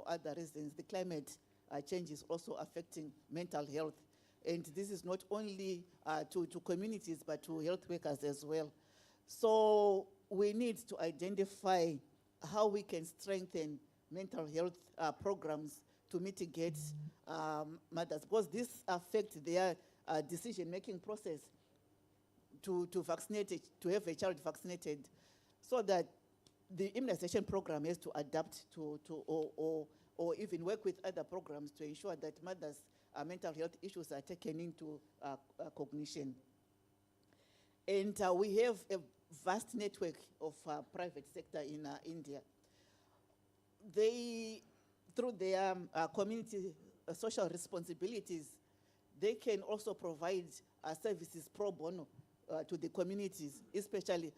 other reasons. The climate change is also affecting mental health. And this is not only to communities, but to health workers as well. So we need to identify how we can strengthen mental health programs to mitigate matters, because this affects their decision-making process to vaccinate, to have a child vaccinated, so that the immunization program has to adapt to or even work with other programs to ensure that mothers' mental health issues are taken into cognition. And we have a vast network of private sector in India. They, through their community social responsibilities, they can also provide services pro bono to the communities, especially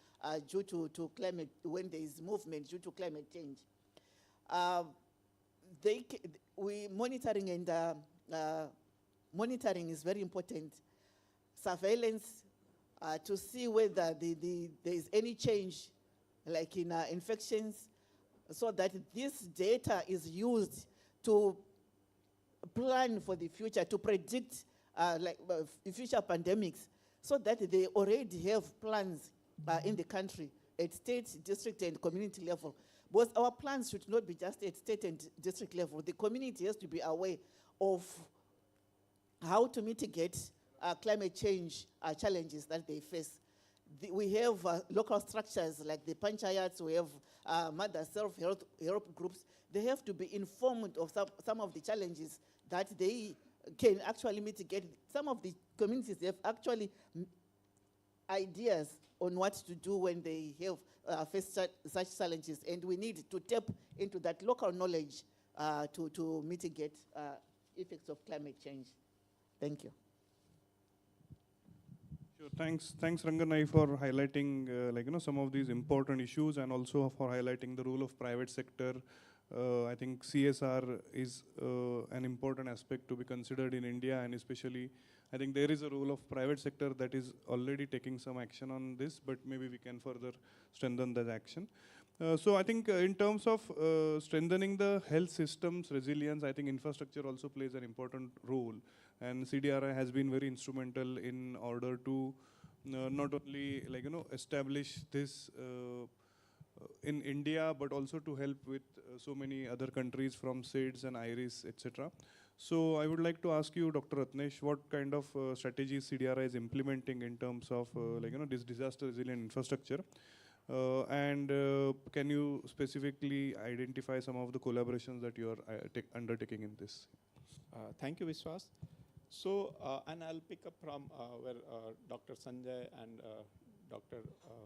due to climate, when there is movement due to climate change. Monitoring and monitoring is very important. Surveillance to see whether there is any change, like in infections, so that this data is used to plan for the future, to predict future pandemics, so that they already have plans in the country at state, district, and community level. But our plans should not be just at state and district level. The community has to be aware of how to mitigate climate change challenges that they face. We have local structures like the panchayats, we have mother self-help groups. They have to be informed of some of the challenges that they can actually mitigate. Some of the communities have actually ideas on what to do when they have faced such challenges, and we need to tap into that local knowledge to mitigate effects of climate change. Thank you. Sure. Thanks, Ranganai, for highlighting some of these important issues, and also for highlighting the role of private sector. I think CSR is an important aspect to be considered in India, and especially I think there is a role of private sector that is already taking some action on this, but maybe we can further strengthen that action. So I think in terms of strengthening the health system's resilience, I think infrastructure also plays an important role, and CDRI has been very instrumental in order to not only establish this in India, but also to help with so many other countries from SIDS and IRIS, etc. So I would like to ask you, Dr. Ratnesh, what kind of strategies CDRI is implementing in terms of this disaster resilient infrastructure? And can you specifically identify some of the collaborations that you are undertaking in this? Thank you, Vishwas. So, and I'll pick up from where Dr. Sanjay and Dr.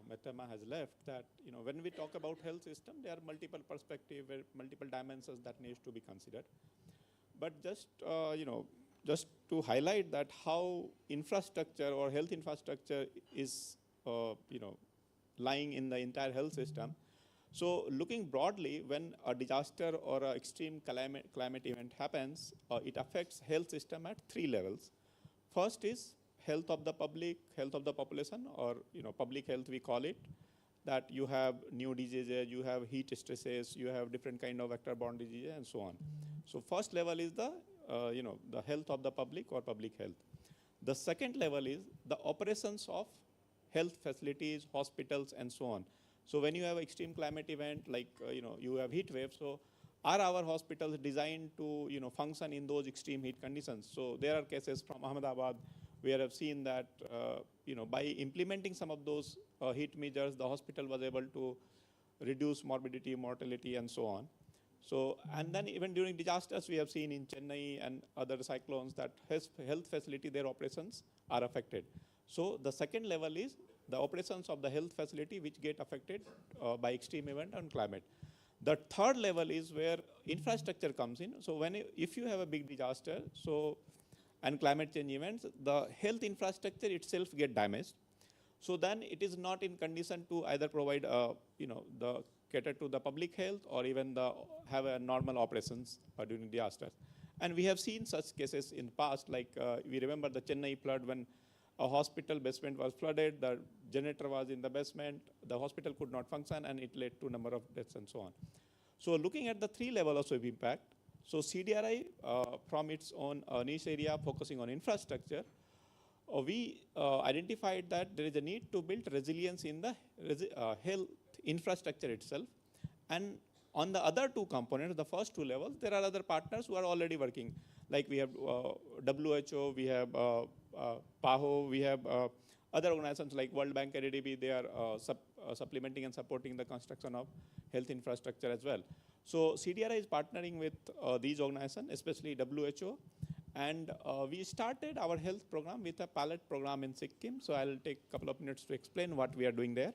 Metema has left, that when we talk about health system, there are multiple perspectives, multiple dimensions that needs to be considered. But just just to highlight that how infrastructure or health infrastructure is lying in the entire health system. So looking broadly, when a disaster or an extreme climate event happens, it affects health system at 3 levels. First is health of the public, health of the population, or public health we call it, that you have new diseases, you have heat stresses, you have different kind of vector-borne diseases, and so on. So first level is the the health of the public or public health. The second level is the operations of health facilities, hospitals, and so on. So when you have extreme climate event, like you have heat wave, so are our hospitals designed to function in those extreme heat conditions? So there are cases from Ahmedabad where I've seen that by implementing some of those heat measures, the hospital was able to reduce morbidity, mortality, and so on. So, and then even during disasters, we have seen in Chennai and other cyclones that health facility, their operations are affected. So the second level is the operations of the health facility which get affected by extreme event and climate. The third level is where infrastructure comes in. So if you have a big disaster, and climate change events, the health infrastructure itself get damaged. So then it is not in condition to either provide, the cater to the public health or even have a normal operations during disasters. And we have seen such cases in the past, like we remember the Chennai flood when a hospital basement was flooded, the generator was in the basement, the hospital could not function, and it led to a number of deaths and so on. So looking at the three levels of impact, so CDRI from its own niche area focusing on infrastructure, we identified that there is a need to build resilience in the health infrastructure itself. And on the other two components, the first two levels, there are other partners who are already working. Like we have WHO, we have PAHO, we have other organizations like World Bank and ADB, they are supplementing and supporting the construction of health infrastructure as well. So CDRI is partnering with these organizations, especially WHO. And we started our health program with a pilot program in Sikkim. So I'll take a couple of minutes to explain what we are doing there.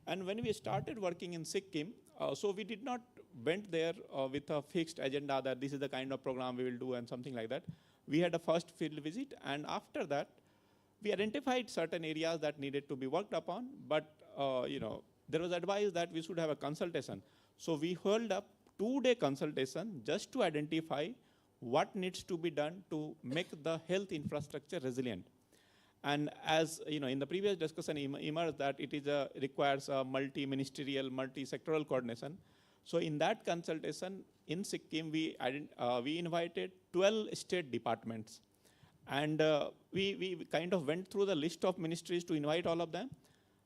And when we started working in Sikkim, so we did not went there with a fixed agenda that this is the kind of program we will do and something like that. We had a first field visit, and after that, we identified certain areas that needed to be worked upon, but there was advice that we should have a consultation. So we held up 2-day consultation just to identify what needs to be done to make the health infrastructure resilient. And as in the previous discussion emerged that it is requires a multi-ministerial, multi-sectoral coordination. So in that consultation in Sikkim, we invited 12 state departments. And we kind of went through the list of ministries to invite all of them.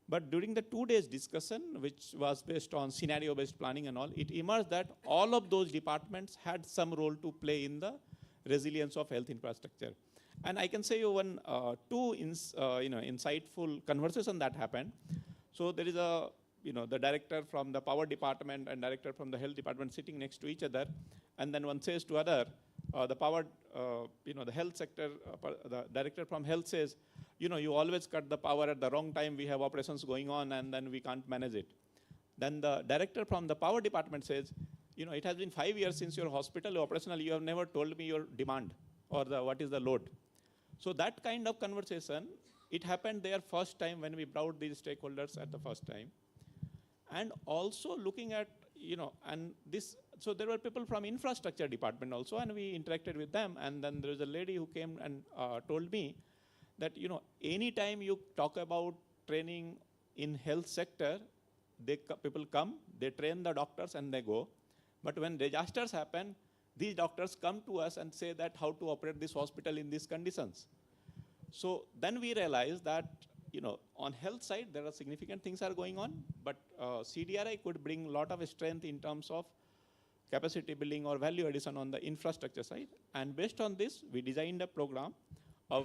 But during the 2 days discussion, which was based on scenario-based planning and all, it emerged that all of those departments had some role to play in the resilience of health infrastructure. And I can say you one, two insightful conversation that happened. So there is the director from the power department and director from the health department sitting next to each other. And then one says to other, the power, the health sector, the director from health says, you always cut the power at the wrong time. We have operations going on and then we can't manage it. Then the director from the power department says, it has been 5 years since your hospital operational. You have never told me your demand or what is the load. So that kind of conversation, it happened there first time when we brought these stakeholders at the first time. And also looking at, and this, so there were people from infrastructure department also, and we interacted with them. And then there was a lady who came and told me that, anytime you talk about training in health sector, people come, they train the doctors and they go. But when disasters happen, these doctors come to us and say that how to operate this hospital in these conditions. So then we realized that, on health side, there are significant things are going on, but CDRI could bring a lot of strength in terms of capacity building or value addition on the infrastructure side. And based on this, we designed a program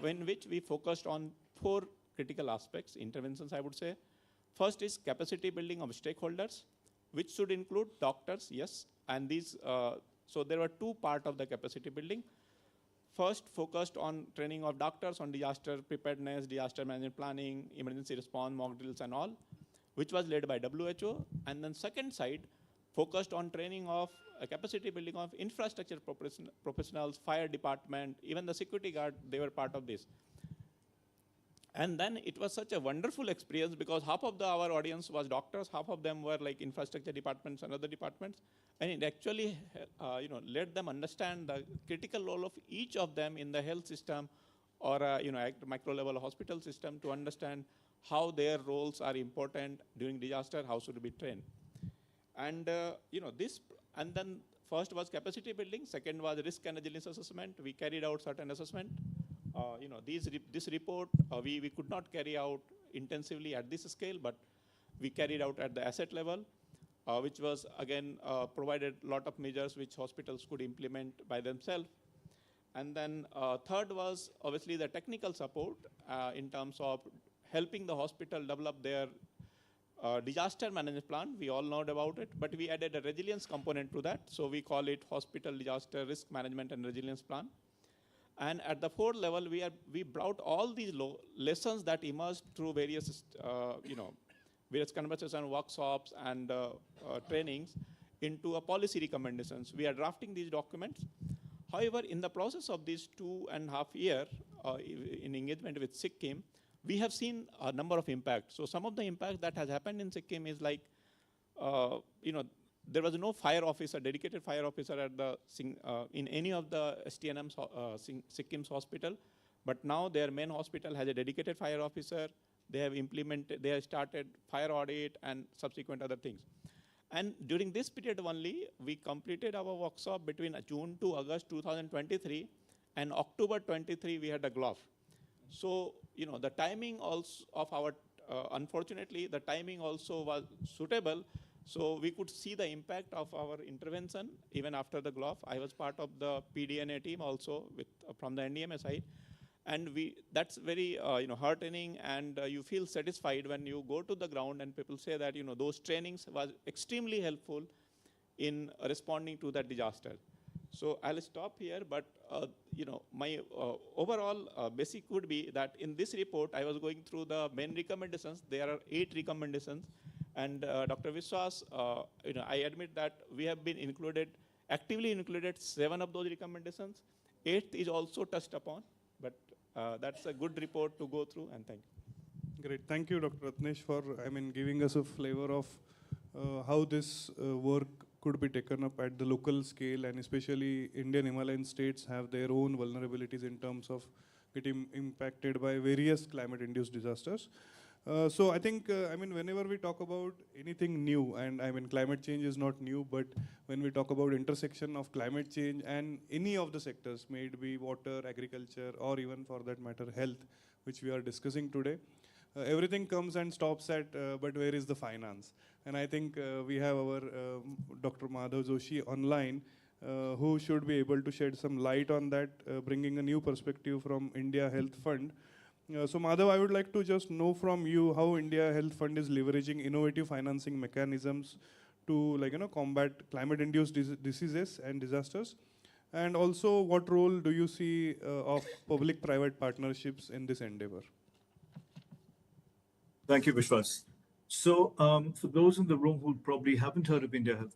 in which we focused on 4 critical aspects, interventions, I would say. First is capacity building of stakeholders, which should include doctors, yes, and these, so there were 2 parts of the capacity building. First, focused on training of doctors on disaster preparedness, disaster management planning, emergency response, mock drills and all, which was led by WHO. And then second side, focused on training of capacity building of infrastructure professionals, fire department, even the security guard, they were part of this. And then it was such a wonderful experience because half of our audience was doctors, half of them were like infrastructure departments and other departments. And it actually let them understand the critical role of each of them in the health system or micro level hospital system to understand how their roles are important during disaster, how should be trained. And and then first was capacity building, second was risk and resilience assessment. We carried out certain assessment. This report we could not carry out intensively at this scale, but we carried out at the asset level, which was again provided a lot of measures which hospitals could implement by themselves. And then third was obviously the technical support in terms of helping the hospital develop their disaster management plan. We all know about it, but we added a resilience component to that. So we call it Hospital Disaster Risk Management and Resilience Plan. And at the fourth level, we brought all these lessons that emerged through various, various conversations, workshops, and trainings into a policy recommendations. We are drafting these documents. However, in the process of these 2.5 years in engagement with Sikkim, we have seen a number of impacts. So some of the impact that has happened in Sikkim is like, there was no fire officer, dedicated fire officer at the in any of the STNM's Sikkim's hospital, but now their main hospital has a dedicated fire officer. They have started fire audit and subsequent other things. And during this period only, we completed our workshop between June to August 2023, and October 23 we had a glove. So, the timing also of our, unfortunately, the timing also was suitable. So we could see the impact of our intervention even after the glove. I was part of the PDNA team also from the NDMA side. And that's very heartening, and you feel satisfied when you go to the ground and people say that those trainings was extremely helpful in responding to that disaster. So I'll stop here, but my overall basic would be that in this report I was going through the main recommendations. There are 8 recommendations, and Dr. Vishwas, I admit that we have been actively included 7 of those recommendations. 8th is also touched upon, but that's a good report to go through, and thank you. Great. Thank you, Dr. Ratnesh, for giving us a flavor of how this work could be taken up at the local scale, and especially Indian Himalayan states have their own vulnerabilities in terms of getting impacted by various climate-induced disasters. So I think, whenever we talk about anything new, and climate change is not new, but when we talk about intersection of climate change and any of the sectors, may it be water, agriculture, or even for that matter, health, which we are discussing today, everything comes and stops at, but where is the finance? And I think we have our Dr. Madhav Joshi online, who should be able to shed some light on that, bringing a new perspective from India Health Fund. So Madhav, I would like to just know from you how India Health Fund is leveraging innovative financing mechanisms to combat climate-induced diseases and disasters. And also, what role do you see of public-private partnerships in this endeavor? Thank you, Vishwas. So for those in the room who probably haven't heard of India Health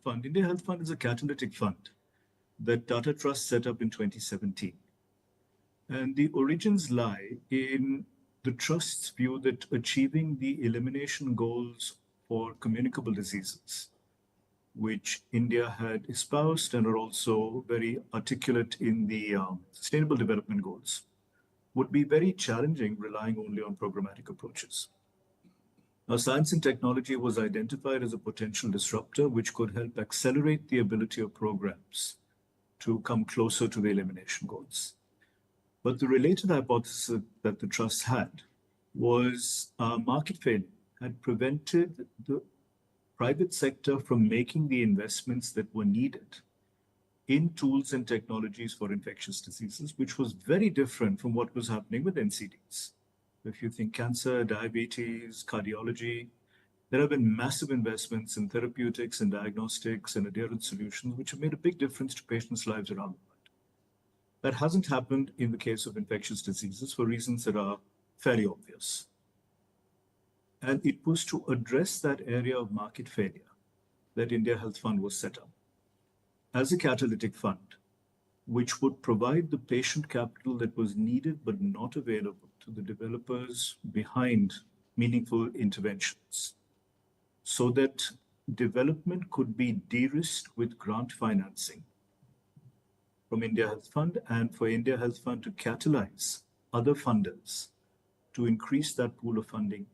Fund is a catalytic fund that Tata Trust set up in 2017. And the origins lie in the Trust's view that achieving the elimination goals for communicable diseases, which India had espoused and are also very articulate in the Sustainable Development Goals, would be very challenging relying only on programmatic approaches. Now, science and technology was identified as a potential disruptor which could help accelerate the ability of programs to come closer to the elimination goals. But the related hypothesis that the Trust had was market failure had prevented the private sector from making the investments that were needed in tools and technologies for infectious diseases, which was very different from what was happening with NCDs. If you think cancer, diabetes, cardiology, there have been massive investments in therapeutics and diagnostics and adherence solutions, which have made a big difference to patients' lives around the world. That hasn't happened in the case of infectious diseases for reasons that are fairly obvious. And it was to address that area of market failure that India Health Fund was set up as a catalytic fund, which would provide the patient capital that was needed but not available to the developers behind meaningful interventions, so that development could be de-risked with grant financing from India Health Fund, and for India Health Fund to catalyze other funders to increase that pool of funding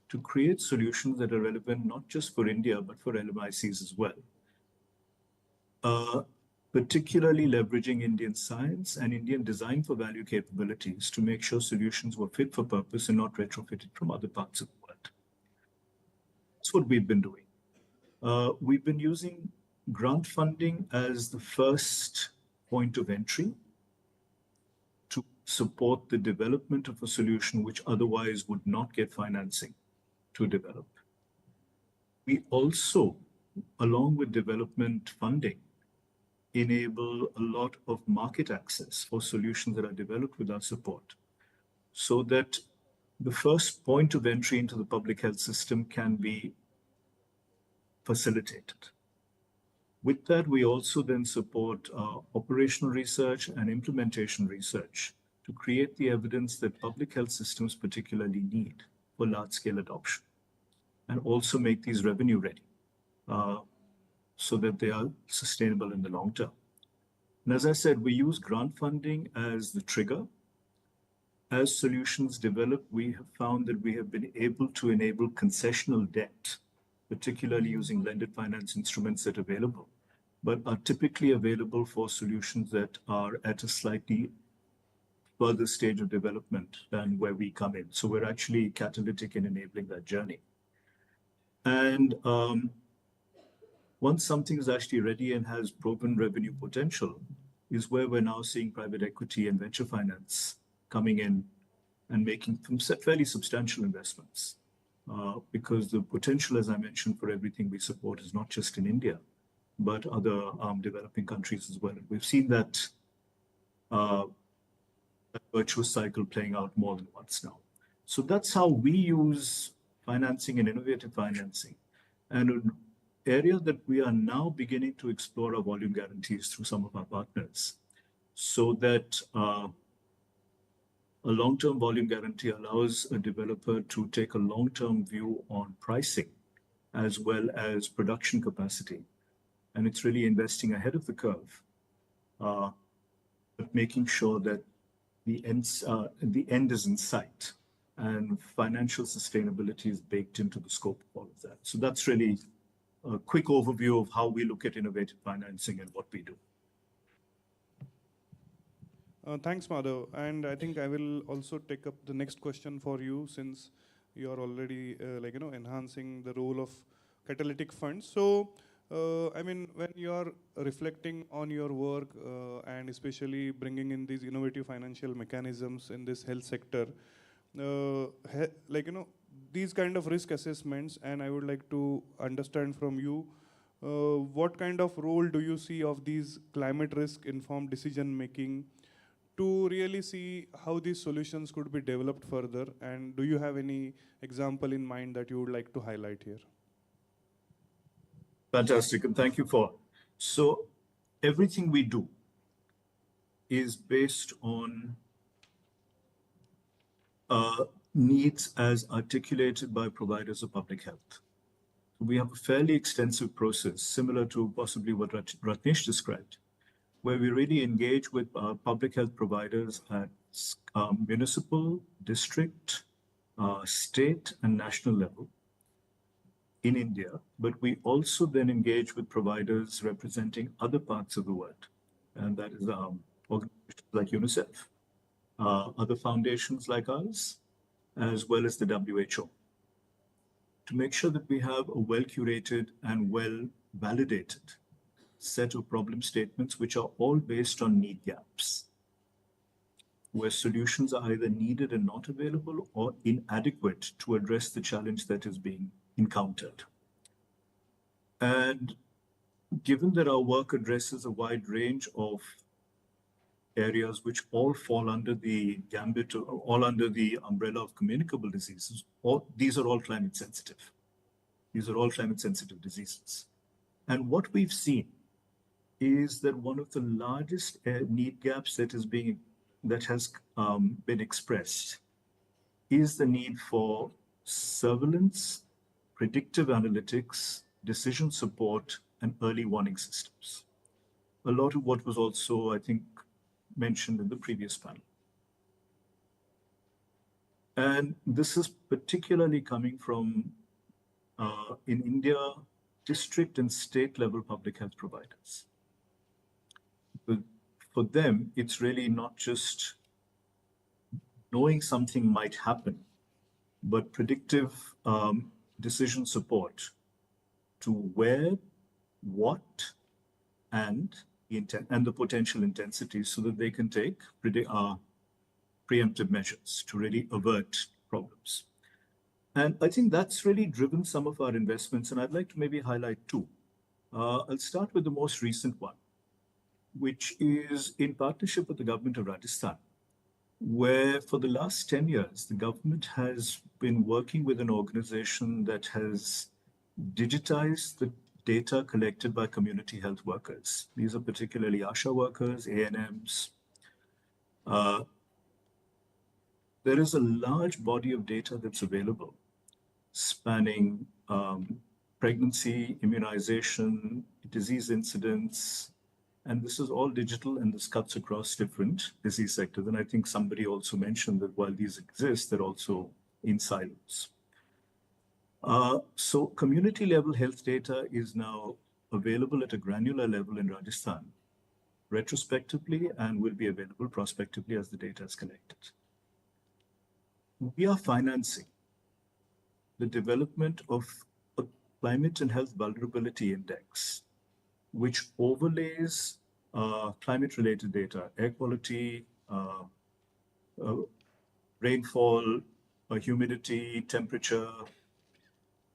to create solutions that are relevant not just for India, but for LMICs as well. Particularly leveraging Indian science and Indian design for value capabilities to make sure solutions were fit for purpose and not retrofitted from other parts of the world. what we've been doing. We've been using grant funding as the first point of entry to support the development of a solution which otherwise would not get financing to develop. We also, along with development funding, enable a lot of market access for solutions that are developed with our support, so that the first point of entry into the public health system can be facilitated. With that, we also then support operational research and implementation research to create the evidence that public health systems particularly need for large-scale adoption, and also make these revenue ready so that they are sustainable in the long term. And as I said, we use grant funding as the trigger. As solutions develop, we have found that we have been able to enable concessional debt, particularly using blended finance instruments that are available, but are typically available for solutions that are at a slightly further stage of development than where we come in. So we're actually catalytic in enabling that journey. And once something is actually ready and has proven revenue potential, is where we're now seeing private equity and venture finance coming in and making some fairly substantial investments. Because the potential, as I mentioned, for everything we support is not just in India, but other developing countries as well. And we've seen that, that virtuous cycle playing out more than once now. So that's how we use financing and innovative financing. And an area that we are now beginning to explore are volume guarantees through some of our partners, so that a long-term volume guarantee allows a developer to take a long-term view on pricing as well as production capacity. And it's really investing ahead of the curve, but making sure that the end is in sight and financial sustainability is baked into the scope of all of that. So that's really a quick overview of how we look at innovative financing and what we do. Thanks, Madhav. And I think I will also take up the next question for you, since you are already enhancing the role of catalytic funds. So, I mean, when you are reflecting on your work and especially bringing in these innovative financial mechanisms in this health sector, these kind of risk assessments, and I would like to understand from you, what kind of role do you see of these climate risk informed decision making to really see how these solutions could be developed further? And do you have any example in mind that you would like to highlight here? Fantastic, and thank you for. So everything we do is based on needs as articulated by providers of public health. We have a fairly extensive process, similar to possibly what Ratnesh described, where we really engage with public health providers at municipal, district, state, and national level in India. But we also then engage with providers representing other parts of the world. And that is organizations like UNICEF, other foundations like ours, as well as the WHO, to make sure that we have a well-curated and well-validated set of problem statements, which are all based on need gaps, where solutions are either needed and not available or inadequate to address the challenge that is being encountered. And given that our work addresses a wide range of areas which all fall under the gambit, all under the umbrella of communicable diseases, these are all climate sensitive. These are all climate sensitive diseases. And what we've seen is that one of the largest need gaps that has been expressed is the need for surveillance, predictive analytics, decision support, and early warning systems. A lot of what was also, I think, mentioned in the previous panel. And this is particularly coming from, in India, district and state level public health providers. But for them, it's really not just knowing something might happen, but predictive decision support to where, what, and the potential intensities so that they can take preemptive measures to really avert problems. And I think that's really driven some of our investments, and I'd like to maybe highlight two. I'll start with the most recent one, which is in partnership with the government of Rajasthan, where for the last 10 years, the government has been working with an organization that has digitized the data collected by community health workers. These are particularly ASHA workers, ANMs. There is a large body of data that's available, spanning pregnancy, immunization, disease incidents, and this is all digital, and this cuts across different disease sectors. And I think somebody also mentioned that while these exist, they're also in silos. So community level health data is now available at a granular level in Rajasthan, retrospectively, and will be available prospectively as the data is collected. We are financing the development of a climate and health vulnerability index, which overlays climate-related data, air quality, rainfall, humidity, temperature,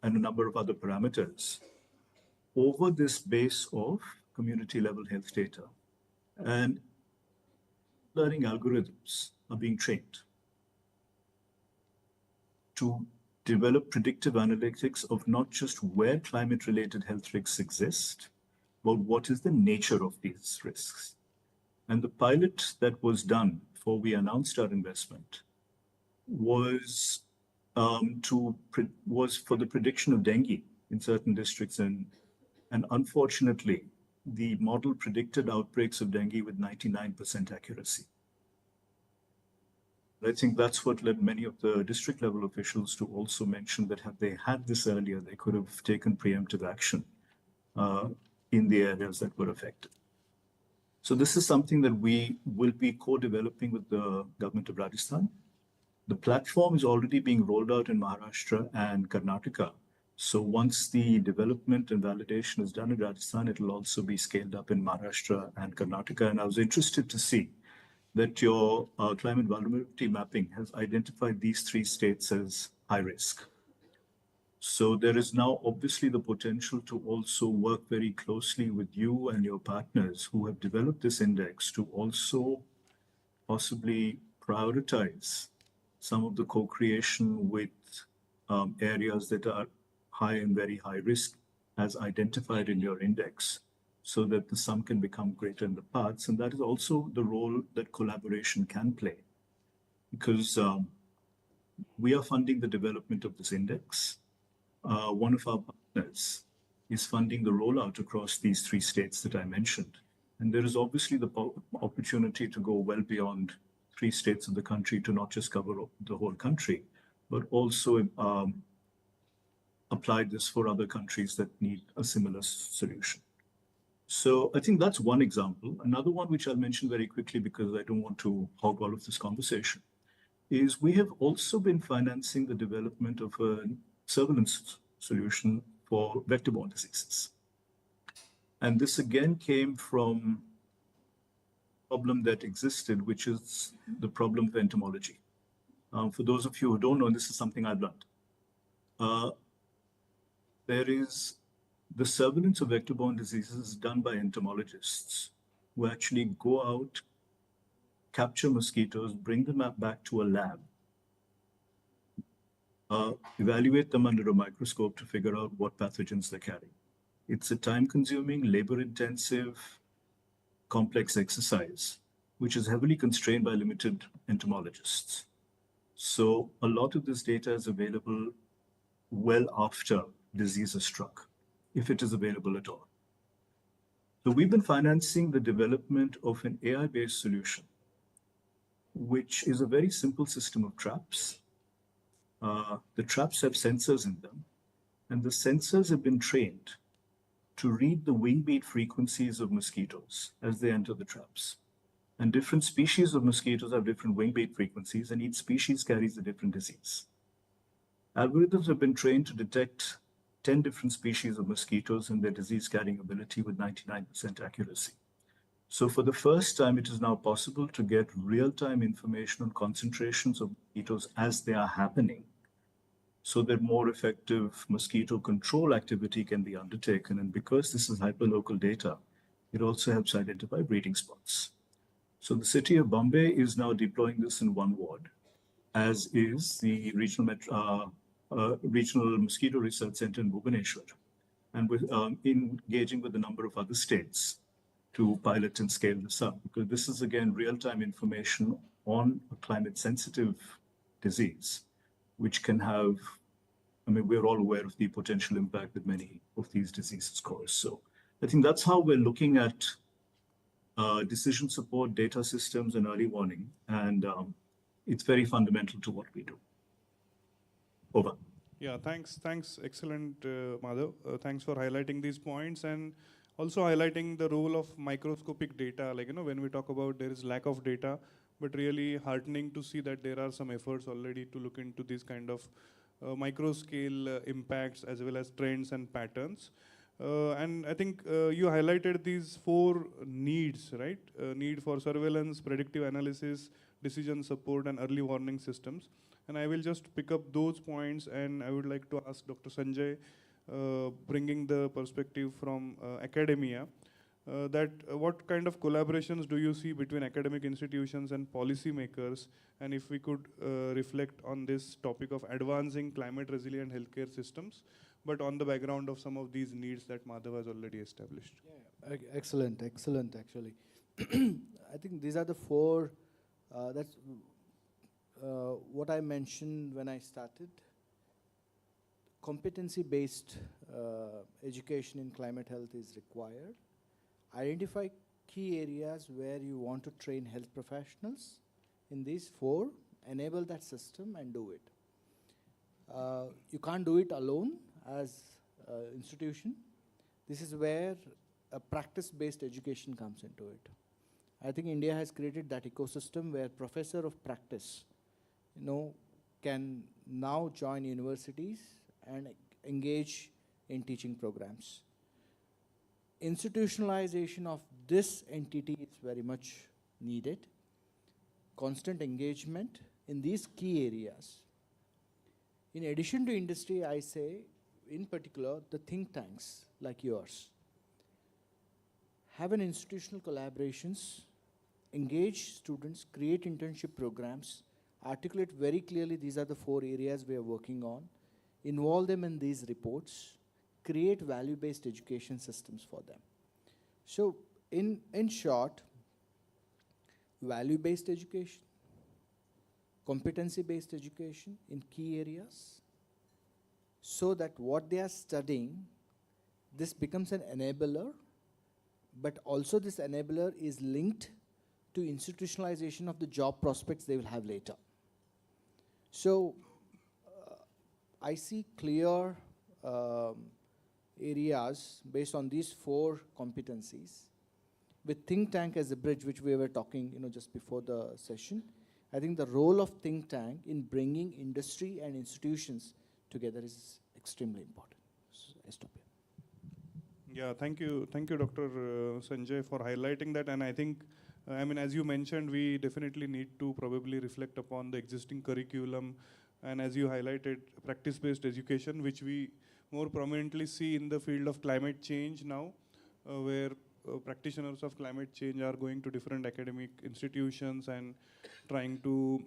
and a number of other parameters over this base of community-level health data. And learning algorithms are being trained to develop predictive analytics of not just where climate-related health risks exist, but what is the nature of these risks. And the pilot that was done before we announced our investment was for the prediction of dengue in certain districts, and unfortunately, the model predicted outbreaks of dengue with 99% accuracy. I think that's what led many of the district level officials to also mention that had they had this earlier, they could have taken preemptive action in the areas that were affected. So this is something that we will be co-developing with the government of Rajasthan. The platform is already being rolled out in Maharashtra and Karnataka. So once the development and validation is done in Rajasthan, it will also be scaled up in Maharashtra and Karnataka. And I was interested to see that your climate vulnerability mapping has identified these three states as high risk. So there is now obviously the potential to also work very closely with you and your partners who have developed this index to also possibly prioritize some of the co-creation with areas that are high and very high risk as identified in your index, so that the sum can become greater in the parts. And that is also the role that collaboration can play, because we are funding the development of this index. One of our partners is funding the rollout across these three states that I mentioned. And there is obviously the opportunity to go well beyond 3 states of the country to not just cover the whole country, but also apply this for other countries that need a similar solution. So I think that's one example. Another one, which I'll mention very quickly because I don't want to hog all of this conversation, is we have also been financing the development of a surveillance solution for vector-borne diseases. And this again came from a problem that existed, which is the problem of entomology. For those of you who don't know, this is something I've learned. There is the surveillance of vector-borne diseases done by entomologists who actually go out, capture mosquitoes, bring them back to a lab, evaluate them under a microscope to figure out what pathogens they're carrying. It's a time-consuming, labor-intensive, complex exercise, which is heavily constrained by limited entomologists. So a lot of this data is available well after disease is struck, if it is available at all. So we've been financing the development of an AI-based solution, which is a very simple system of traps. The traps have sensors in them, and the sensors have been trained to read the wing beat frequencies of mosquitoes as they enter the traps. And different species of mosquitoes have different wing beat frequencies, and each species carries a different disease. Algorithms have been trained to detect 10 different species of mosquitoes and their disease-carrying ability with 99% accuracy. So for the first time, it is now possible to get real-time information on concentrations of mosquitoes as they are happening, so that more effective mosquito control activity can be undertaken. And because this is hyperlocal data, it also helps identify breeding spots. So the city of Bombay is now deploying this in one ward, as is the regional mosquito research center in Bhubaneswar, and with engaging with a number of other states to pilot and scale this up, because this is again real-time information on a climate-sensitive disease, which can have, I mean, we're all aware of the potential impact that many of these diseases cause. So I think that's how we're looking at decision support, data systems, and early warning. And it's very fundamental to what we do. Over. Yeah, thanks. Excellent, Madhav. Thanks for highlighting these points and also highlighting the role of microscopic data. Like, when we talk about there is lack of data, but really heartening to see that there are some efforts already to look into these kind of micro scale impacts as well as trends and patterns. And I think you highlighted these 4 needs, right? Need for surveillance, predictive analysis, decision support, and early warning systems. And I will just pick up those points, and I would like to ask Dr. Sanjay, bringing the perspective from academia, that what kind of collaborations do you see between academic institutions and policymakers? And if we could reflect on this topic of advancing climate resilient healthcare systems, but on the background of some of these needs that Madhav has already established. Yeah, excellent, actually. I think these are the 4, that's what I mentioned when I started. Competency-based education in climate health is required. Identify key areas where you want to train health professionals in these 4, enable that system and do it. You can't do it alone as an institution. This is where a practice-based education comes into it. I think India has created that ecosystem where professor of practice, can now join universities and engage in teaching programs. Institutionalization of this entity is very much needed. Constant engagement in these key areas. In addition to industry, I say, in particular, the think tanks like yours have an institutional collaborations, engage students, create internship programs, articulate very clearly these are the 4 areas we are working on, involve them in these reports, create value-based education systems for them. So in short, value-based education, competency-based education in key areas, so that what they are studying, this becomes an enabler, but also this enabler is linked to institutionalization of the job prospects they will have later. So I see clear areas based on these 4 competencies, with think tank as a bridge, which we were talking just before the session. I think the role of think tank in bringing industry and institutions together is extremely important. So I stop here. Yeah, thank you, Dr. Sanjay, for highlighting that. And I think, as you mentioned, we definitely need to probably reflect upon the existing curriculum, and as you highlighted, practice-based education, which we more prominently see in the field of climate change now, where practitioners of climate change are going to different academic institutions and trying to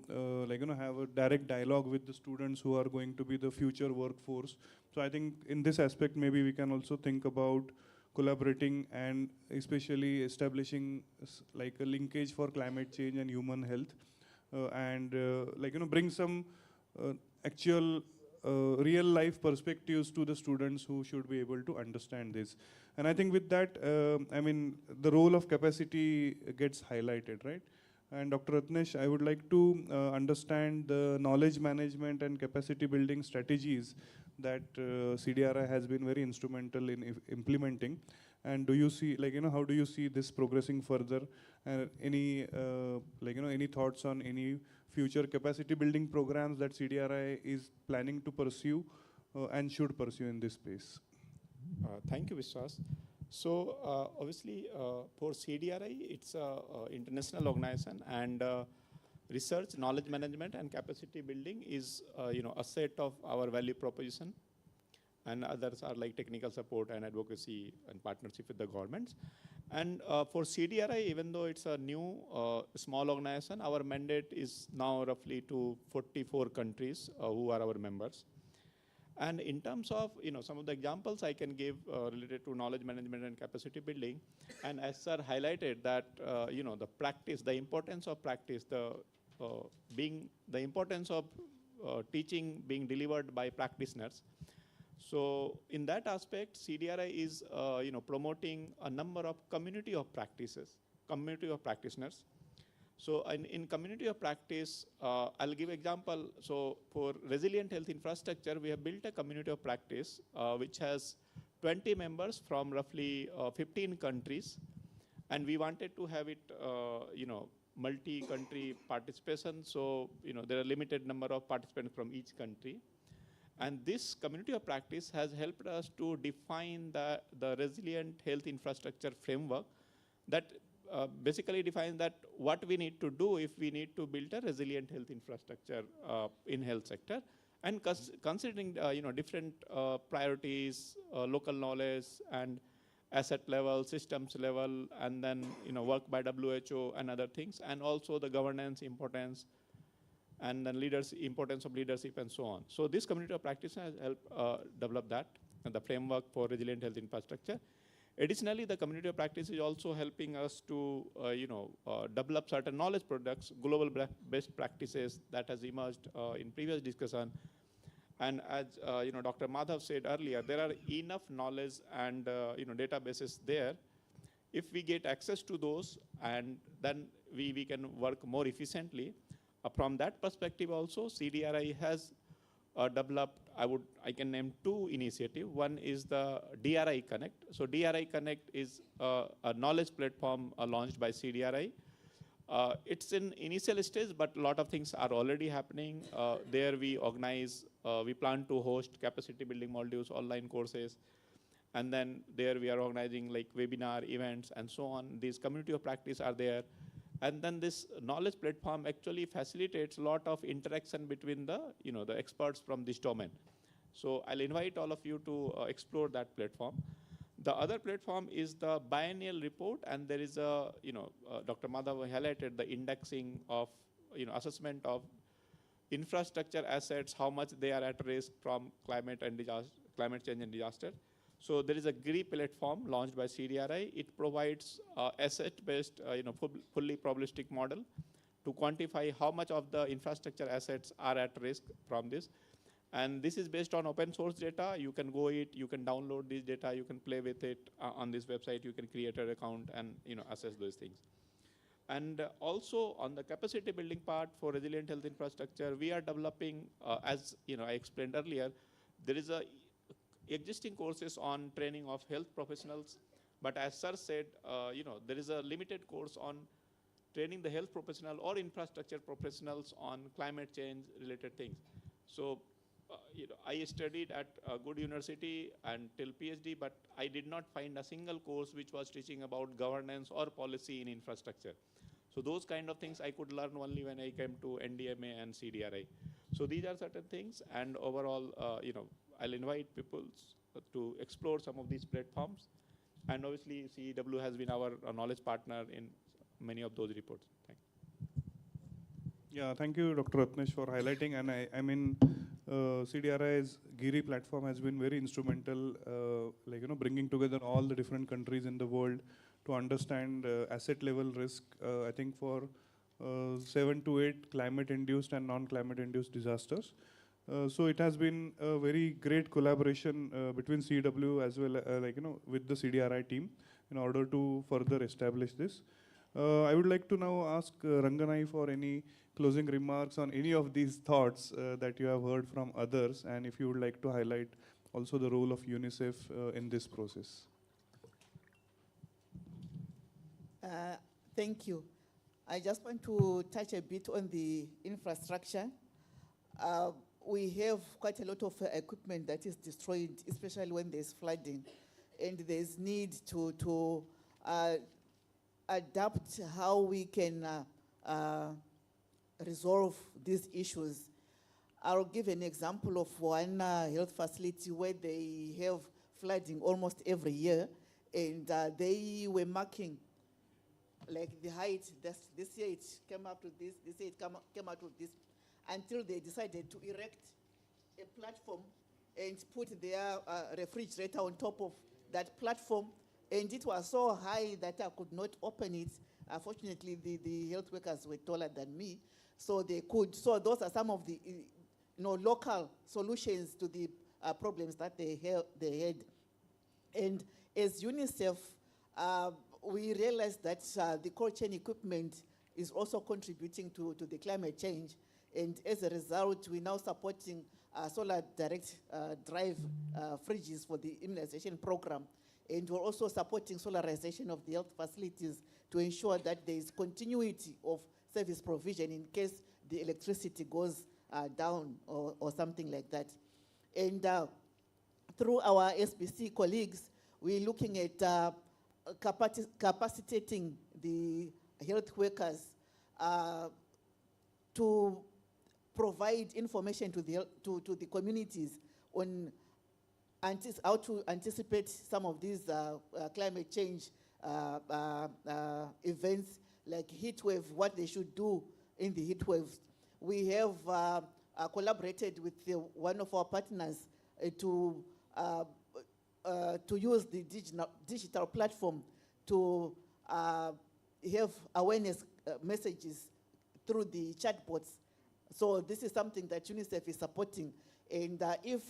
have a direct dialogue with the students who are going to be the future workforce. So I think in this aspect, maybe we can also think about collaborating and especially establishing like a linkage for climate change and human health, and bring some actual real life perspectives to the students who should be able to understand this. And I think with that, the role of capacity gets highlighted, right? And Dr. Ratnesh, I would like to understand the knowledge management and capacity building strategies that CDRI has been very instrumental in implementing. And do you see, like, how do you see this progressing further? And any, any thoughts on any future capacity building programs that CDRI is planning to pursue and should pursue in this space? Thank you, Vishwas. So obviously for CDRI, it's an international organization, and research, knowledge management, and capacity building is a set of our value proposition, and others are like technical support and advocacy and partnership with the governments. And for CDRI, even though it's a new small organization, our mandate is now roughly to 44 countries who are our members. And in terms of some of the examples I can give related to knowledge management and capacity building, and as sir highlighted that the practice, the importance of practice, the importance of teaching being delivered by practitioners. So in that aspect, CDRI is promoting a number of community of practices, community of practitioners. So in community of practice, I'll give example. So for resilient health infrastructure, we have built a community of practice which has 20 members from roughly 15 countries, and we wanted to have it, multi-country participation. So there are limited number of participants from each country, and this community of practice has helped us to define the resilient health infrastructure framework that basically defines that what we need to do if we need to build a resilient health infrastructure in health sector, and considering different priorities, local knowledge, and asset level, systems level, and then work by WHO and other things, and also the governance importance, and then importance of leadership, and so on. So this community of practice has helped develop that, and the framework for resilient health infrastructure. Additionally, the community of practice is also helping us to develop certain knowledge products, global best practices that has emerged in previous discussion. And as Dr. Madhav said earlier, there are enough knowledge and databases there. If we get access to those, and then we can work more efficiently. From that perspective also, CDRI has developed, I can name 2 initiatives. One is the DRI Connect. So DRI Connect is a knowledge platform launched by CDRI. It's in initial stage, but a lot of things are already happening. There we organize, we plan to host capacity building modules, online courses, and then there we are organizing like webinar events and so on. These community of practice are there. And then this knowledge platform actually facilitates a lot of interaction between the experts from this domain. So I'll invite all of you to explore that platform. The other platform is the biennial report, and there is a, Dr. Madhav highlighted the indexing of, assessment of infrastructure assets, how much they are at risk from climate change and disaster. So there is a GRI platform launched by CDRI. It provides asset-based, fully probabilistic model to quantify how much of the infrastructure assets are at risk from this. And this is based on open source data. You can you can download this data, you can play with it on this website, you can create an account and assess those things. And also on the capacity building part for resilient health infrastructure, we are developing, as I explained earlier, there is existing courses on training of health professionals, but as sir said, there is a limited course on training the health professional or infrastructure professionals on climate change related things. So I studied at a good university until PhD, but I did not find a single course which was teaching about governance or policy in infrastructure. So those kind of things I could learn only when I came to NDMA and CDRI. So these are certain things, and overall, I'll invite people to explore some of these platforms. And obviously, CEEW has been our knowledge partner in many of those reports. Thank you. Yeah, thank you, Dr. Ratnesh, for highlighting. And I mean, CDRI's GIRI platform has been very instrumental, bringing together all the different countries in the world to understand asset level risk, I think for 7 to 8 climate-induced and non-climate-induced disasters. So it has been a very great collaboration between CEEW as well, with the CDRI team in order to further establish this. I would like to now ask Ranganai for any closing remarks on any of these thoughts that you have heard from others, and if you would like to highlight also the role of UNICEF in this process. Thank you. I just want to touch a bit on the infrastructure. We have quite a lot of equipment that is destroyed, especially when there's flooding, and there's need to adapt how we can resolve these issues. I'll give an example of one health facility where they have flooding almost every year, and they were marking like the height. This year it came up to this year it came out with this, until they decided to erect a platform and put their refrigerator on top of that platform, and it was so high that I could not open it. Fortunately, the health workers were taller than me, so they could. So those are some of the local solutions to the problems that they had. And as UNICEF, we realized that the cold chain equipment is also contributing to the climate change. And as a result, we're now supporting solar direct drive fridges for the immunization program. And we're also supporting solarization of the health facilities to ensure that there is continuity of service provision in case the electricity goes down or something like that. And through our SBC colleagues, we're looking at capacitating the health workers to provide information to the communities on how to anticipate some of these climate change events, like heat wave, what they should do in the heat waves. We have collaborated with one of our partners to use the digital platform to have awareness messages through the chatbots. So this is something that UNICEF is supporting. And if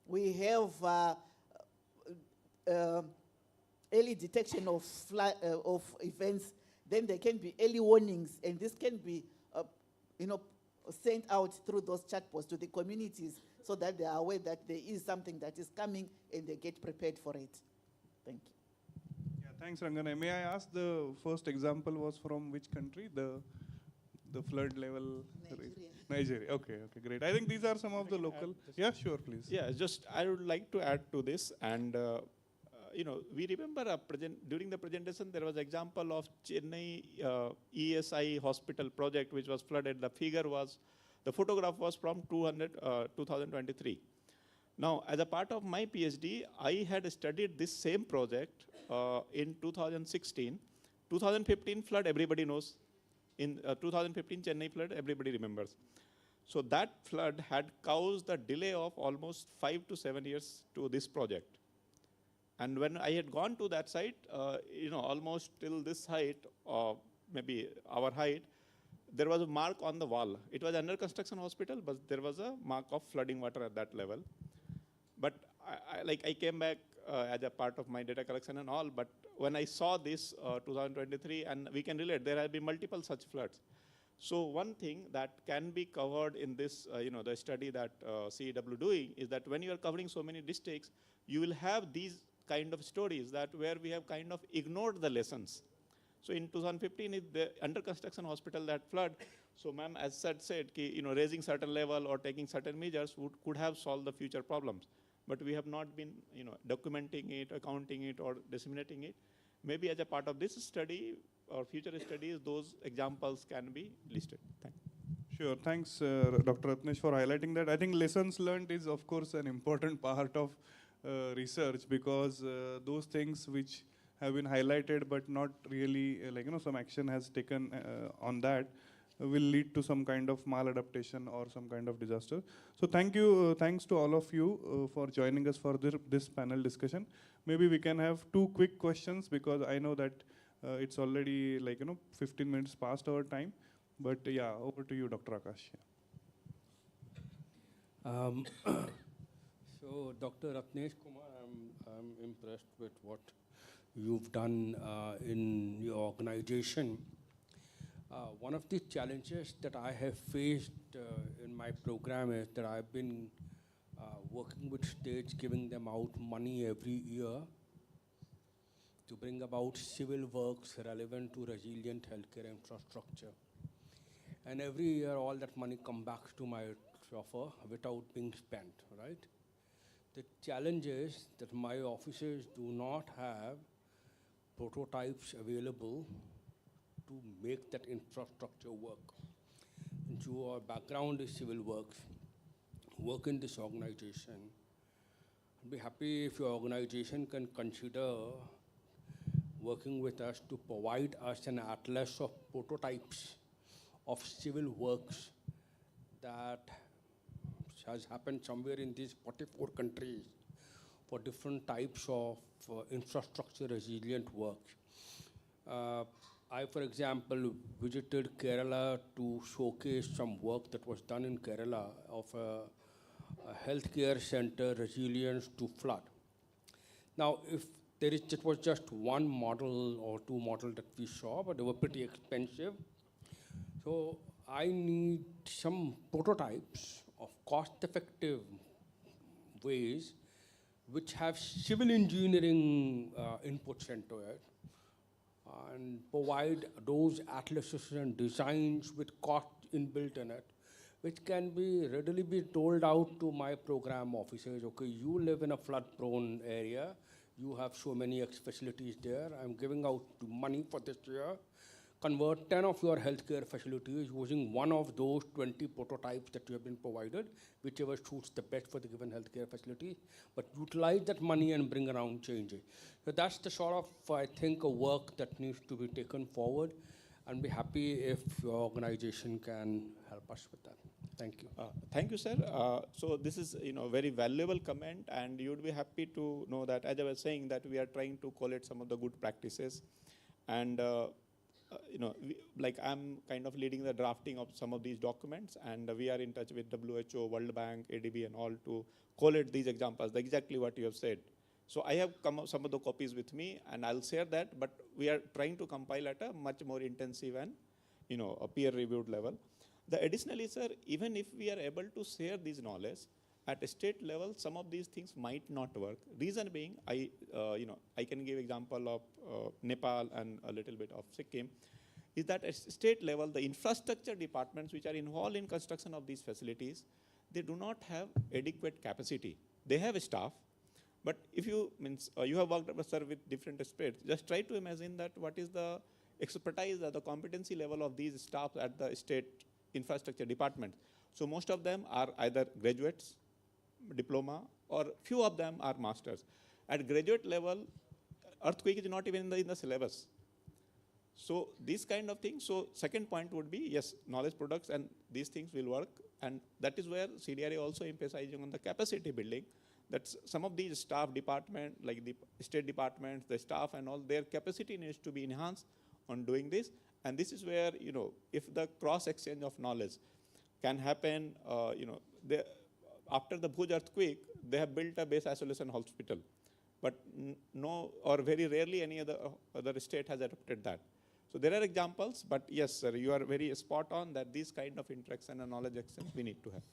we have early detection of events, then there can be early warnings, and this can be sent out through those chatbots to the communities so that they are aware that there is something that is coming and they get prepared for it. Thank you. Yeah, thanks, Rangana. May I ask, the first example was from which country? The flood level? Nigeria. Okay, great. I think these are some of the local. Yeah, sure, please. Yeah, just I would like to add to this, and we remember during the presentation there was example of Chennai ESI hospital project which was flooded. The photograph was from 2023. Now, as a part of my PhD, I had studied this same project in 2016. 2015 flood, everybody knows. In 2015 Chennai flood, everybody remembers. So that flood had caused a delay of almost 5 to 7 years to this project. And when I had gone to that site, almost till this height, maybe our height, there was a mark on the wall. It was under construction hospital, but there was a mark of flooding water at that level. But I came back as a part of my data collection and all, but when I saw this 2023, and we can relate, there have been multiple such floods. So one thing that can be covered in this, the study that CEEW doing is that when you are covering so many districts, you will have these kind of stories that where we have kind of ignored the lessons. So in 2015, the under construction hospital that flood, so ma'am, as said, raising certain level or taking certain measures could have solved the future problems. But we have not been, documenting it, accounting it, or disseminating it. Maybe as a part of this study or future studies, those examples can be listed. Thank you. Sure, thanks, Dr. Ratnesh, for highlighting that. I think lessons learned is, of course, an important part of research, because those things which have been highlighted but not really, some action has taken on that, will lead to some kind of maladaptation or some kind of disaster. So thanks to all of you for joining us for this panel discussion. Maybe we can have 2 quick questions, because I know that it's already 15 minutes past our time. But yeah, over to you, Dr. Akash. So, Dr. Ratnesh Kumar, I'm impressed with what you've done in your organization. One of the challenges that I have faced in my program is that I've been working with states, giving them out money every year. to bring about civil works relevant to resilient healthcare infrastructure. And every year, all that money comes back to my offer without being spent, right? The challenge is that my offices do not have prototypes available to make that infrastructure work. And your background is civil works, work in this organization. I'd be happy if your organization can consider working with us to provide us an atlas of prototypes of civil works that has happened somewhere in these 44 countries for different types of infrastructure resilient work. I, for example, visited Kerala to showcase some work that was done in Kerala of a healthcare center resilience to flood. Now, if it was just one model or two models that we saw, but they were pretty expensive. So I need some prototypes of cost-effective ways which have civil engineering inputs into it, and provide those atlases and designs with cost inbuilt in it, which can be readily be told out to my program officers. Okay, you live in a flood-prone area, you have so many facilities there, I'm giving out money for this year. Convert 10 of your healthcare facilities using one of those 20 prototypes that you have been provided, whichever suits the best for the given healthcare facility, but utilize that money and bring around change. So that's the sort of, I think, a work that needs to be taken forward, and be happy if your organization can help us with that. Thank you. Thank you, sir. So this is, very valuable comment, and you would be happy to know that, as I was saying, that we are trying to collate some of the good practices, and like I'm kind of leading the drafting of some of these documents, and we are in touch with WHO, World Bank, ADB, and all to collate these examples, exactly what you have said. So I have come up some of the copies with me, and I'll share that, but we are trying to compile at a much more intensive and, a peer-reviewed level. Additionally, sir, even if we are able to share these knowledge, at a state level, some of these things might not work. Reason being, I can give example of Nepal and a little bit of Sikkim, is that at state level, the infrastructure departments which are involved in construction of these facilities, they do not have adequate capacity. They have a staff, but if you you have worked, sir, with different states, just try to imagine that what is the expertise or the competency level of these staff at the state infrastructure department. So most of them are either graduates, diploma, or few of them are masters. At graduate level, earthquake is not even in the syllabus. So these kind of things. So second point would be, yes, knowledge products and these things will work, and that is where CDRA also emphasizing on the capacity building, that some of these staff department, like the state departments, the staff and all, their capacity needs to be enhanced on doing this. And this is where, if the cross exchange of knowledge can happen, after the Bhuj earthquake, they have built a base isolation hospital, but no, or very rarely any other state has adopted that. So there are examples, but yes, sir, you are very spot on that these kind of interaction and knowledge exchange we need to have.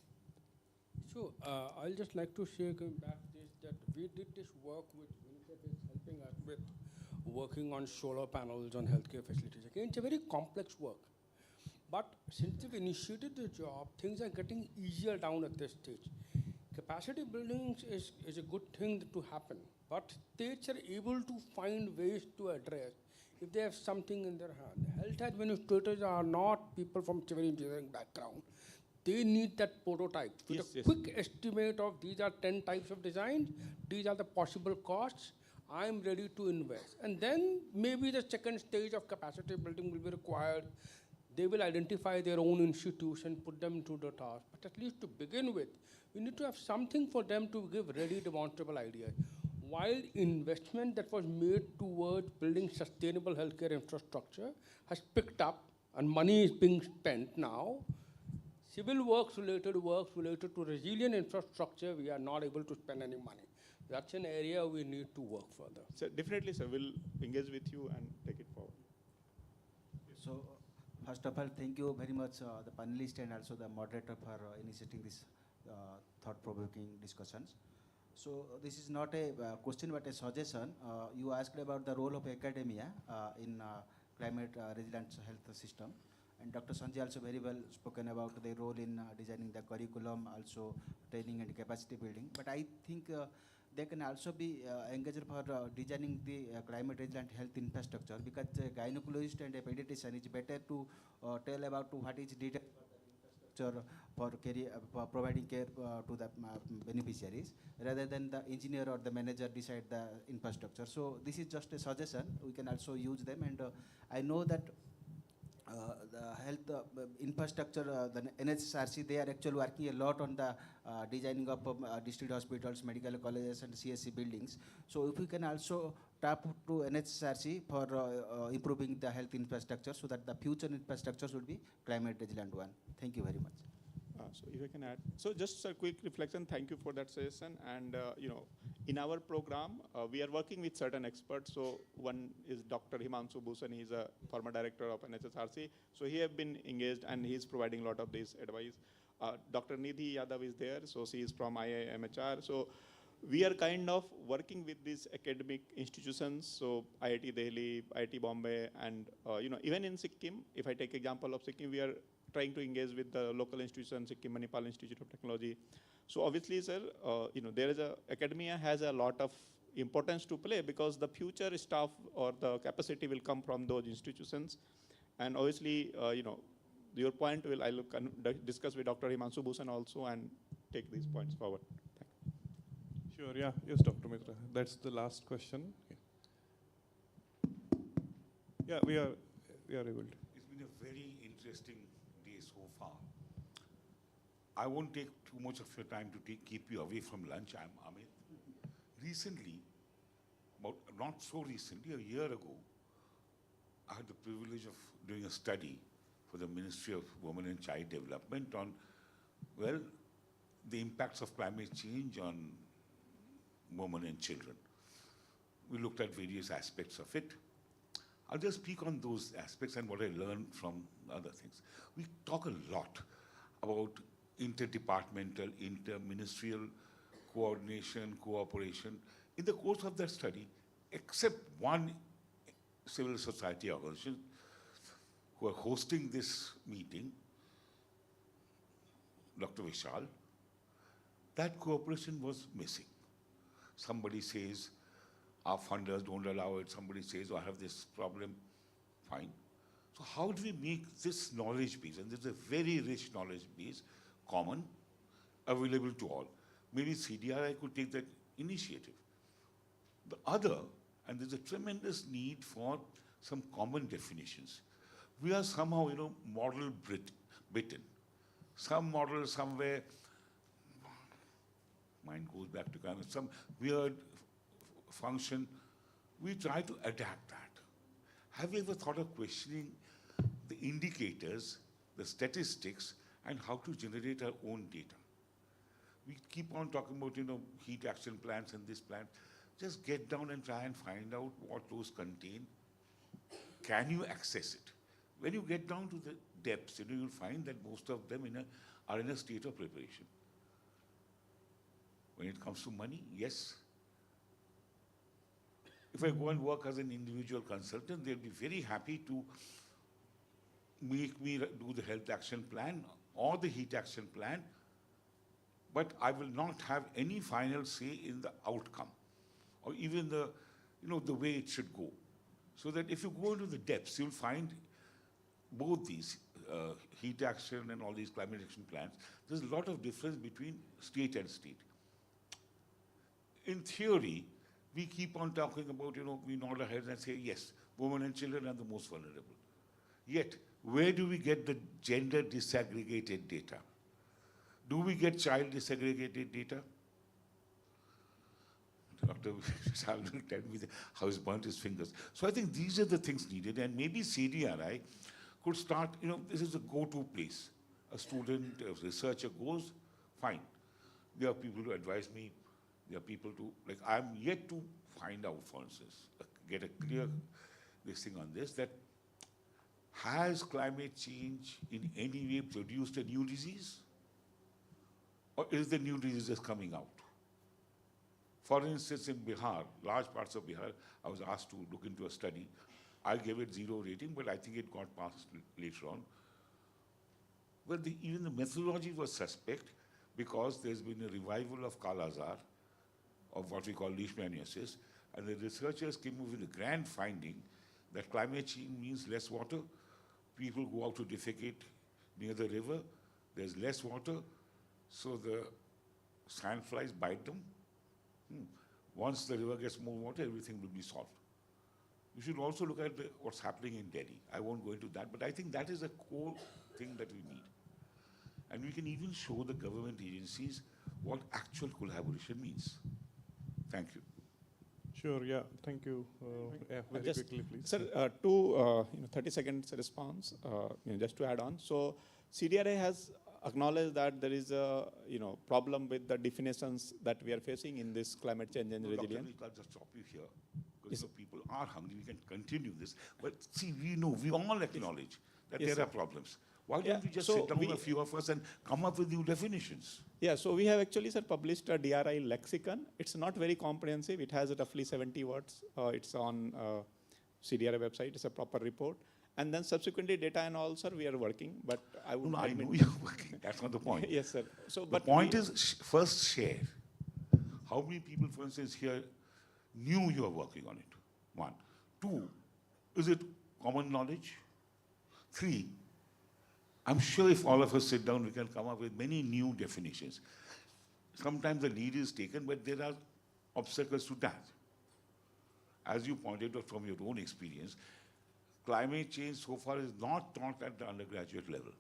So I'll just like to share back this, that we did this work with UNICEF is helping us with working on solar panels on healthcare facilities. Again, it's a very complex work. But since we've initiated the job, things are getting easier down at this stage. Capacity building is a good thing to happen, but states are able to find ways to address if they have something in their hand. Health administrators are not people from civil engineering background. They need that prototype with a quick estimate of these are 10 types of designs, these are the possible costs, I'm ready to invest. And then maybe the second stage of capacity building will be required. They will identify their own institution, put them to the task. But at least to begin with, we need to have something for them to give ready demonstrable ideas. While investment that was made towards building sustainable healthcare infrastructure has picked up and money is being spent now, civil works related to resilient infrastructure, we are not able to spend any money. That's an area we need to work further. So definitely, sir, we'll engage with you and take it forward. So, first of all, thank you very much, the panelists and also the moderator for initiating this thought-provoking discussions. So this is not a question but a suggestion. You asked about the role of academia in climate resilient health system. And Dr. Sanjay also very well spoken about their role in designing the curriculum, also training and capacity building. But I think they can also be engaged for designing the climate resilient health infrastructure, because a gynecologist and a pediatrician is better to tell about what is needed for providing care to the beneficiaries, rather than the engineer or the manager decide the infrastructure. So this is just a suggestion. We can also use them, and I know that the health infrastructure, the NHRC, they are actually working a lot on the designing of district hospitals, medical colleges, and CSC buildings. So if we can also tap to NHRC for improving the health infrastructure, so that the future infrastructure should be climate resilient one. Thank you very much. So if I can add, so just a quick reflection, thank you for that suggestion. And in our program, we are working with certain experts. So one is Dr. Himanshu Bhushan, he's a former director of NHSRC. So he has been engaged and he's providing a lot of this advice. Dr. Nidhi Yadav is there, so she is from IIMHR. So we are kind of working with these academic institutions, so IIT Delhi, IIT Bombay, and even in Sikkim, if I take example of Sikkim, we are trying to engage with the local institutions, Sikkim Manipal Institute of Technology. So obviously, sir, there is academia has a lot of importance to play, because the future staff or the capacity will come from those institutions. And obviously, your point will discuss with Dr. Himanshu Bhushan also and take these points forward. Sure, yeah. Yes, Dr. Mitra. That's the last question. Yeah, we are able to. It's been a very interesting day so far. I won't take too much of your time to keep you away from lunch. I'm Amit. Recently, not so recently, a year ago, I had the privilege of doing a study for the Ministry of Women and Child Development on, well, the impacts of climate change on women and children. We looked at various aspects of it. I'll just speak on those aspects and what I learned from other things. We talk a lot about interdepartmental, interministerial coordination, cooperation. In the course of that study, except one civil society organization who are hosting this meeting, Dr. Vishal, that cooperation was missing. Somebody says, our funders don't allow it. Somebody says, oh, I have this problem. Fine. So how do we make this knowledge base, and there's a very rich knowledge base, common, available to all? Maybe CDRI could take that initiative. The other, and there's a tremendous need for some common definitions. We are somehow, model bitten. Some model somewhere, mind goes back to kind of some weird function. We try to adapt that. Have you ever thought of questioning the indicators, the statistics, and how to generate our own data? We keep on talking about, heat action plans and this plan. Just get down and try and find out what those contain. Can you access it? When you get down to the depths, you'll find that most of them are in a state of preparation. When it comes to money, yes. If I go and work as an individual consultant, they'll be very happy to make me do the health action plan or the heat action plan, but I will not have any final say in the outcome or even the way it should go. So that if you go into the depths, you'll find both these heat action and all these climate action plans, there's a lot of difference between state and state. In theory, we keep on talking about, we nod our heads and say, yes, women and children are the most vulnerable. Yet, where do we get the gender disaggregated data? Do we get child disaggregated data? Dr. Vishal will tell me how he's burnt his fingers. So I think these are the things needed, and maybe CDRI could start, this is a go-to place. A student, a researcher goes, fine. There are people who advise me. There are people to, I'm yet to find out, for instance, get a clear thing on this, that has climate change in any way produced a new disease? Or is the new disease just coming out? For instance, in Bihar, large parts of Bihar, I was asked to look into a study. I gave it 0 rating, but I think it got passed later on. Well, even the methodology was suspect because there's been a revival of Kala Azar, of what we call leishmaniasis, and the researchers came up with a grand finding that climate change means less water. People go out to defecate near the river, there's less water, so the sandflies bite them. Once the river gets more water, everything will be solved. We should also look at what's happening in Delhi. I won't go into that, but I think that is a core thing that we need. And we can even show the government agencies what actual collaboration means. Thank you. Sure, yeah, thank you. Yeah, very Just, quickly, please. Sir, two 30 seconds response, just to add on. So CDRA has acknowledged that there is a problem with the definitions that we are facing in this climate change and resilience. Dr. I'll just stop you here, because the people are hungry. We can continue this. But see, we all acknowledge that Yes, there are sir. problems. Why don't we just sit down, a few of us, and come up with new definitions? Yeah, so we have actually, sir, published a DRI lexicon. It's not very comprehensive. It has roughly 70 words. It's on CDRI website. It's a proper report. And then subsequently data and all, sir, we are working. But I would. No, I know you're working. That's not the point. Yes, sir. So, the point is, first share. How many people, for instance, here knew you are working on it? 1. 2, is it common knowledge? 3, I'm sure if all of us sit down, we can come up with many new definitions. Sometimes the lead is taken, but there are obstacles to that. As you pointed out from your own experience, climate change so far is not taught at the undergraduate level.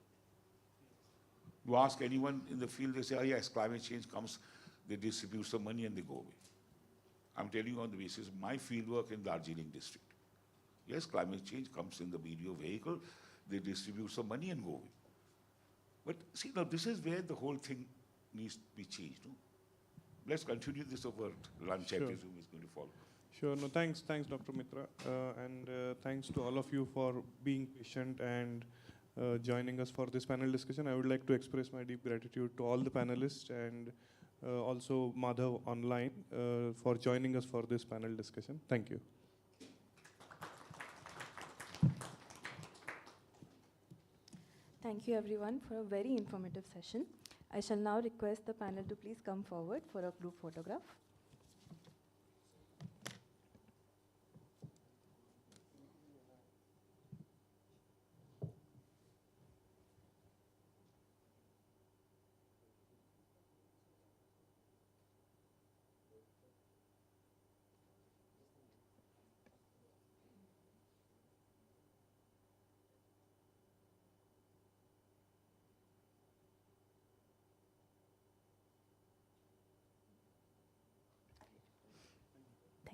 You ask anyone in the field, they say, oh yes, climate change comes, they distribute some money and they go away. I'm telling you on the basis of my field work in Darjeeling district. Yes, climate change comes in the video vehicle, they distribute some money and go away. But see, now this is where the whole thing needs to be changed. No? Let's continue this over lunch, I Sure. presume is going to follow. Sure, no, thanks, Dr. Mitra, and thanks to all of you for being patient and joining us for this panel discussion. I would like to express my deep gratitude to all the panelists and also Madhav online for joining us for this panel discussion. Thank you. Thank you everyone for a very informative session. I shall now request the panel to please come forward for a group photograph.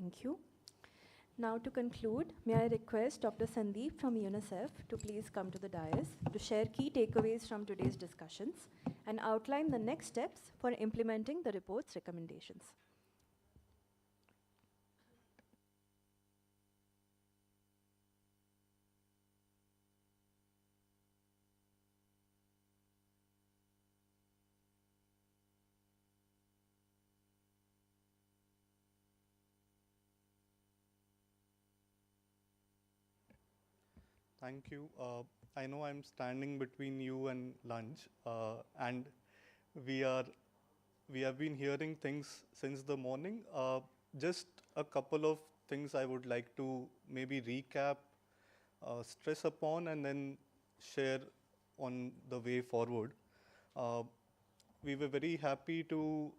Thank you. Now to conclude, may I request Dr. Sandeep from UNICEF to please come to the dais to share key takeaways from today's discussions and outline the next steps for implementing the report's recommendations. Thank you. I know I'm standing between you and lunch, and we have been hearing things since the morning. Just a couple of things I would like to maybe recap, stress upon, and then share on the way forward. We were very happy to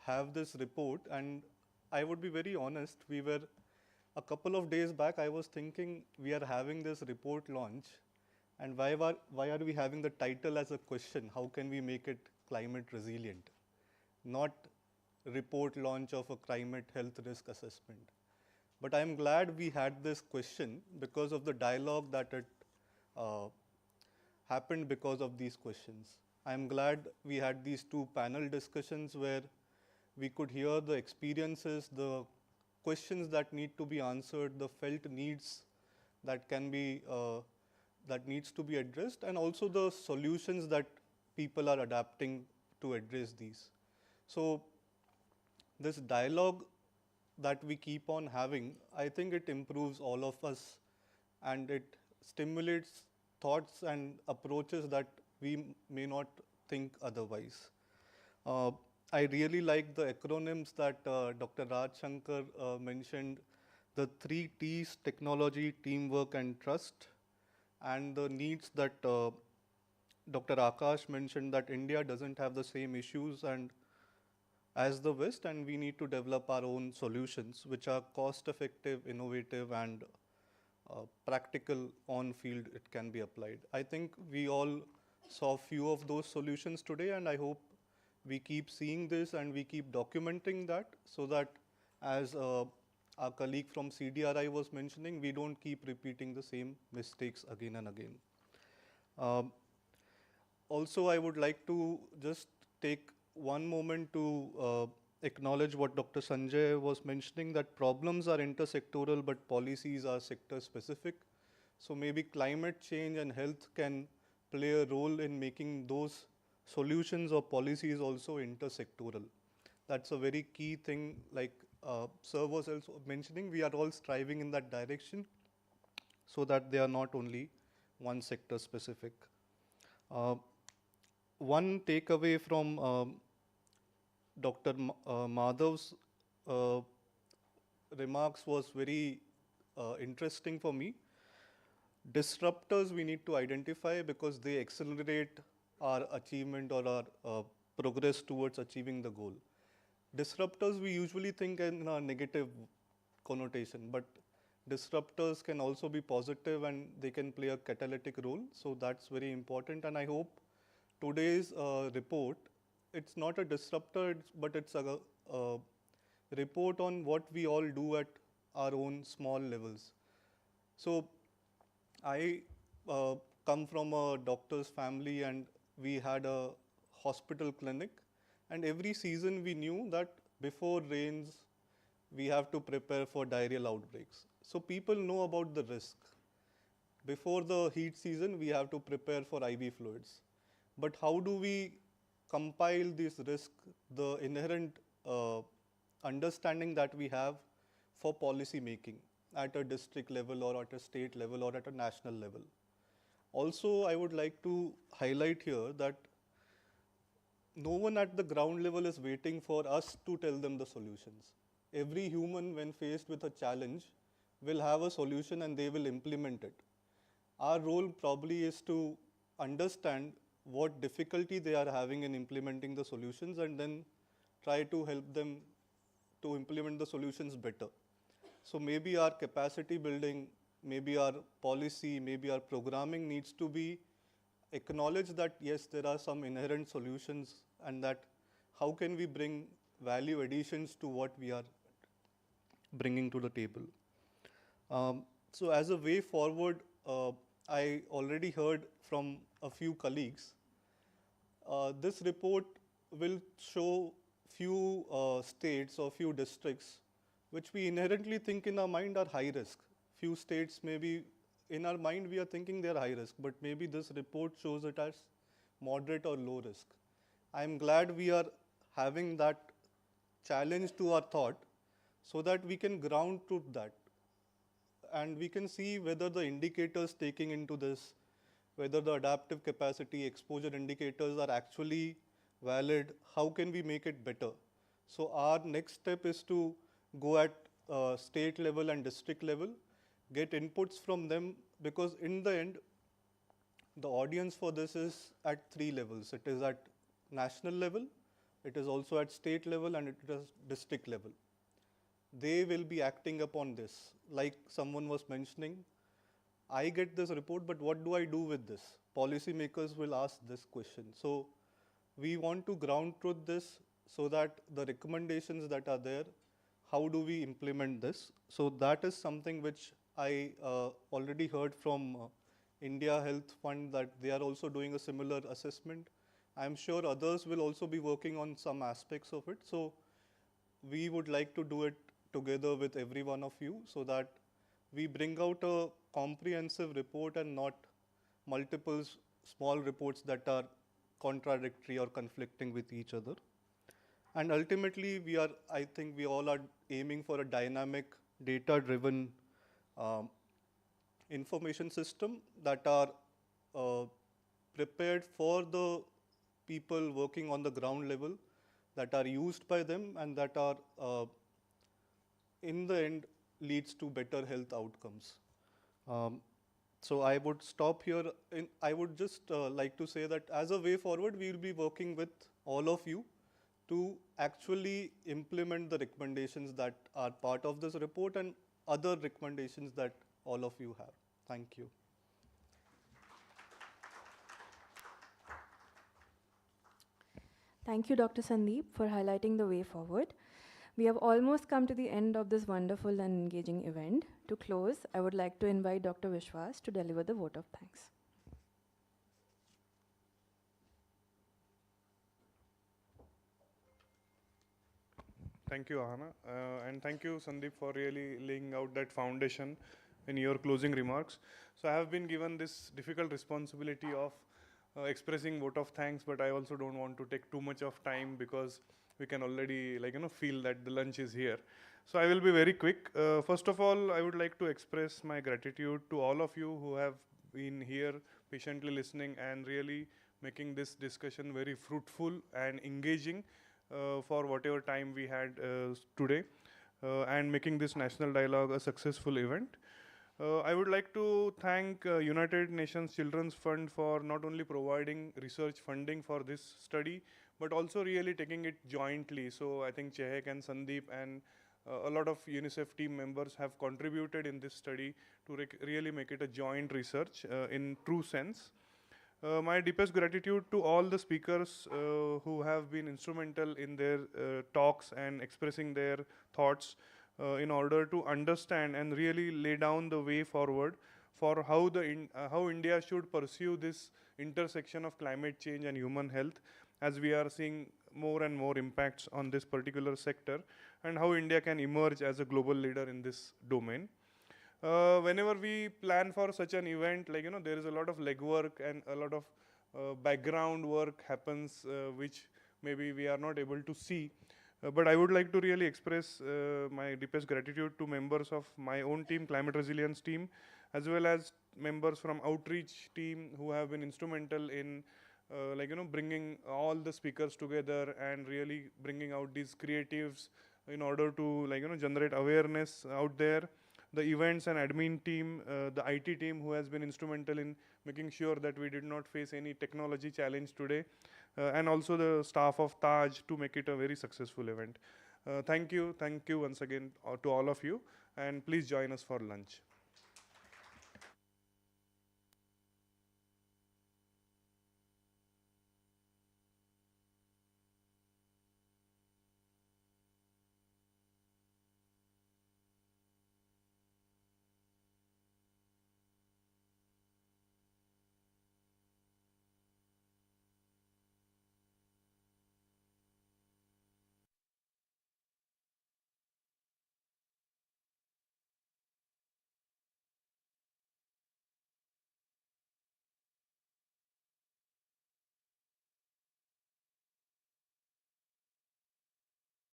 have this report, and I would be very honest, a couple of days back, I was thinking we are having this report launch, and why are we having the title as a question? How can we make it climate resilient? Not report launch of a climate health risk assessment. But I'm glad we had this question because of the dialogue that it happened because of these questions. I'm glad we had these two panel discussions where we could hear the experiences, the questions that need to be answered, the felt needs that can be that needs to be addressed, and also the solutions that people are adapting to address these. So this dialogue that we keep on having, I think it improves all of us and it stimulates thoughts and approaches that we may not think otherwise. I really like the acronyms that Dr. Raj Shankar mentioned, the 3 T's: technology, teamwork, and trust, and the needs that Dr. Akash mentioned, that India doesn't have the same issues and as the West, and we need to develop our own solutions which are cost effective, innovative, and practical on field it can be applied. I think we all saw few of those solutions today, and I hope we keep seeing this and we keep documenting that, so that as our colleague from CDRI was mentioning, we don't keep repeating the same mistakes again and again. Also, I would like to just take one moment to acknowledge what Dr. Sanjay was mentioning, that problems are intersectoral but policies are sector specific. So maybe climate change and health can play a role in making those solutions or policies also intersectoral. That's a very key thing, like Sir was also mentioning, we are all striving in that direction so that they are not only one sector specific. One takeaway from Dr. Madhav's remarks was very interesting for me. Disruptors we need to identify because they accelerate our achievement or our progress towards achieving the goal. Disruptors we usually think in a negative connotation, but disruptors can also be positive and they can play a catalytic role. So that's very important, and I hope today's report, it's not a disruptor, but it's a report on what we all do at our own small levels. So I come from a doctor's family and we had a hospital clinic, and every season we knew that before rains we have to prepare for diarrheal outbreaks. So people know about the risk. Before the heat season we have to prepare for IV fluids. But how do we compile this risk, the inherent understanding that we have for policy making at a district level or at a state level or at a national level? Also, I would like to highlight here that no one at the ground level is waiting for us to tell them the solutions. Every human, when faced with a challenge, will have a solution and they will implement it. Our role probably is to understand what difficulty they are having in implementing the solutions and then try to help them to implement the solutions better. So maybe our capacity building, maybe our policy, maybe our programming needs to be acknowledged that yes, there are some inherent solutions, and that how can we bring value additions to what we are bringing to the table. So as a way forward, I already heard from a few colleagues. This report will show few states or few districts which we inherently think in our mind are high risk. Few states maybe in our mind we are thinking they are high risk, but maybe this report shows it as moderate or low risk. I am glad we are having that challenge to our thought so that we can ground truth that, and we can see whether the indicators taking into this, whether the adaptive capacity exposure indicators are actually valid, how can we make it better. So our next step is to go at state level and district level, get inputs from them, because in the end, the audience for this is at 3 levels. It is at national level, it is also at state level, and it is district level. They will be acting upon this. Like someone was mentioning, I get this report, but what do I do with this? Policymakers will ask this question. So we want to ground truth this so that the recommendations that are there, how do we implement this? So that is something which I already heard from India Health Fund, that they are also doing a similar assessment. I'm sure others will also be working on some aspects of it. So we would like to do it together with every one of you so that we bring out a comprehensive report and not multiple small reports that are contradictory or conflicting with each other. And ultimately, I think we all are aiming for a dynamic, data-driven information system that are prepared for the people working on the ground level, that are used by them, and that are, in the end, leads to better health outcomes. So I would stop here. I would just like to say that as a way forward, we will be working with all of you to actually implement the recommendations that are part of this report and other recommendations that all of you have. Thank you. Thank you, Dr. Sandeep, for highlighting the way forward. We have almost come to the end of this wonderful and engaging event. To close, I would like to invite Dr. Vishwas to deliver the vote of thanks. Thank you, Ahana. And thank you, Sandeep, for really laying out that foundation in your closing remarks. So I have been given this difficult responsibility of expressing vote of thanks, but I also don't want to take too much of time because we can already feel that the lunch is here. So I will be very quick. First of all, I would like to express my gratitude to all of you who have been here patiently listening and really making this discussion very fruitful and engaging for whatever time we had today and making this national dialogue a successful event. I would like to thank United Nations Children's Fund for not only providing research funding for this study, but also really taking it jointly. So I think Chehek and Sandeep and a lot of UNICEF team members have contributed in this study to really make it a joint research in true sense. My deepest gratitude to all the speakers who have been instrumental in their talks and expressing their thoughts in order to understand and really lay down the way forward for how India should pursue this intersection of climate change and human health, as we are seeing more and more impacts on this particular sector, and how India can emerge as a global leader in this domain. Whenever we plan for such an event, there is a lot of legwork and a lot of background work happens, which maybe we are not able to see. But I would like to really express my deepest gratitude to members of my own team, Climate Resilience team, as well as members from outreach team who have been instrumental in bringing all the speakers together and really bringing out these creatives in order to generate awareness out there. The events and admin team, the IT team who has been instrumental in making sure that we did not face any technology challenge today, and also the staff of Taj to make it a very successful event. Thank you once again to all of you, and please join us for lunch.